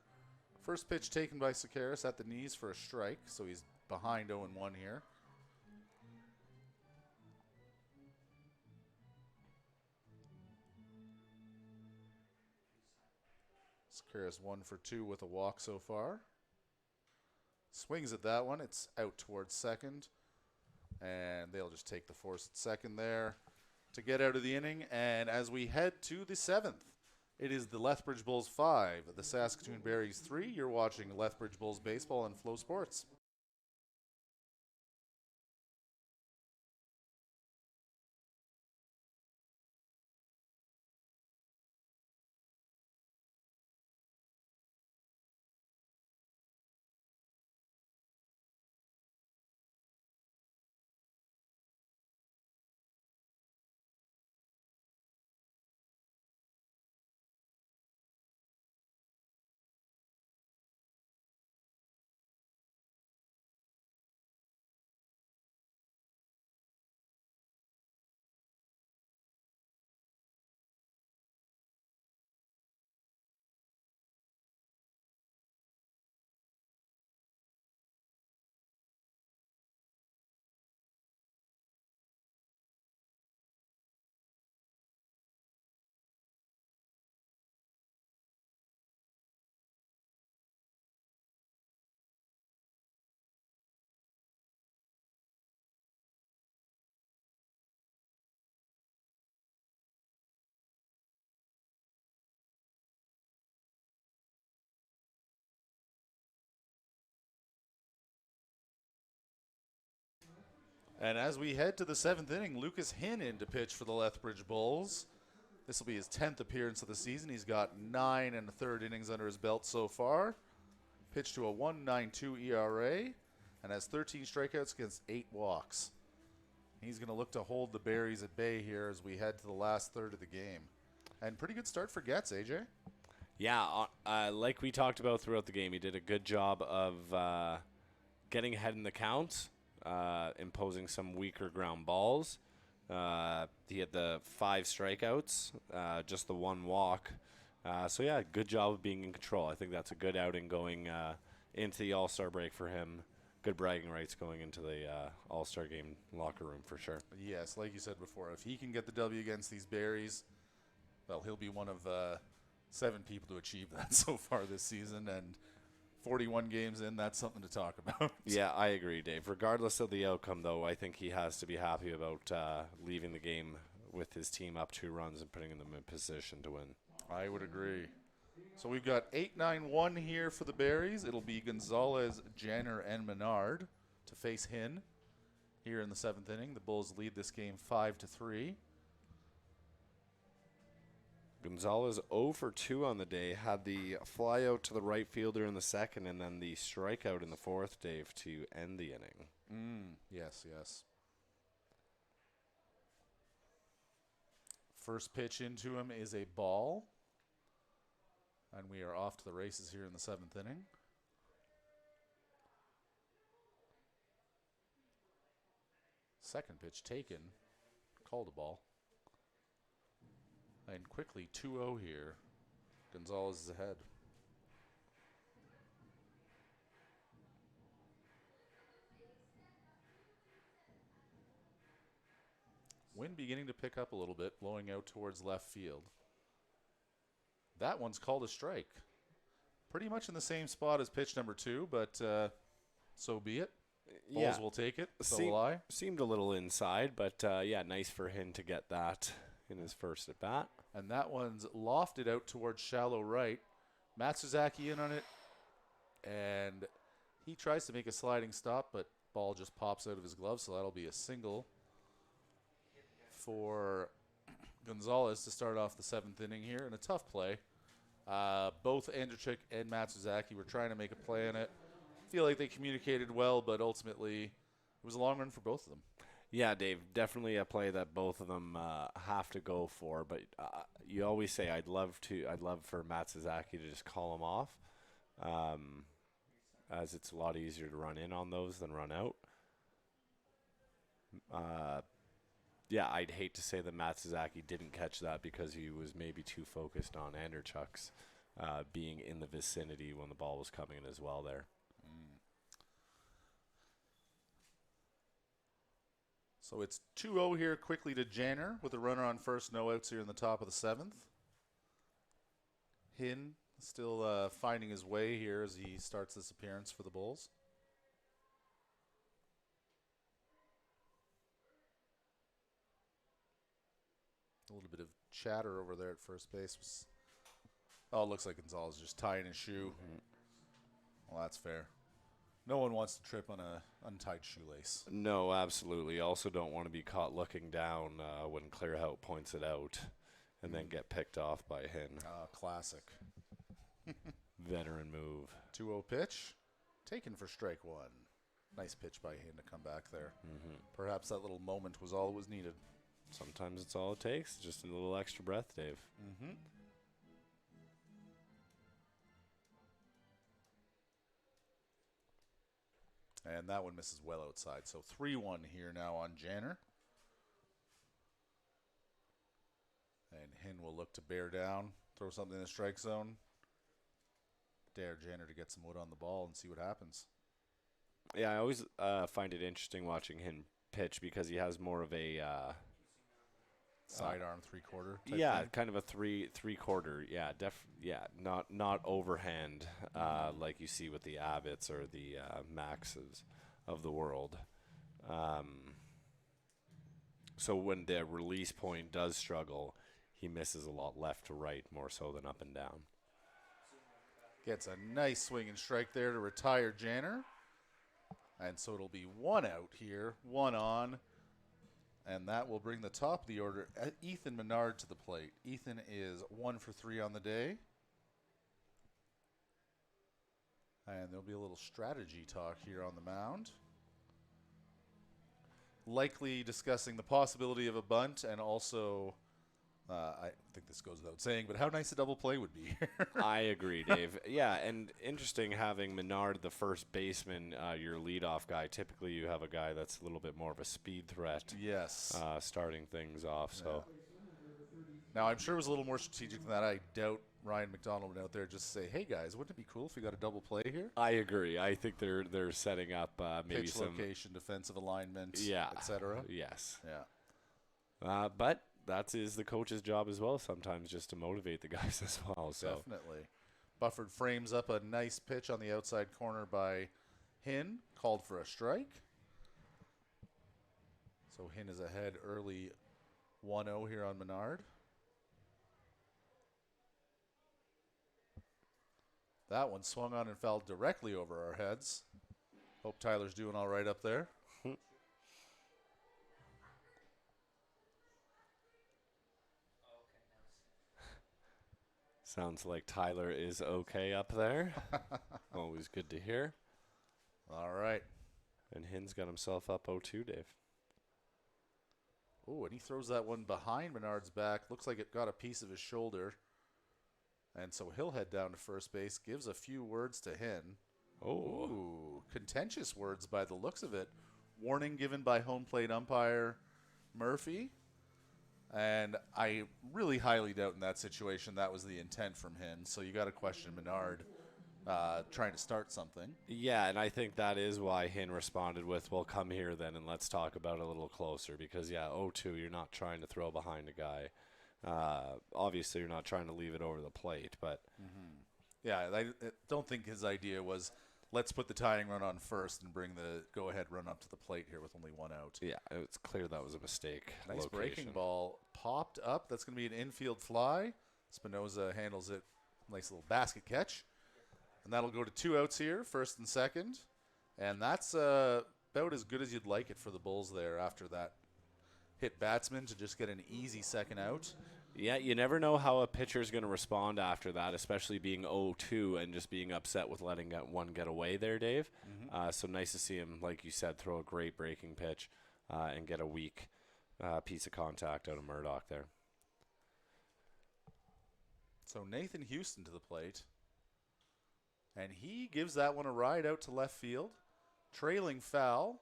First pitch taken by Sakaris at the knees for a strike, so he's behind 0-1 here. Sakaris 1 for 2 with a walk so far. Swings at that one. It's out towards second. And they'll just take the force at second there to get out of the inning. And as we head to the 7th, it is the Lethbridge Bulls 5, the Saskatoon Berries 3. You're watching Lethbridge Bulls Baseball on Flow Sports. And as we head to the 7th inning, Lucas Hinn in to pitch for the Lethbridge Bulls. This will be his 10th appearance of the season. He's got 9 1/3 innings under his belt so far. Pitched to a 1.92 ERA and has 13 strikeouts against 8 walks. He's going to look to hold the Berries at bay here as we head to the last third of the game. And pretty good start for Getz, AJ.
Yeah, like we talked about throughout the game, he did a good job of getting ahead in the count, imposing some weaker ground balls. He had the 5 strikeouts, just the 1 walk. So, yeah, good job of being in control. I think that's a good outing going into the All-Star break for him. Good bragging rights going into the All-Star game locker room for sure.
Yes, like you said before, if he can get the W against these Berries, well, he'll be one of 7 people to achieve that so far this season. And 41 games in, that's something to talk about.
Yeah, I agree, Dave. Regardless of the outcome, though, I think he has to be happy about leaving the game with his team up 2 runs and putting them in position to win.
I would agree. So we've got 8-9-1 here for the Berries. It'll be Gonzalez, Jenner, and Menard to face Hinn here in the 7th inning. The Bulls lead this game 5-3.
Gonzalez 0 for 2 on the day. Had the fly out to the right fielder in the 2nd and then the strikeout in the 4th, Dave, to end the inning.
Yes, yes. First pitch into him is a ball. And we are off to the races here in the 7th inning. Second pitch taken. Called a ball. And quickly 2-0 here. Gonzalez is ahead. Wind beginning to pick up a little bit, blowing out towards left field. That one's called a strike. Pretty much in the same spot as pitch number 2, but so be it. Bulls will take it. So will I.
Seemed a little inside, but yeah, nice for him to get that in his first at bat.
And that one's lofted out towards shallow right. Matsuzaki in on it, and he tries to make a sliding stop, but ball just pops out of his glove, so that'll be a single for Gonzalez to start off the 7th inning here, and a tough play. Both Andrzejczyk and Matsuzaki were trying to make a play on it. Feel like they communicated well, but ultimately it was a long run for both of them.
Yeah, Dave, definitely a play that both of them have to go for. But you always say I'd love for Matt Suzuki to just call him off, as it's a lot easier to run in on those than run out. Yeah, I'd hate to say that Matt Suzuki didn't catch that because he was maybe too focused on Anderchuk's being in the vicinity when the ball was coming in as well there.
So it's 2-0 here quickly to Janner with a runner on first, no outs here in the top of the 7th. Hinn still finding his way here as he starts this appearance for the Bulls. A little bit of chatter over there at first base. Oh, it looks like Gonzalez just tying his shoe. Well, that's fair. No one wants to trip on a untied shoelace.
No, absolutely. Also don't want to be caught looking down when Clearhout points it out and then get picked off by Hinn.
Classic.
Veteran move.
2-0 pitch. Taken for strike one. Nice pitch by Hinn to come back there. Perhaps that little moment was all it was needed.
Sometimes it's all it takes. Just a little extra breath, Dave.
And that one misses well outside. So 3-1 here now on Janner. And Hinn will look to bear down, throw something in the strike zone. Dare Janner to get some wood on the ball and see what happens.
Yeah, I always find it interesting watching him pitch because he has more of a
sidearm three-quarter.
Yeah,
thing.
kind of a three-quarter. Yeah, not overhand like you see with the Abbotts or the Maxes of the world. So when the release point does struggle, he misses a lot left to right more so than up and down.
Gets a nice swing and strike there to retire Janner. And so it'll be one out here, one on. And that will bring the top of the order, Ethan Menard, to the plate. Ethan is 1 for 3 on the day. And there'll be a little strategy talk here on the mound. Likely discussing the possibility of a bunt and also, I think this goes without saying, but how nice a double play would be.
I agree, Dave. Yeah, and interesting having Menard, the first baseman, your leadoff guy. Typically you have a guy that's a little bit more of a speed threat.
Yes.
Starting things off. So.
Now, I'm sure it was a little more strategic than that. I doubt Ryan McDonald went out there just to say, hey, guys, wouldn't it be cool if we got a double play here?
I agree. I think they're setting up maybe
pitch
some
location, defensive alignment,
yeah,
etc.
Yes.
Yeah.
But that is the coach's job as well sometimes, just to motivate the guys as well. So.
Definitely. Bufford frames up a nice pitch on the outside corner by Hinn, called for a strike. So Hinn is ahead early 1-0 here on Menard. That one swung on and fell directly over our heads. Hope Tyler's doing all right up there.
Sounds like Tyler is okay up there. Always good to hear.
All right.
And Hinn's got himself up 0-2, Dave.
Oh, and he throws that one behind Menard's back. Looks like it got a piece of his shoulder. And so he'll head down to first base, gives a few words to Hinn.
Oh.
Ooh, contentious words by the looks of it. Warning given by home plate umpire Murphy. And I really highly doubt in that situation that was the intent from Hinn. So you got to question Menard trying to start something.
Yeah, and I think that is why Hinn responded with, well, come here then and let's talk about it a little closer. Because, yeah, 0-2, you're not trying to throw behind a guy. Obviously, you're not trying to leave it over the plate, but
yeah, I don't think his idea was let's put the tying run on first and bring the go-ahead run up to the plate here with only one out.
Yeah, it's clear that was a mistake.
Nice breaking ball popped up. That's going to be an infield fly. Spinoza handles it. Nice little basket catch. And that'll go to 2 outs here, first and second. And that's about as good as you'd like it for the Bulls there after that hit batsman to just get an easy second out.
Yeah, you never know how a pitcher is going to respond after that, especially being 0-2 and just being upset with letting one get away there, Dave. So nice to see him, like you said, throw a great breaking pitch. and get a weak piece of contact out of Murdoch there.
So Nathan Houston to the plate. And he gives that one a ride out to left field. Trailing foul.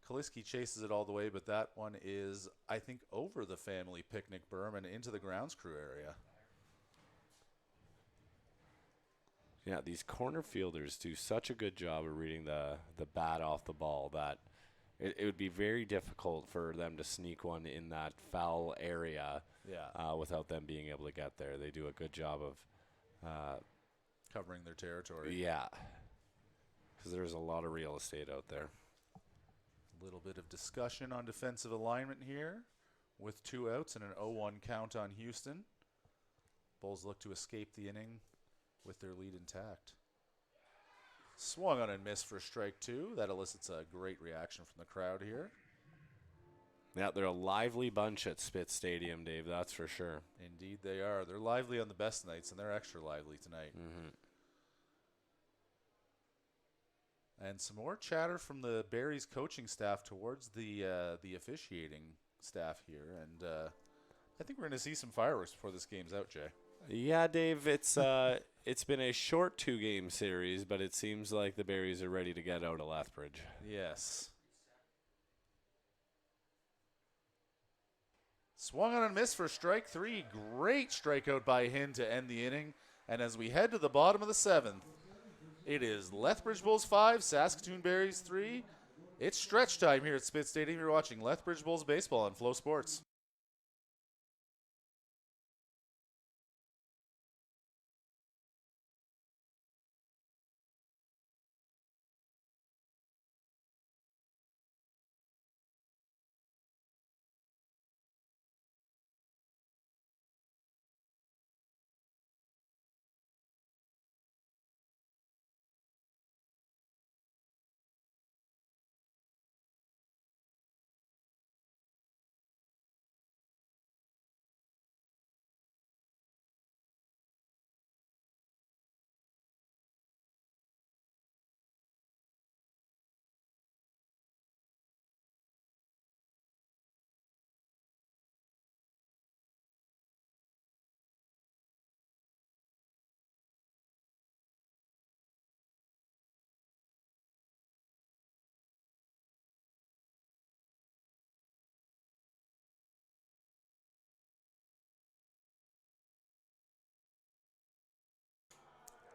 Kaliski chases it all the way, but that one is, I think, over the family picnic berm and into the grounds crew area.
Yeah, these corner fielders do such a good job of reading the bat off the ball that it would be very difficult for them to sneak one in that foul area without them being able to get there. They do a good job of
covering their territory.
Yeah, because there's a lot of real estate out there.
A little bit of discussion on defensive alignment here with 2 outs and an 0-1 count on Houston. Bulls look to escape the inning with their lead intact. Swung on and missed for strike 2. That elicits a great reaction from the crowd here.
Yeah, they're a lively bunch at Spitz Stadium, Dave, that's for sure.
Indeed they are. They're lively on the best nights, and they're extra lively tonight.
Mm-hmm.
And some more chatter from the Barries coaching staff towards the officiating staff here. And I think we're going to see some fireworks before this game's out, Jay.
Yeah, Dave, it's been a short 2-game series, but it seems like the Barries are ready to get out of Lethbridge.
Yes. Swung on and missed for strike 3. Great strikeout by Hinn to end the inning. And as we head to the bottom of the 7th, it is Lethbridge Bulls 5, Saskatoon Barries 3. It's stretch time here at Spitz Stadium. You're watching Lethbridge Bulls baseball on Flow Sports.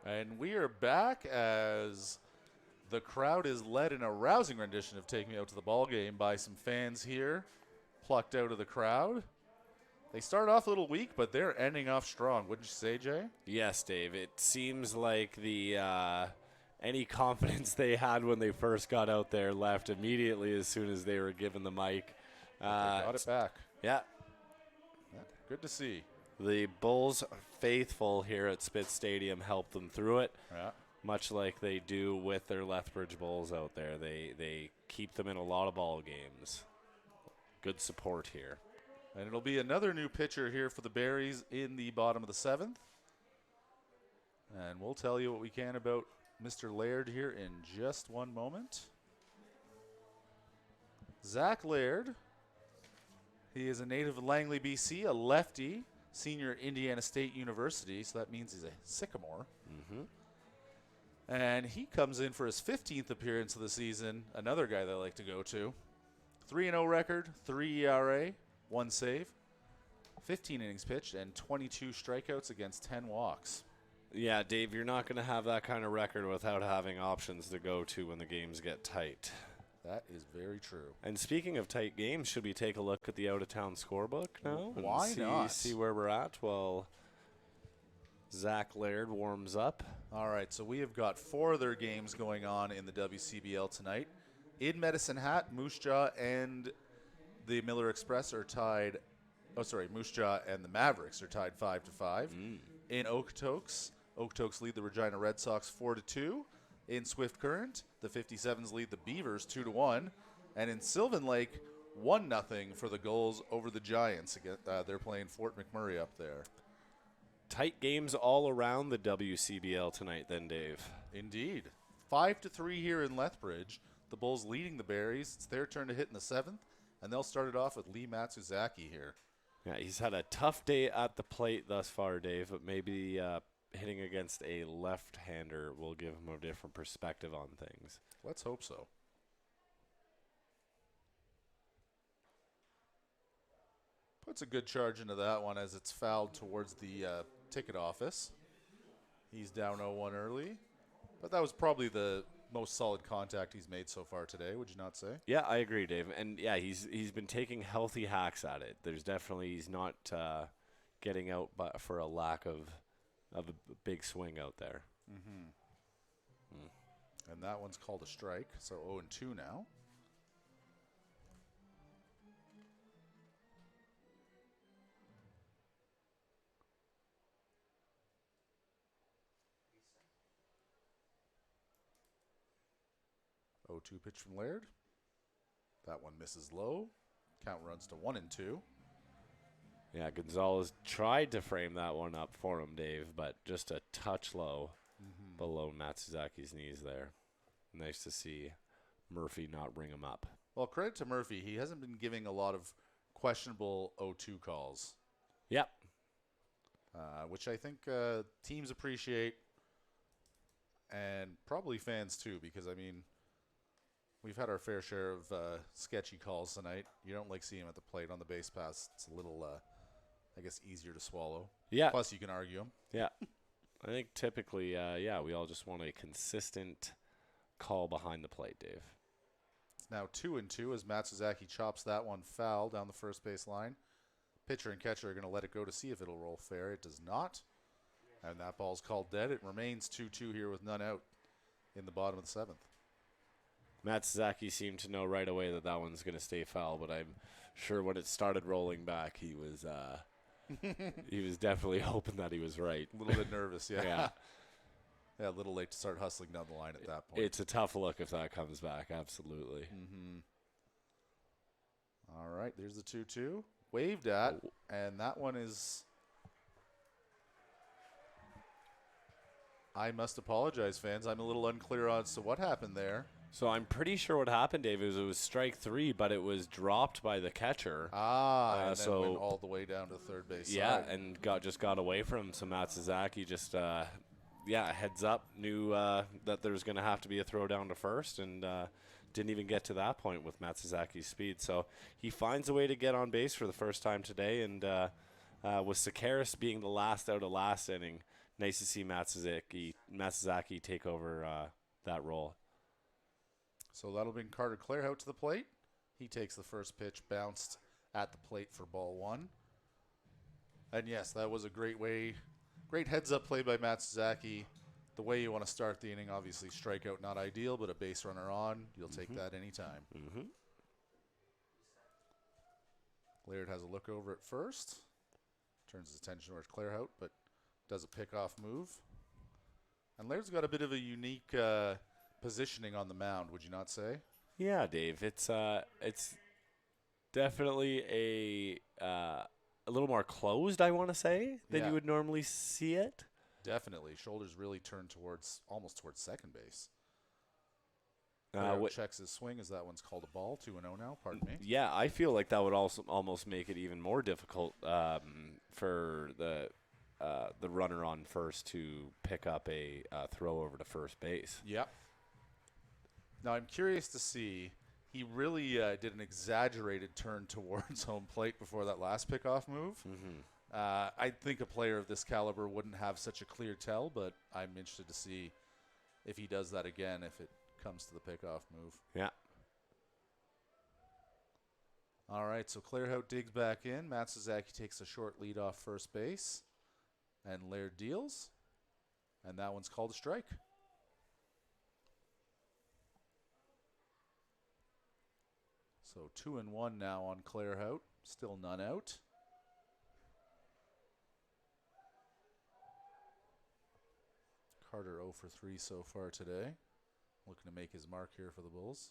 And we are back as the crowd is led in a rousing rendition of Take Me Out to the Ball Game by some fans here, plucked out of the crowd. They start off a little weak, but they're ending off strong. Wouldn't you say, Jay?
Yes, Dave. It seems like the any confidence they had when they first got out there left immediately as soon as they were given the mic.
They got it back.
Yeah.
Good to see.
The Bulls faithful here at Spitz Stadium helped them through it, much like they do with their Lethbridge Bulls out there. They keep them in a lot of ball games. Good support here.
And it'll be another new pitcher here for the Barries in the bottom of the 7th. And we'll tell you what we can about Mr. Laird here in just one moment. Zach Laird. He is a native of Langley, BC, a lefty, senior at Indiana State University, so that means he's a Sycamore.
Mm-hmm.
And he comes in for his 15th appearance of the season, another guy that I like to go to. 3-0 record, 3 ERA, 1 save, 15 innings pitched, and 22 strikeouts against 10 walks.
Yeah, Dave, you're not going to have that kind of record without having options to go to when the games get tight.
That is very true.
And speaking of tight games, should we take a look at the out-of-town scorebook now?
Why not?
See where we're at while Zach Laird warms up.
All right, so we have got 4 other games going on in the WCBL tonight. In Medicine Hat, Moose Jaw and the Miller Express are tied. Oh, sorry, Moose Jaw and the Mavericks are tied 5-5. In Okotoks, Okotoks lead the Regina Red Sox 4-2. In Swift Current, the 57s lead the Beavers 2-1. And in Sylvan Lake, 1-0 for the Gulls over the Giants. They're playing Fort McMurray up there.
Tight games all around the WCBL tonight then, Dave.
Indeed. 5-3 here in Lethbridge. the Bulls leading the Berries. It's their turn to hit in the 7th, and they'll start it off with Lee Matsuzaki here.
Yeah, he's had a tough day at the plate thus far, Dave, but maybe hitting against a left-hander will give him a different perspective on things.
Let's hope so. Puts a good charge into that one as it's fouled towards the ticket office. He's down 0-1 early, but that was probably the most solid contact he's made so far today, would you not say?
Yeah, I agree, Dave. And yeah, he's been taking healthy hacks at it. There's definitely, he's not getting out for a lack of a big swing out there.
And that one's called a strike, so 0-2 now. Oh, 2 pitch from Laird. That one misses low. Count runs to 1-2.
Yeah, Gonzalez tried to frame that one up for him, Dave, but just a touch low below Matsuzaki's knees there. Nice to see Murphy not bring him up.
Well, credit to Murphy. He hasn't been giving a lot of questionable 0-2 calls.
Yep.
Which I think teams appreciate, and probably fans too, because, I mean, we've had our fair share of sketchy calls tonight. You don't like seeing him at the plate on the base pass. It's a little, I guess, easier to swallow.
Yeah.
Plus, you can argue him.
Yeah. I think typically, we all just want a consistent call behind the plate, Dave.
It's now 2-2 as Matsuzaki chops that one foul down the first base line. Pitcher and catcher are going to let it go to see if it'll roll fair. It does not. And that ball's called dead. It remains 2-2 here with none out in the bottom of the 7th.
Matsuzaki seemed to know right away that one's going to stay foul, but I'm sure when it started rolling back, he was definitely hoping that he was right.
A little bit nervous, yeah.
Yeah.
Yeah, a little late to start hustling down the line at that point.
It's a tough look if that comes back, absolutely.
All right, there's the 2-2. Waved at, and that one is... I must apologize, fans. I'm a little unclear as to what happened there.
So I'm pretty sure what happened, Dave, is it was strike 3, but it was dropped by the catcher.
And then went all the way down to the third base
Yeah,
side.
and just got away from him. So Matsuzaki just, heads up, knew that there was going to have to be a throw down to first, and didn't even get to that point with Matsuzaki's speed. So he finds a way to get on base for the first time today, and with Sakaris being the last out of last inning, nice to see Matsuzaki take over that role.
So that'll bring Carter Clare out to the plate. He takes the first pitch, bounced at the plate for ball 1. And yes, that was a great heads-up play by Matsuzaki. The way you want to start the inning, obviously strikeout not ideal, but a base runner on, you'll take that anytime. Laird has a look over at first. Turns his attention towards Clarehout, but does a pickoff move. And Laird's got a bit of a unique positioning on the mound, would you not say?
Yeah, Dave. It's definitely a little more closed, I want to say, than you would normally see it.
Definitely. Shoulders really turned almost towards second base. Checks his swing as that one's called a ball. 2-0 now, pardon me.
Yeah, I feel like that would also almost make it even more difficult for the runner on first to pick up a throw over to first base.
Yep. Now, I'm curious to see, he really did an exaggerated turn towards home plate before that last pickoff move. I think a player of this caliber wouldn't have such a clear tell, but I'm interested to see if he does that again, if it comes to the pickoff move.
Yeah.
All right, so Clarehout digs back in. Matsuzaki takes a short lead off first base, and Laird deals, and that one's called a strike. So 2-1 now on Clarehout. Still none out. Carter 0 for 3 so far today. Looking to make his mark here for the Bulls.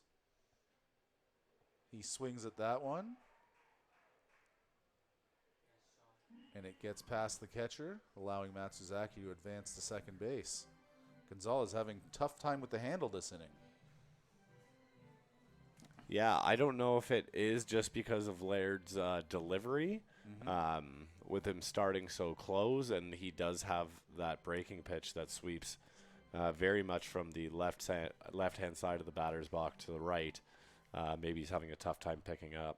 He swings at that one. And it gets past the catcher, allowing Matsuzaki to advance to second base. Gonzalez having a tough time with the handle this inning.
Yeah, I don't know if it is just because of Laird's delivery, with him starting so close, and he does have that breaking pitch that sweeps very much from the left-hand side of the batter's box to the right. Maybe he's having a tough time picking up.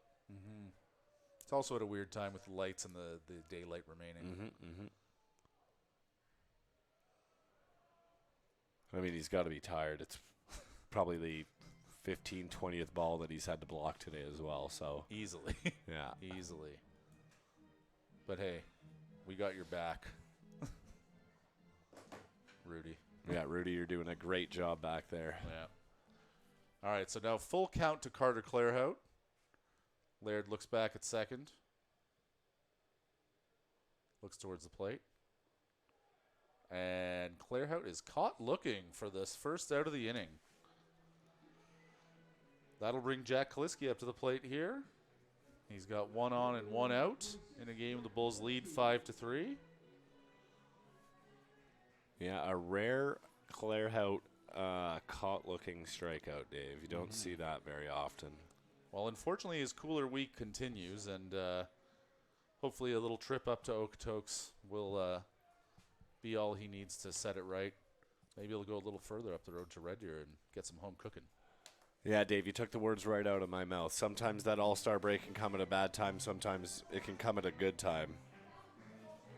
It's also at a weird time with the lights and the daylight remaining.
I mean, he's got to be tired. It's probably the 15th, 20th ball that he's had to block today as well. So
Easily.
Yeah.
Easily. But hey, we got your back. Rudy.
Yeah, Rudy, you're doing a great job back there.
Yeah. All right, so now full count to Carter Clairhout. Laird looks back at second. Looks towards the plate. And Clairhout is caught looking for this first out of the inning. That'll bring Jack Kaliski up to the plate here. He's got 1 on and 1 out in a game the Bulls lead 5-3.
Yeah, a rare Clairhout caught-looking strikeout, Dave. You don't see that very often.
Well, unfortunately, his cooler week continues, and hopefully a little trip up to Okotoks will be all he needs to set it right. Maybe he'll go a little further up the road to Red Deer and get some home cooking.
Yeah, Dave, you took the words right out of my mouth. Sometimes that all-star break can come at a bad time. Sometimes it can come at a good time.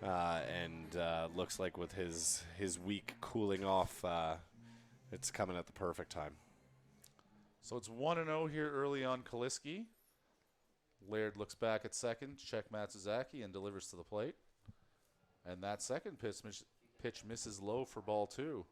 And looks like with his week cooling off, it's coming at the perfect time.
So it's 1-0 here early on Kaliski. Laird looks back at second, check Matsuzaki, and delivers to the plate. And that second pitch misses low for ball 2.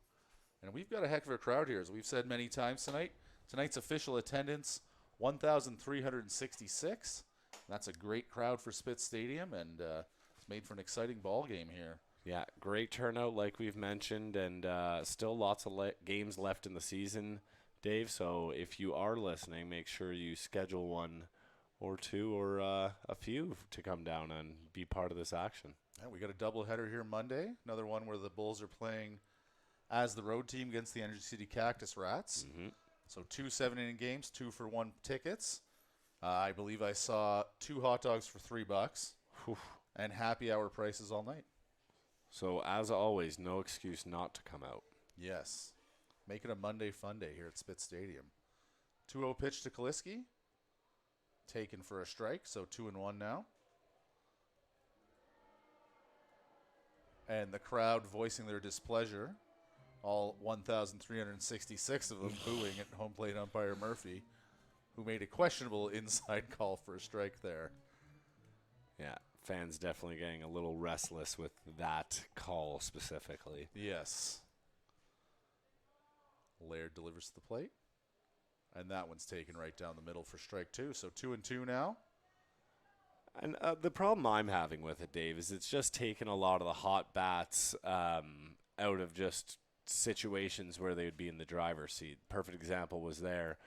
And we've got a heck of a crowd here, as we've said many times tonight. Tonight's official attendance, 1,366. That's a great crowd for Spitz Stadium, and it's made for an exciting ball game here.
Yeah, great turnout like we've mentioned, and still lots of games left in the season, Dave. So if you are listening, make sure you schedule 1 or 2 or a few to come down and be part of this action.
Yeah, we got a doubleheader here Monday. Another one where the Bulls are playing as the road team against the Energy City Cactus Rats. So 2 7-inning games, 2 for 1 tickets. I believe I saw 2 hot dogs for $3 and happy hour prices all night.
So as always, no excuse not to come out.
Yes. Make it a Monday fun day here at Spitz Stadium. 2-0 pitch to Kaliski. Taken for a strike, so 2-1 now. And the crowd voicing their displeasure. All 1,366 of them booing at home plate umpire Murphy, who made a questionable inside call for a strike there.
Yeah, fans definitely getting a little restless with that call specifically.
Yes. Laird delivers to the plate. And that one's taken right down the middle for strike 2. So 2-2 now.
And the problem I'm having with it, Dave, is it's just taken a lot of the hot bats out of just situations where they would be in the driver's seat. Perfect example was there.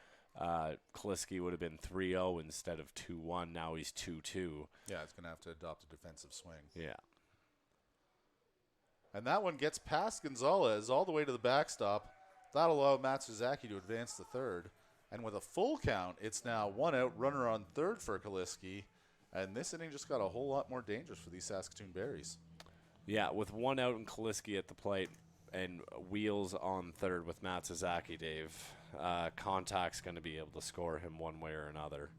Kaliski would have been 3-0 instead of 2-1. Now he's 2-2.
Yeah, it's going to have to adopt a defensive swing.
Yeah.
And that one gets past Gonzalez all the way to the backstop. That'll allow Matsuzaki to advance to third. And with a full count, it's now 1 out, runner on third for Kaliski. And this inning just got a whole lot more dangerous for these Saskatoon Berries.
Yeah, with 1 out and Kaliski at the plate and Wheels on third with Matsuzaki, Dave, Contact's going to be able to score him one way or another.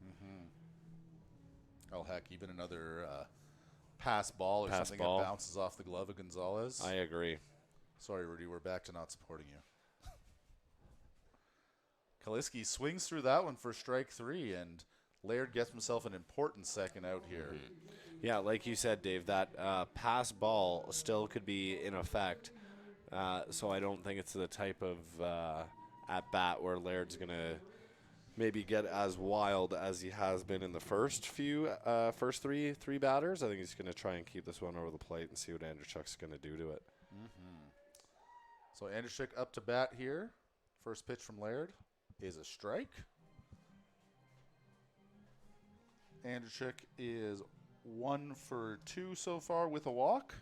Oh, heck, even another pass ball or something that bounces off the glove of Gonzalez.
I agree.
Sorry, Rudy, we're back to not supporting you. Kaliski swings through that one for strike 3, and Laird gets himself an important second out here.
Yeah, like you said, Dave, that pass ball still could be in effect. So I don't think it's the type of at-bat where Laird's going to maybe get as wild as he has been in the first three batters. I think he's going to try and keep this one over the plate and see what Andrzejczyk's going to do to it.
So Andrzejczyk up to bat here. First pitch from Laird is a strike. Andrzejczyk is 1 for 2 so far with a walk.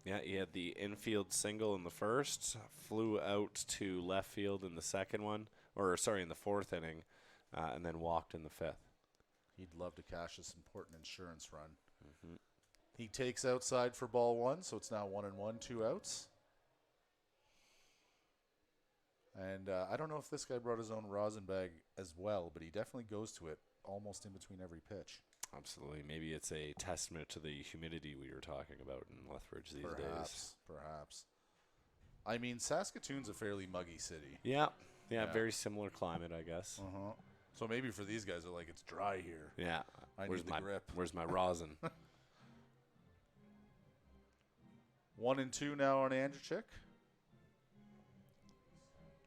Yeah, he had the infield single in the first, flew out to left field in the second one, in the fourth inning, and then walked in the 5th.
He'd love to cash this important insurance run. He takes outside for ball 1, so it's now 1-1, 2 outs. And I don't know if this guy brought his own rosin bag as well, but he definitely goes to it almost in between every pitch.
Absolutely. Maybe it's a testament to the humidity we were talking about in Lethbridge these days.
Perhaps. I mean, Saskatoon's a fairly muggy city.
Yeah, very similar climate, I guess.
So maybe for these guys, they're like, it's dry here.
Yeah.
I need the grip.
Where's my rosin?
1-2 now on Andrzejczyk.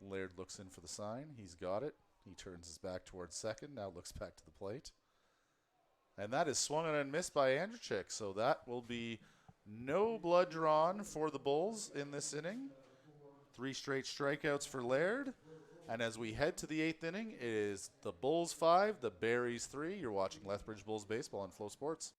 Laird looks in for the sign. He's got it. He turns his back towards second. Now looks back to the plate. And that is swung on and missed by Andrzejczyk. So that will be no blood drawn for the Bulls in this inning. 3 straight strikeouts for Laird. And as we head to the 8th inning, it is the Bulls 5, the Berries 3. You're watching Lethbridge Bulls baseball on Flow Sports.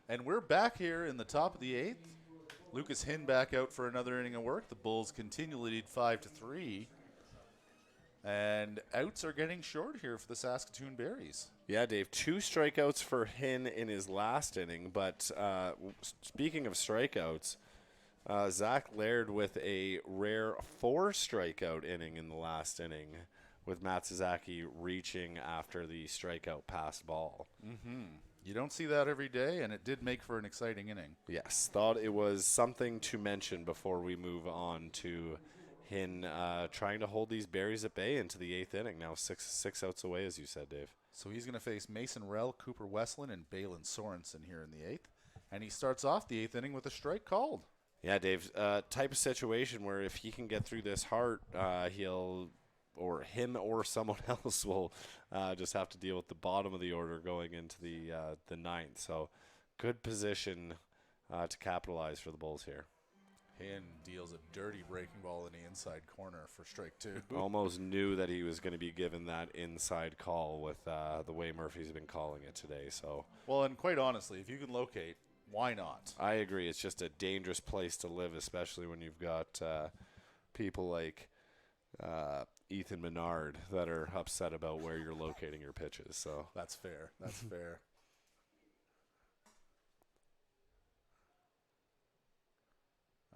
And we're back here in the top of the 8th. Lucas Hinn back out for another inning of work. The Bulls continue to lead 5-3. And outs are getting short here for the Saskatoon Berries.
Yeah, Dave, 2 strikeouts for Hinn in his last inning. But speaking of strikeouts, Zach Laird with a rare 4 strikeout inning in the last inning, with Matt Suzuki reaching after the strikeout pass ball.
You don't see that every day, and it did make for an exciting inning.
Yes, thought it was something to mention before we move on to Hinn trying to hold these Berries at bay into the 8th inning. Now six outs away, as you said, Dave.
So he's going to face Mason Rell, Cooper Westland, and Balin Sorensen here in the 8th. And he starts off the 8th inning with a strike called.
Yeah, Dave, type of situation where if he can get through this Hart, he'll, or him or someone else will just have to deal with the bottom of the order going into the 9th. So good position to capitalize for the Bulls here.
Hinn deals a dirty breaking ball in the inside corner for strike 2.
Almost knew that he was going to be given that inside call with the way Murphy's been calling it today. So,
well, and quite honestly, if you can locate, why not?
I agree. It's just a dangerous place to live, especially when you've got people like Ethan Menard that are upset about where you're locating your pitches. So
that's fair. That's fair.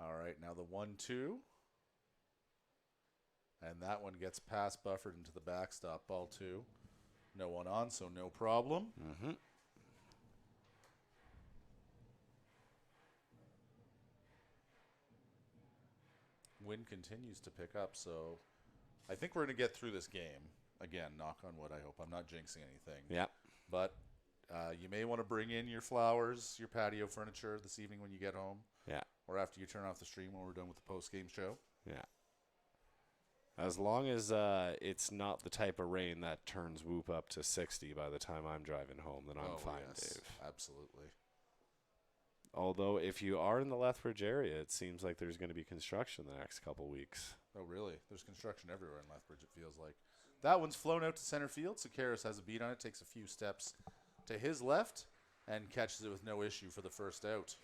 All right, now the 1-2. And that one gets past buffered into the backstop. Ball 2. No one on, so no problem. Wind continues to pick up, so I think we're going to get through this game. Again, knock on wood, I hope. I'm not jinxing anything.
Yeah.
But you may want to bring in your flowers, your patio furniture this evening when you get home.
Yeah.
Or after you turn off the stream when we're done with the post-game show.
Yeah. As long as it's not the type of rain that turns Whoop up to 60 by the time I'm driving home, then I'm fine,
yes,
Dave.
Absolutely.
Although, if you are in the Lethbridge area, it seems like there's going to be construction the next couple weeks.
Oh, really? There's construction everywhere in Lethbridge, it feels like. That one's flown out to center field. Sakaris has a beat on it, takes a few steps to his left, and catches it with no issue for the first out.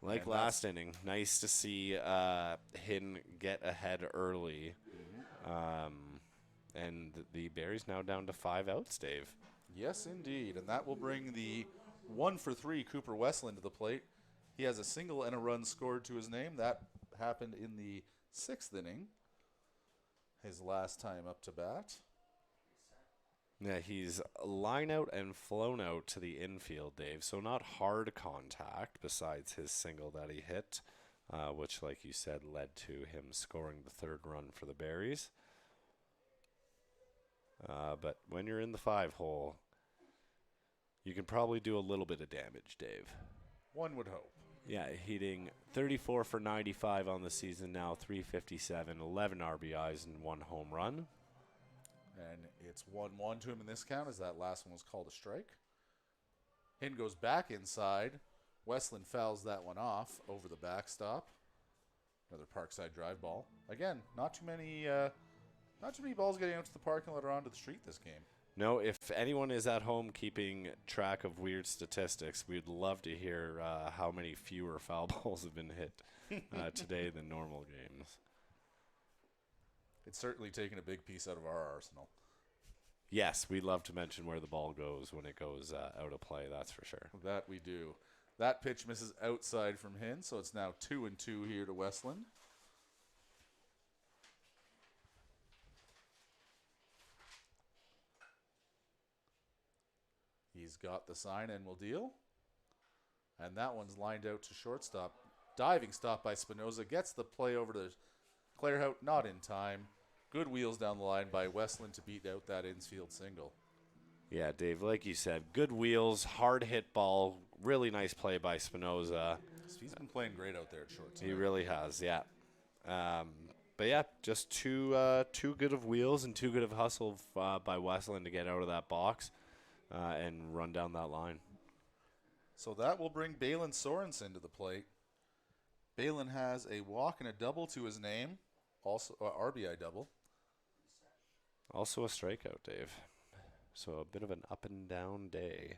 Like last inning, nice to see Hinn get ahead early. And the Berries now down to 5 outs, Dave.
Yes, indeed. And that will bring the 1-for-3 Cooper Westland to the plate. He has a single and a run scored to his name. That happened in the 6th inning, his last time up to bat.
Yeah, he's line out and flown out to the infield, Dave. So not hard contact besides his single that he hit, which, like you said, led to him scoring the 3rd run for the Berries. But when you're in the 5-hole, you can probably do a little bit of damage, Dave.
One would hope.
Yeah, hitting 34 for 95 on the season now, 357, 11 RBIs, and 1 home run.
And it's 1-1 to him in this count as that last one was called a strike. Hinn goes back inside. Westland fouls that one off over the backstop. Another Parkside drive ball. Again, not too many balls getting out to the parking lot or onto the street this game.
No, if anyone is at home keeping track of weird statistics, we'd love to hear how many fewer foul balls have been hit today than normal games.
It's certainly taken a big piece out of our arsenal.
Yes, we love to mention where the ball goes when it goes out of play, that's for sure.
That we do. That pitch misses outside from Hinn, so it's now 2-2 here to Westland. He's got the sign and will deal. And that one's lined out to shortstop. Diving stop by Spinoza. Gets the play over to Clarehout, not in time. Good wheels down the line by Westland to beat out that infield single.
Yeah, Dave, like you said, good wheels, hard hit ball, really nice play by Spinoza.
He's been playing great out there at shortstop.
He really has, yeah. But yeah, just too good of wheels and too good of hustle by Westland to get out of that box and run down that line.
So that will bring Balin Sorensen to the plate. Balin has a walk and a double to his name, also RBI double.
Also a strikeout, Dave. So a bit of an up and down day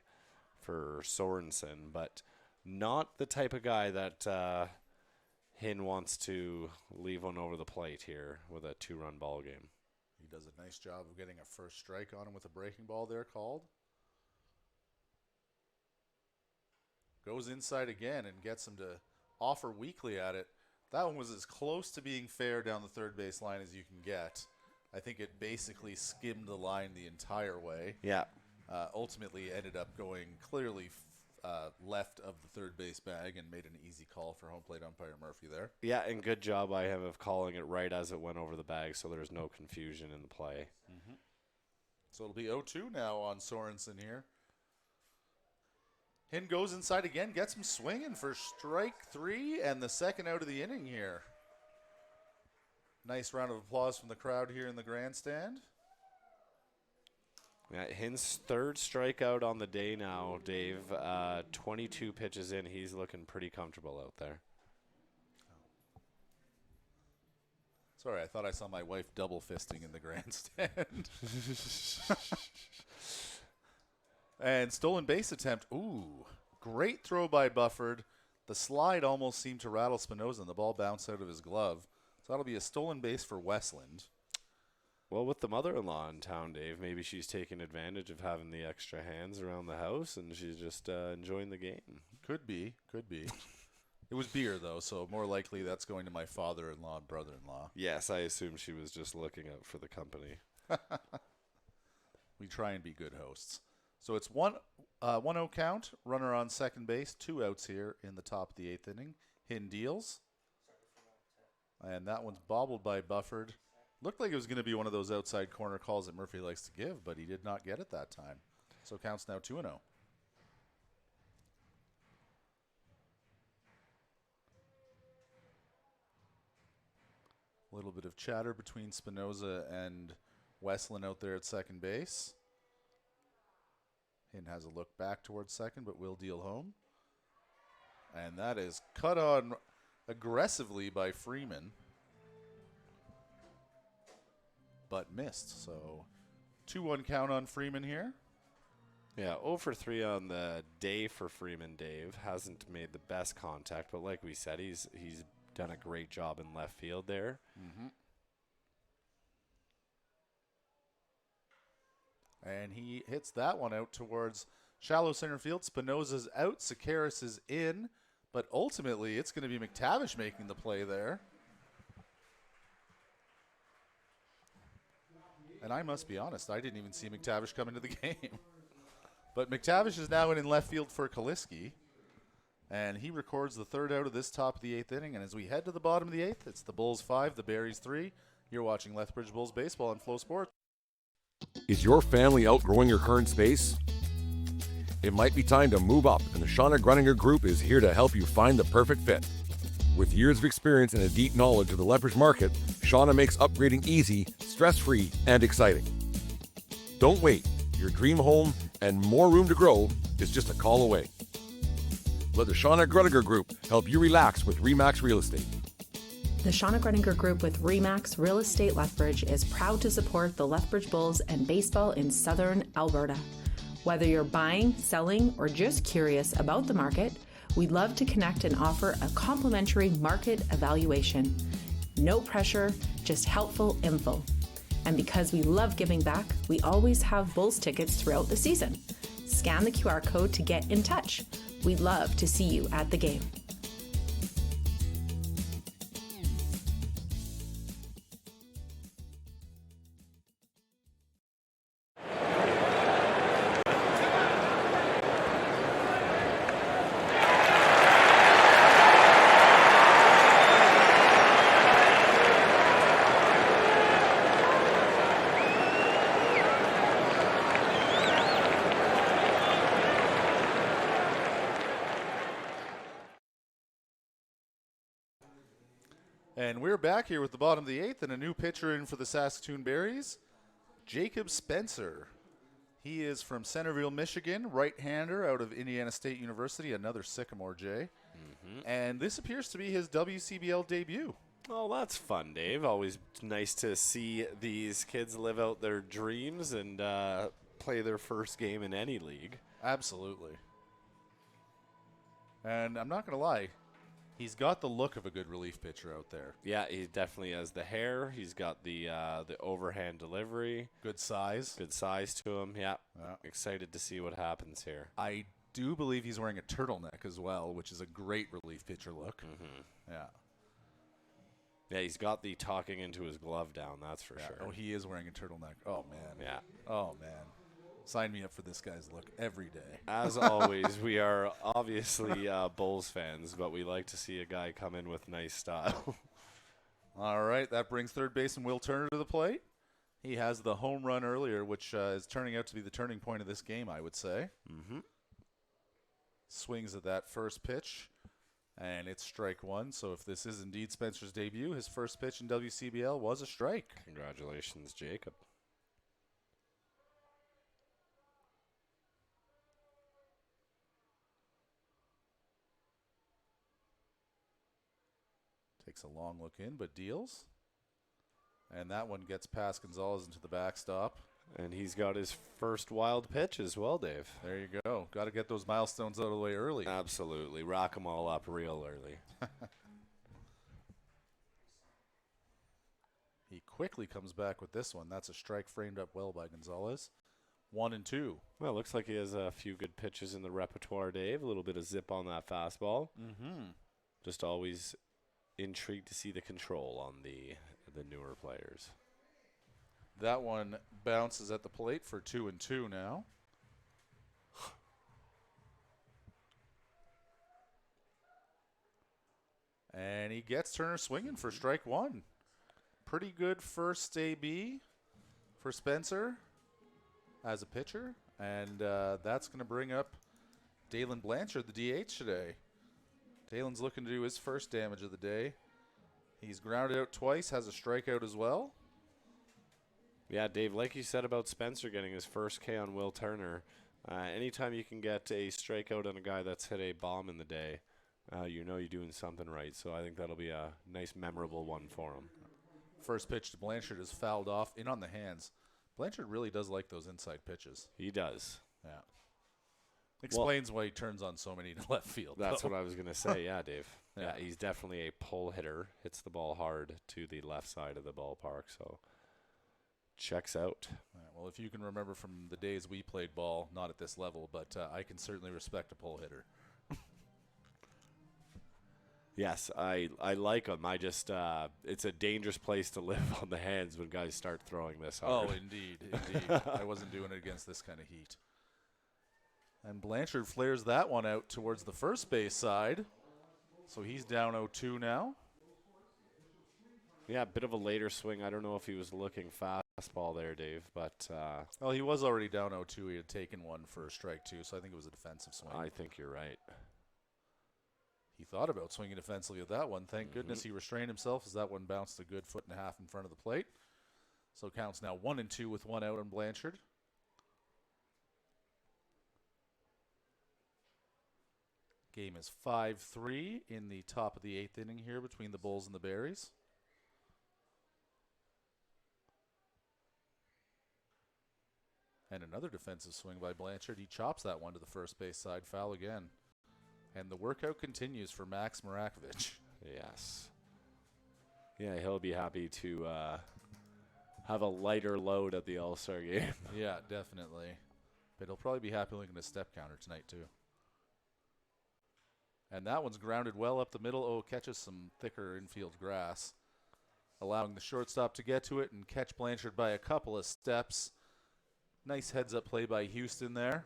for Sorensen, but not the type of guy that Hinn wants to leave one over the plate here with a 2-run ball game.
He does a nice job of getting a first strike on him with a breaking ball there called. Goes inside again and gets him to offer weakly at it. That one was as close to being fair down the third base line as you can get. I think it basically skimmed the line the entire way.
Yeah.
Ultimately ended up going clearly left of the third base bag and made an easy call for home plate umpire Murphy there.
Yeah, and good job by him of calling it right as it went over the bag so there's no confusion in the play.
Mm-hmm. So it'll be 0-2 now on Sorensen here. Hinn goes inside again, gets him swinging for strike 3 and the second out of the inning here. Nice round of applause from the crowd here in the grandstand.
Yeah, Hinn's 3rd strikeout on the day now, Dave. 22 pitches in. He's looking pretty comfortable out there.
Sorry, I thought I saw my wife double fisting in the grandstand. And stolen base attempt. Ooh, great throw by Bufford. The slide almost seemed to rattle Spinoza, and the ball bounced out of his glove. So that'll be a stolen base for Westland.
Well, with the mother-in-law in town, Dave, maybe she's taking advantage of having the extra hands around the house, and she's just enjoying the game.
Could be. It was beer, though, so more likely that's going to my father-in-law and brother-in-law.
Yes, I assume she was just looking out for the company.
We try and be good hosts. So it's 1-0 count, runner on second base, 2 outs here in the top of the 8th inning. Hinn deals. And that one's bobbled by Bufford. Looked like it was going to be one of those outside corner calls that Murphy likes to give, but he did not get it that time. So counts now 2-0. A little bit of chatter between Spinoza and Westland out there at second base. Hinn has a look back towards second, but will deal home. And that is cut on aggressively by Freeman, but missed. So 2-1 count on Freeman here.
Yeah, 0 for 3 on the day for Freeman, Dave. Hasn't made the best contact, but like we said, he's done a great job in left field there.
Mm-hmm. And he hits that one out towards shallow center field. Spinoza's out, Sakaris is in, but ultimately it's going to be McTavish making the play there. And I must be honest, I didn't even see McTavish come into the game. But McTavish is now in left field for Kaliski. And he records the third out of this top of the 8th inning. And as we head to the bottom of the 8th, it's the Bulls 5, the Berries 3. You're watching Lethbridge Bulls baseball on Flow Sports.
Is your family outgrowing your current space? It might be time to move up, and the Shauna Grunninger Group is here to help you find the perfect fit. With years of experience and a deep knowledge of the Lethbridge market, Shauna makes upgrading easy, stress-free, and exciting. Don't wait. Your dream home and more room to grow is just a call away. Let the Shauna Grunninger Group help you relax with RE/MAX Real Estate.
The Shauna Grunninger Group with RE/MAX Real Estate Lethbridge is proud to support the Lethbridge Bulls and baseball in southern Alberta. Whether you're buying, selling, or just curious about the market, we'd love to connect and offer a complimentary market evaluation. No pressure, just helpful info. And because we love giving back, we always have Bulls tickets throughout the season. Scan the QR code to get in touch. We'd love to see you at the game.
And we're back here with the bottom of the 8th and a new pitcher in for the Saskatoon Berries, Jacob Spencer. He is from Centerville, Michigan, right-hander out of Indiana State University, another Sycamore J. And this appears to be his WCBL debut.
Oh, that's fun, Dave. Always nice to see these kids live out their dreams and play their first game in any league.
Absolutely. And I'm not going to lie, he's got the look of a good relief pitcher out there.
Yeah, he definitely has the hair. He's got the overhand delivery.
Good size.
Good size to him, yeah. Excited to see what happens here.
I do believe he's wearing a turtleneck as well, which is a great relief pitcher look. Yeah.
Yeah, he's got the talking into his glove down, that's for sure.
Oh, he is wearing a turtleneck. Oh, man.
Yeah.
Oh, man. Sign me up for this guy's look every day.
As always, we are obviously Bulls fans, but we like to see a guy come in with nice style.
All right, that brings third baseman Will Turner to the plate. He has the home run earlier, which is turning out to be the turning point of this game, I would say. Swings at that first pitch, and it's strike one. So if this is indeed Spencer's debut, his first pitch in WCBL was a strike.
Congratulations, Jacob.
Takes a long look in, but deals. And that one gets past Gonzalez into the backstop.
And he's got his first wild pitch as well, Dave.
There you go. Got to get those milestones out of the way early.
Absolutely. Rock them all up real early.
He quickly comes back with this one. That's a strike framed up well by Gonzalez. 1-2.
Well, it looks like he has a few good pitches in the repertoire, Dave. A little bit of zip on that fastball. Just always intrigued to see the control on the newer players.
That one bounces at the plate for 2-2 now. And he gets Turner swinging for strike one. Pretty good first AB for Spencer as a pitcher. And that's going to bring up Dalen Blanchard, the DH today. Dalen's looking to do his first damage of the day. He's grounded out twice, has a strikeout as well.
Yeah, Dave, like you said about Spencer getting his first K on Will Turner, anytime you can get a strikeout on a guy that's hit a bomb in the day, you know you're doing something right. So I think that'll be a nice, memorable one for him.
First pitch to Blanchard is fouled off, in on the hands. Blanchard really does like those inside pitches.
He does.
Yeah. Explains why he turns on so many to left field.
That's what I was going to say. Yeah, Dave. Yeah, he's definitely a pull hitter. Hits the ball hard to the left side of the ballpark. So checks out.
Well, if you can remember from the days we played ball, not at this level, but I can certainly respect a pull hitter.
Yes, I like them. I just it's a dangerous place to live on the hands when guys start throwing this hard.
Oh, indeed. I wasn't doing it against this kind of heat. And Blanchard flares that one out towards the first base side. So he's down 0-2 now.
Yeah, a bit of a later swing. I don't know if he was looking fastball there, Dave, but
well, he was already down 0-2. He had taken one for a strike too, so I think it was a defensive swing.
I think you're right.
He thought about swinging defensively with that one. Thank goodness he restrained himself as that one bounced a good 1.5 feet in front of the plate. So counts now 1-2 with one out on Blanchard. Game is 5-3 in the top of the 8th inning here between the Bulls and the Berries. And another defensive swing by Blanchard. He chops that one to the first base side, foul again. And the workout continues for Max Marakovich.
Yes. Yeah, he'll be happy to have a lighter load at the All-Star game.
Yeah, definitely. But he'll probably be happy looking at a step counter tonight, too. And that one's grounded well up the middle. Oh, catches some thicker infield grass, allowing the shortstop to get to it and catch Blanchard by a couple of steps. Nice heads-up play by Houston there.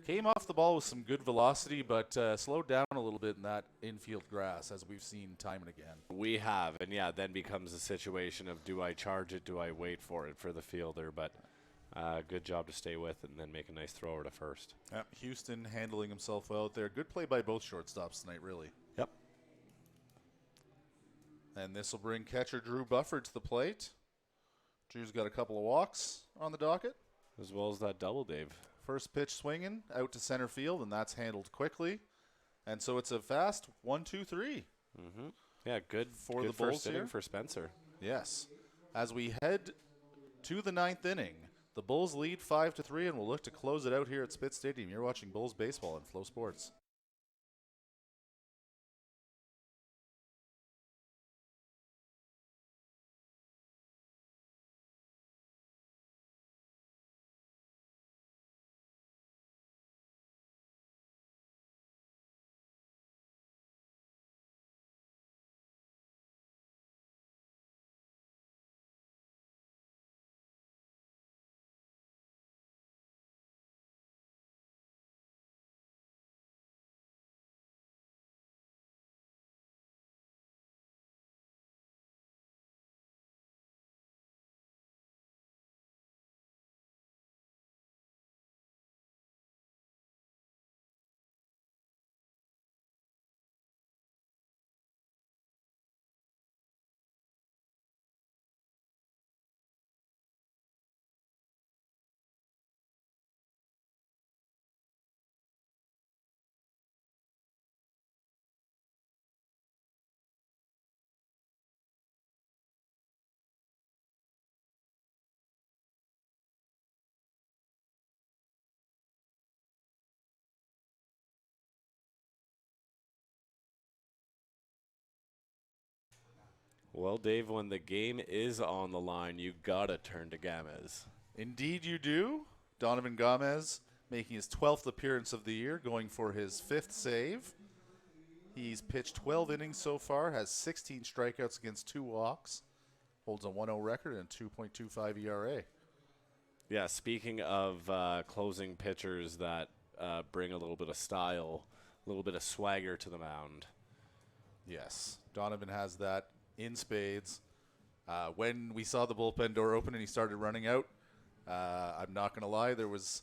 Came off the ball with some good velocity, but slowed down a little bit in that infield grass, as we've seen time and again.
We have, and yeah, then becomes a situation of do I charge it, do I wait for it for the fielder, but good job to stay with and then make a nice throw over to first.
Houston handling himself well out there. Good play by both shortstops tonight, really.
Yep.
And this will bring catcher Drew Bufford to the plate. Drew's got a couple of walks on the docket.
As well as that double, Dave.
First pitch swinging out to center field, and that's handled quickly. And so it's a fast 1-2-3.
Mm-hmm. Yeah, good
for
good
the Bulls
first inning
here
for Spencer.
Yes. As we head to the 9th inning, the Bulls lead 5-3, and we'll look to close it out here at Spitz Stadium. You're watching Bulls baseball on Flow Sports.
Well, Dave, when the game is on the line, you gotta turn to Gamez.
Indeed you do. Donovan Gamez making his 12th appearance of the year, going for his 5th save. He's pitched 12 innings so far, has 16 strikeouts against 2 walks, holds a 1-0 record and a 2.25 ERA.
Yeah, speaking of closing pitchers that bring a little bit of style, a little bit of swagger to the mound.
Yes, Donovan has that in spades. When we saw the bullpen door open and he started running out, I'm not going to lie, there was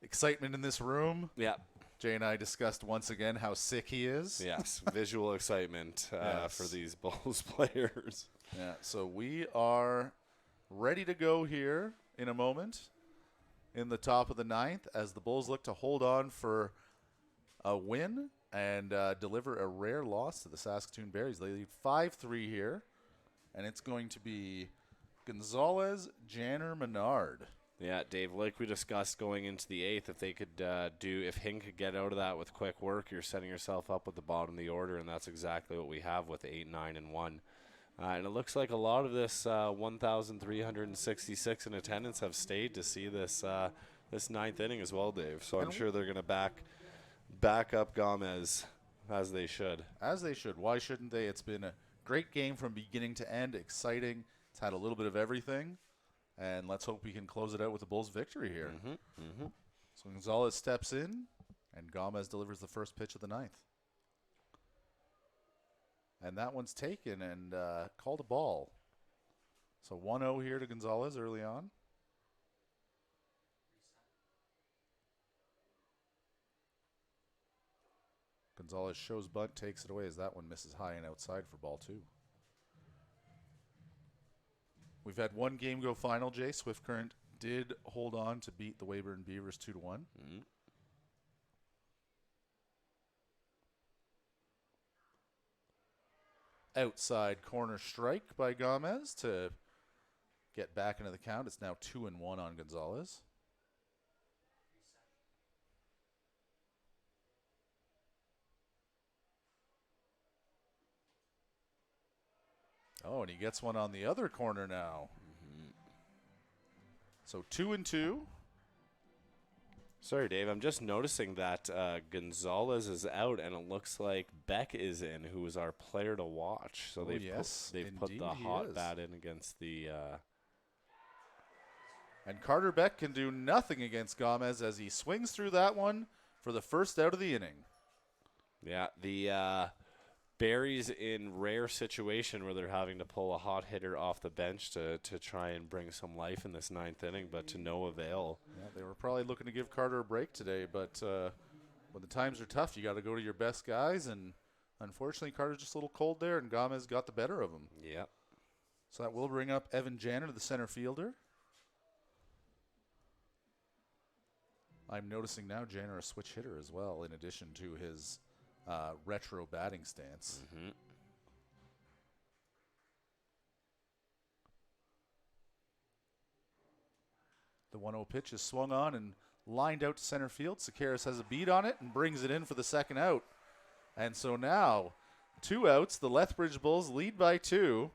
excitement in this room.
Yeah.
Jay and I discussed once again how sick he is.
Yes, visual excitement for these Bulls players.
Yeah, so we are ready to go here in a moment in the top of the 9th as the Bulls look to hold on for a win and deliver a rare loss to the Saskatoon Berries. They lead 5-3 here, and it's going to be Gonzalez, Janner, Menard.
Yeah, Dave, like we discussed going into the 8th, if they could if Hing could get out of that with quick work, you're setting yourself up at the bottom of the order, and that's exactly what we have with 8, 9, and 1. And it looks like a lot of this 1,366 in attendance have stayed to see this this 9th inning as well, Dave. So I'm sure they're going to back up Gamez As they should.
As they should. Why shouldn't they? It's been a great game from beginning to end, exciting. It's had a little bit of everything, and let's hope we can close it out with a Bulls victory here. So Gonzalez steps in, and Gomez delivers the first pitch of the ninth. And that one's taken and called a ball. So 1-0 here to Gonzalez early on. Gonzalez shows bunt, takes it away as that one misses high and outside for ball 2. We've had one game go final, Jay. Swift Current did hold on to beat the Weyburn Beavers 2-1. Outside corner strike by Gomez to get back into the count. It's now 2-1 on Gonzalez. Oh, and he gets one on the other corner now. So 2-2.
Sorry, Dave. I'm just noticing that Gonzalez is out, and it looks like Beck is in, who was our player to watch. So they've put the hot bat in against the.
And Carter Beck can do nothing against Gomez as he swings through that one for the first out of the inning.
Yeah, the Barry's in rare situation where they're having to pull a hot hitter off the bench to try and bring some life in this ninth inning, but to no avail.
Yeah, they were probably looking to give Carter a break today, but when the times are tough, you got to go to your best guys, and unfortunately Carter's just a little cold there, and Gomez got the better of him.
Yep.
So that will bring up Evan Janner, the center fielder. I'm noticing now Janner a switch hitter as well, in addition to his retro batting stance. The 1-0 pitch is swung on and lined out to center field. Sakaris has a beat on it and brings it in for the second out. And so now, 2 outs. The Lethbridge Bulls lead by 2.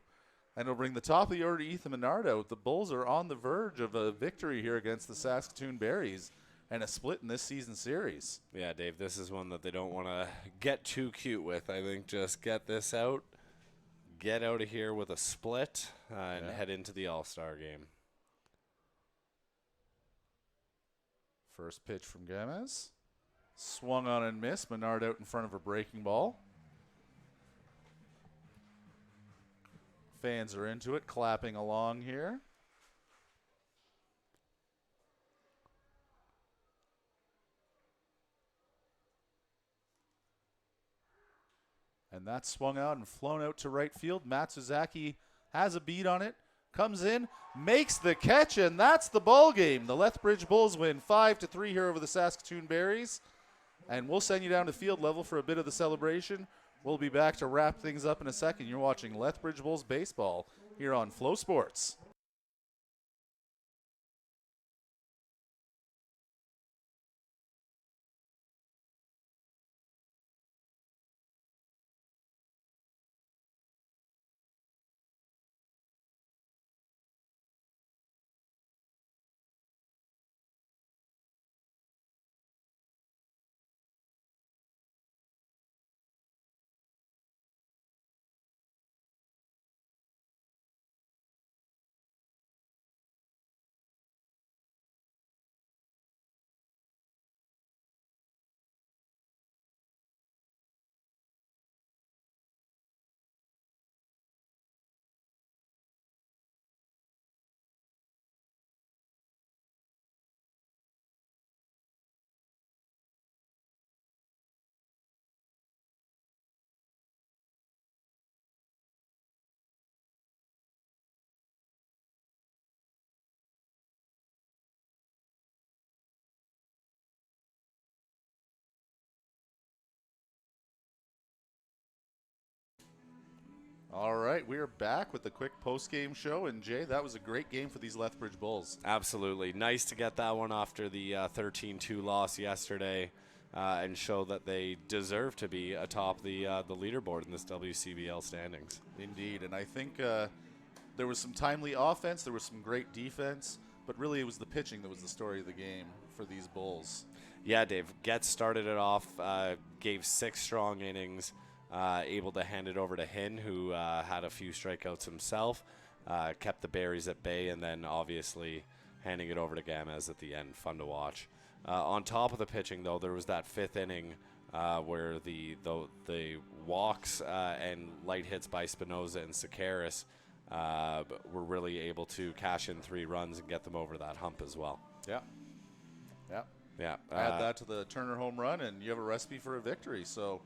And it'll bring the top of the order to Ethan Menard out. The Bulls are on the verge of a victory here against the Saskatoon Berries and a split in this season series.
Yeah, Dave, this is one that they don't want to get too cute with. I think just get this out, get out of here with a split, and head into the All-Star game.
First pitch from Gomez. Swung on and missed. Menard out in front of a breaking ball. Fans are into it, clapping along here. And that's swung out and flown out to right field. Matsuzaki has a beat on it, comes in, makes the catch, and that's the ball game. The Lethbridge Bulls win 5-3 here over the Saskatoon Berries. And we'll send you down to field level for a bit of the celebration. We'll be back to wrap things up in a second. You're watching Lethbridge Bulls baseball here on Flow Sports. All right, we are back with the quick post-game show. And, Jay, that was a great game for these Lethbridge Bulls.
Absolutely. Nice to get that one after the 13-2 loss yesterday and show that they deserve to be atop the leaderboard in this WCBL standings.
Indeed, and I think there was some timely offense, there was some great defense, but really it was the pitching that was the story of the game for these Bulls.
Yeah, Dave. Getz started it off, gave 6 strong innings, able to hand it over to Hinn, who had a few strikeouts himself, kept the Berries at bay, and then obviously handing it over to Gamez at the end. Fun to watch. On top of the pitching, though, there was that 5th inning where the walks and light hits by Spinoza and Sakaris were really able to cash in 3 runs and get them over that hump as well.
Yeah. Yeah.
Yeah.
Add that to the Turner home run, and you have a recipe for a victory. So